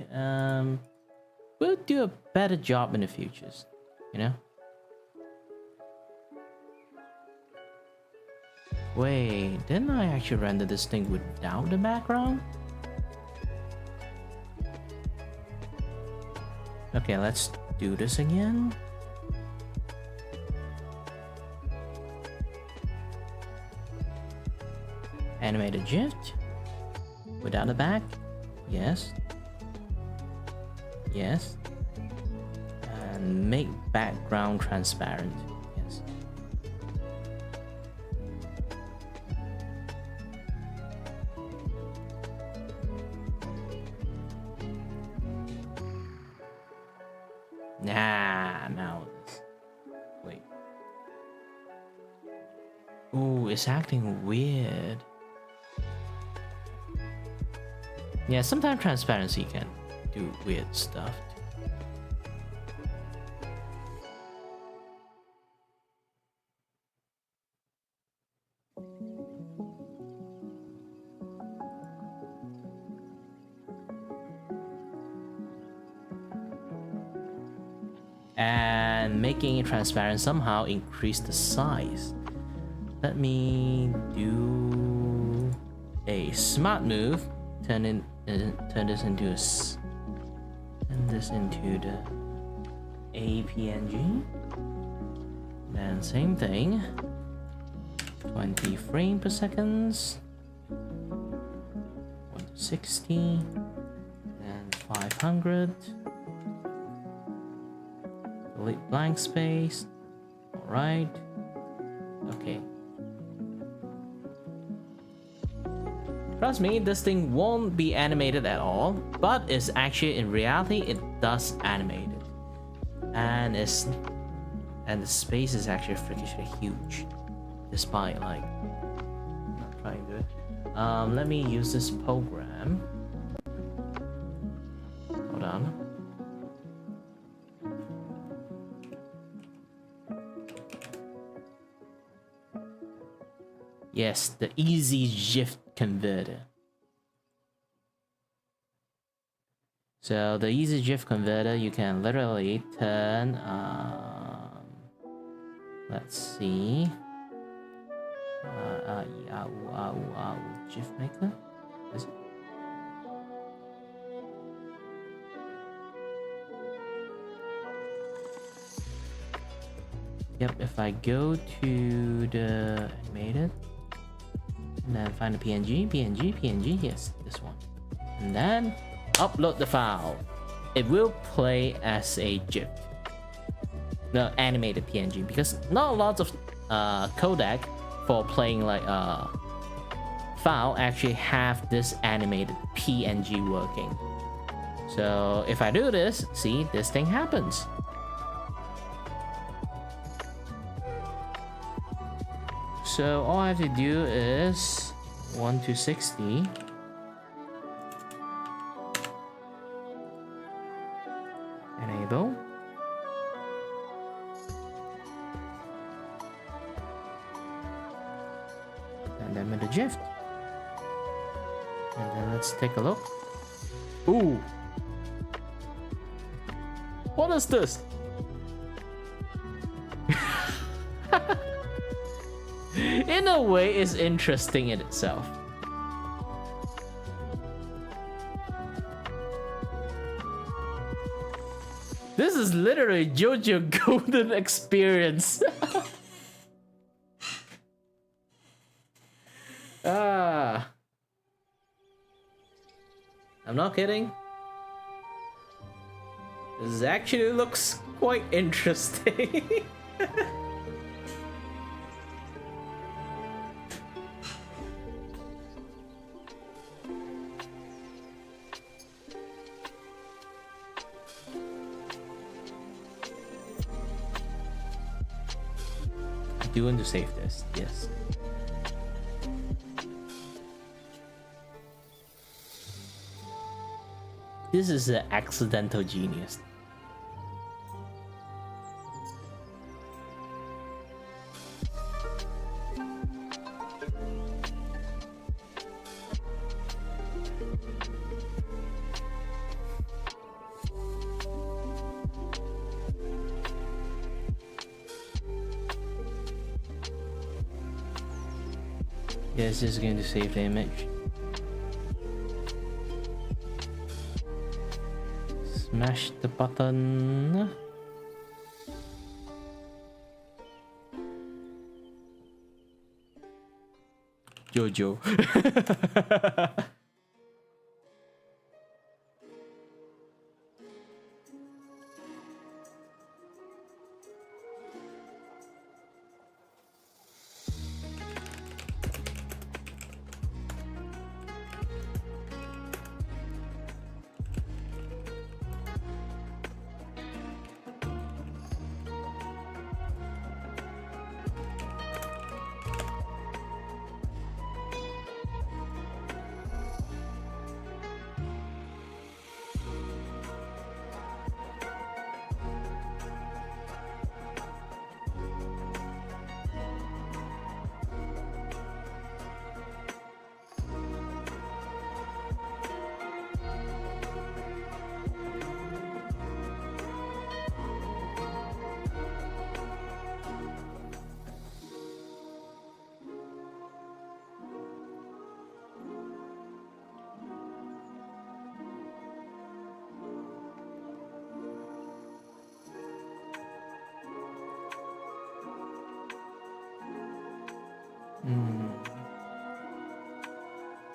We'll do a better job in the futures, you know? Wait, didn't I actually render this thing without the background? Okay, let's do this again. Animate a GIF without a back. Yes. Yes. And make background transparent. Yes. Nah, now this. Wait. Ooh, it's acting weird. Yeah, sometimes transparency can do weird stuff. And making it transparent somehow increase the size. Let me do a smart move. Turn this into the APNG. Then same thing. 20 frames per second. 160. And 500. Delete blank space. Alright. Okay. Trust me, this thing won't be animated at all, but it's actually, in reality, it does animate it. And the space is actually freakishly huge, despite like not trying to do it. Let me use this program. Hold on. Yes, the easy GIF converter. So the easy GIF converter, you can literally turn let's see, GIF maker. Is it? Yep, if I go to the animated and then find the PNG, yes, this one. And then upload the file. It will play as a GIF. The animated PNG, because not a lot of codec for playing like file actually have this animated PNG working. So if I do this, see, this thing happens. So all I have to do is 1 to 60. Enable. And then with the GIF. And then let's take a look. Ooh. What is this? In a way, it's interesting in itself. This is literally JoJo Golden experience. Ah, I'm not kidding. This actually looks quite interesting. do want to save this, yes. This is an accidental genius. Yeah, it's just going to save the image. Smash the button. Jojo.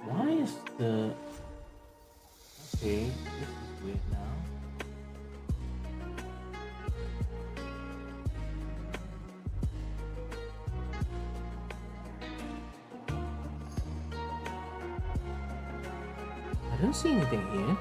Why is the... Okay, this is weird now. I don't see anything here.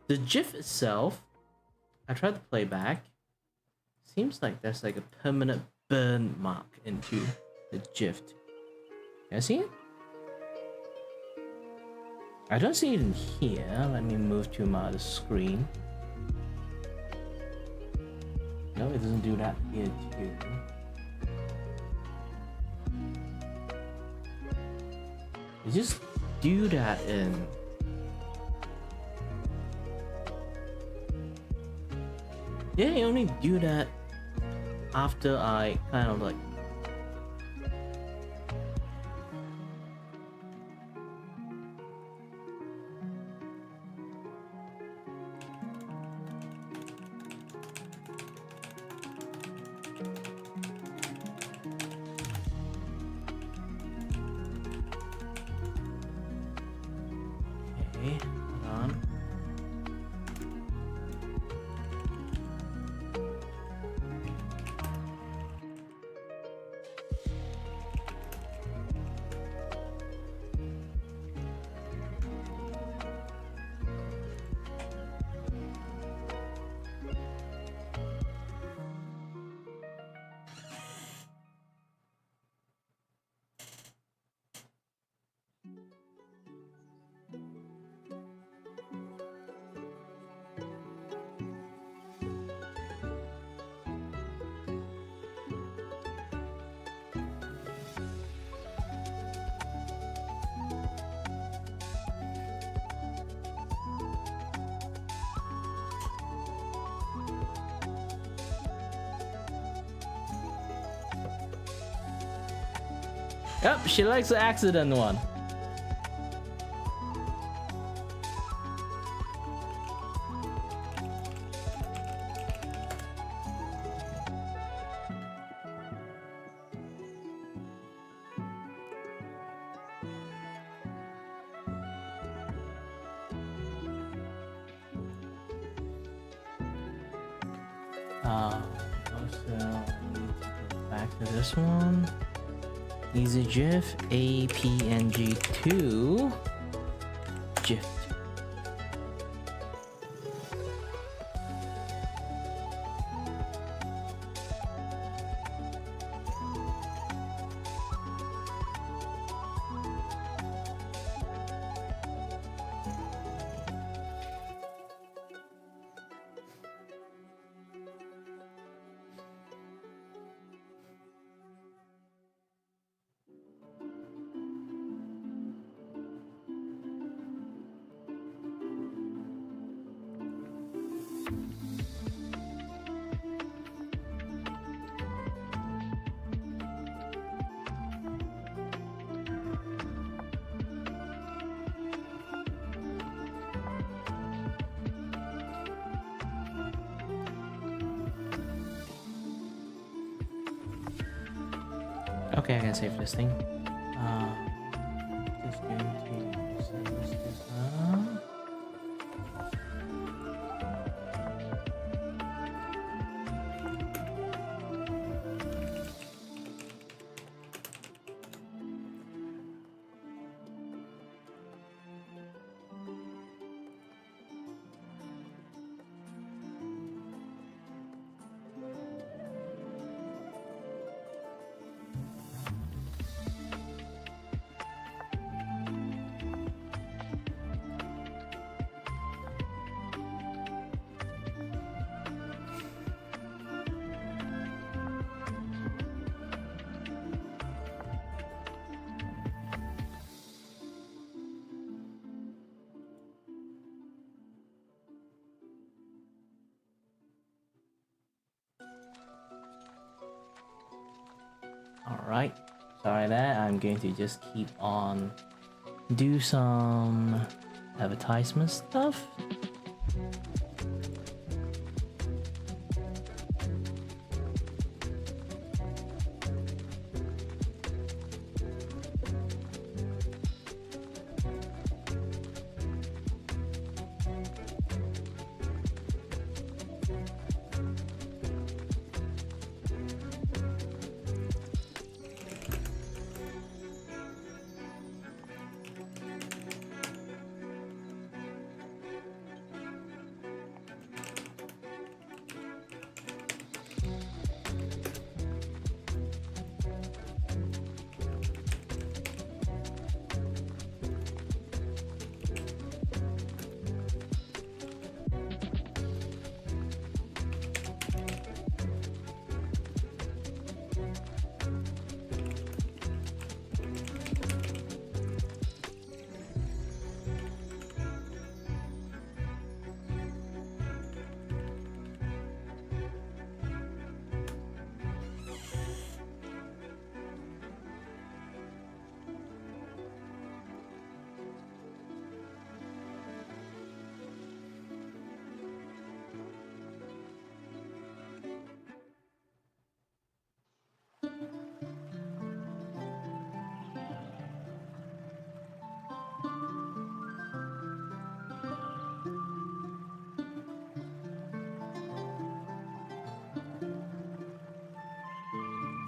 The GIF itself, I tried to play back. Seems like there's like a permanent burn mark into the GIF. Can I see it? I don't see it in here. Let me move to my other screen. No, it doesn't do that here too. It just do that in... Yeah, you only do that after I kind of like... Okay, hold on. Yep, she likes the accident one. Also, I need to go back to this one. Easy GIF APNG2 GIF. Okay, I can save this thing. Just going to save this now. Alright, sorry that I'm going to just keep on do some advertisement stuff.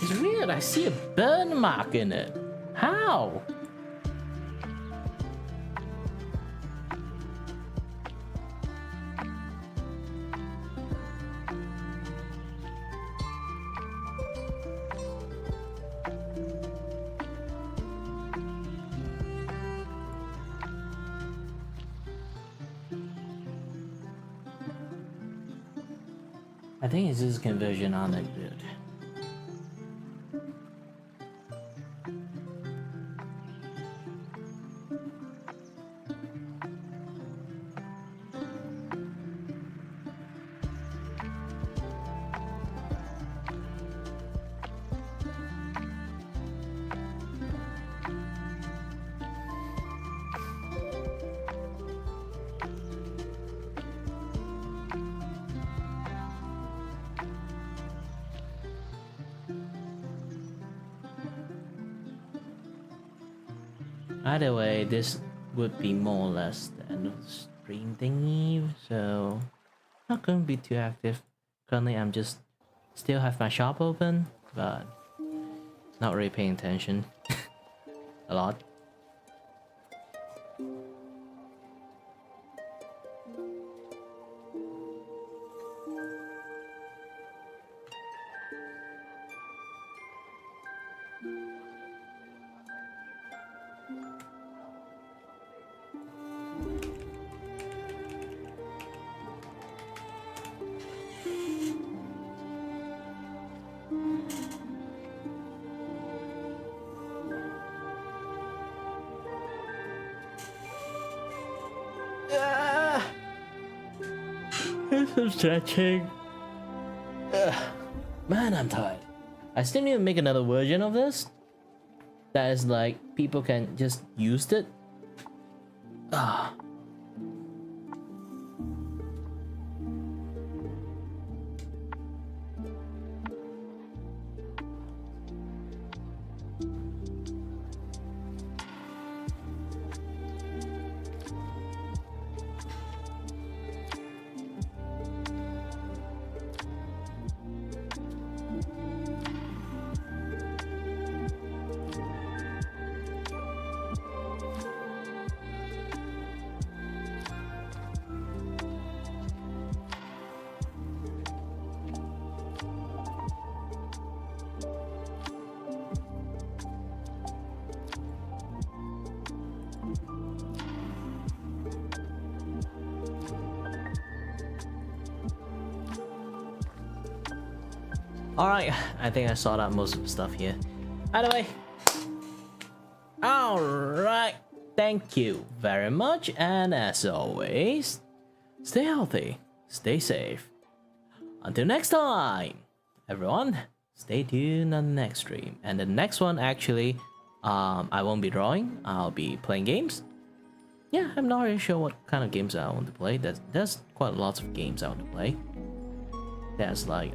It's weird, I see a burn mark in it. How? I think it's just conversion on it, dude. Either way, this would be more or less the end of the stream thingy, so not going to be too active. Currently, I'm just still have my shop open, but not really paying attention a lot. I'm stretching. Man, I'm tired. I still need to make another version of this that is like people can just use it. Alright, I think I sorted out most of the stuff here. Either way. Alright, thank you very much, and as always, stay healthy, stay safe. Until next time, everyone, stay tuned on the next stream. And the next one, actually, I won't be drawing, I'll be playing games. Yeah, I'm not really sure what kind of games I want to play. There's quite lots of games I want to play. There's like,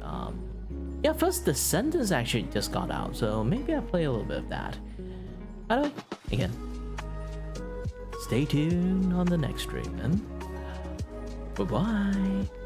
yeah, first the sentence actually just got out, so maybe I'll play a little bit of that. Anyway, again, stay tuned on the next stream, and bye-bye.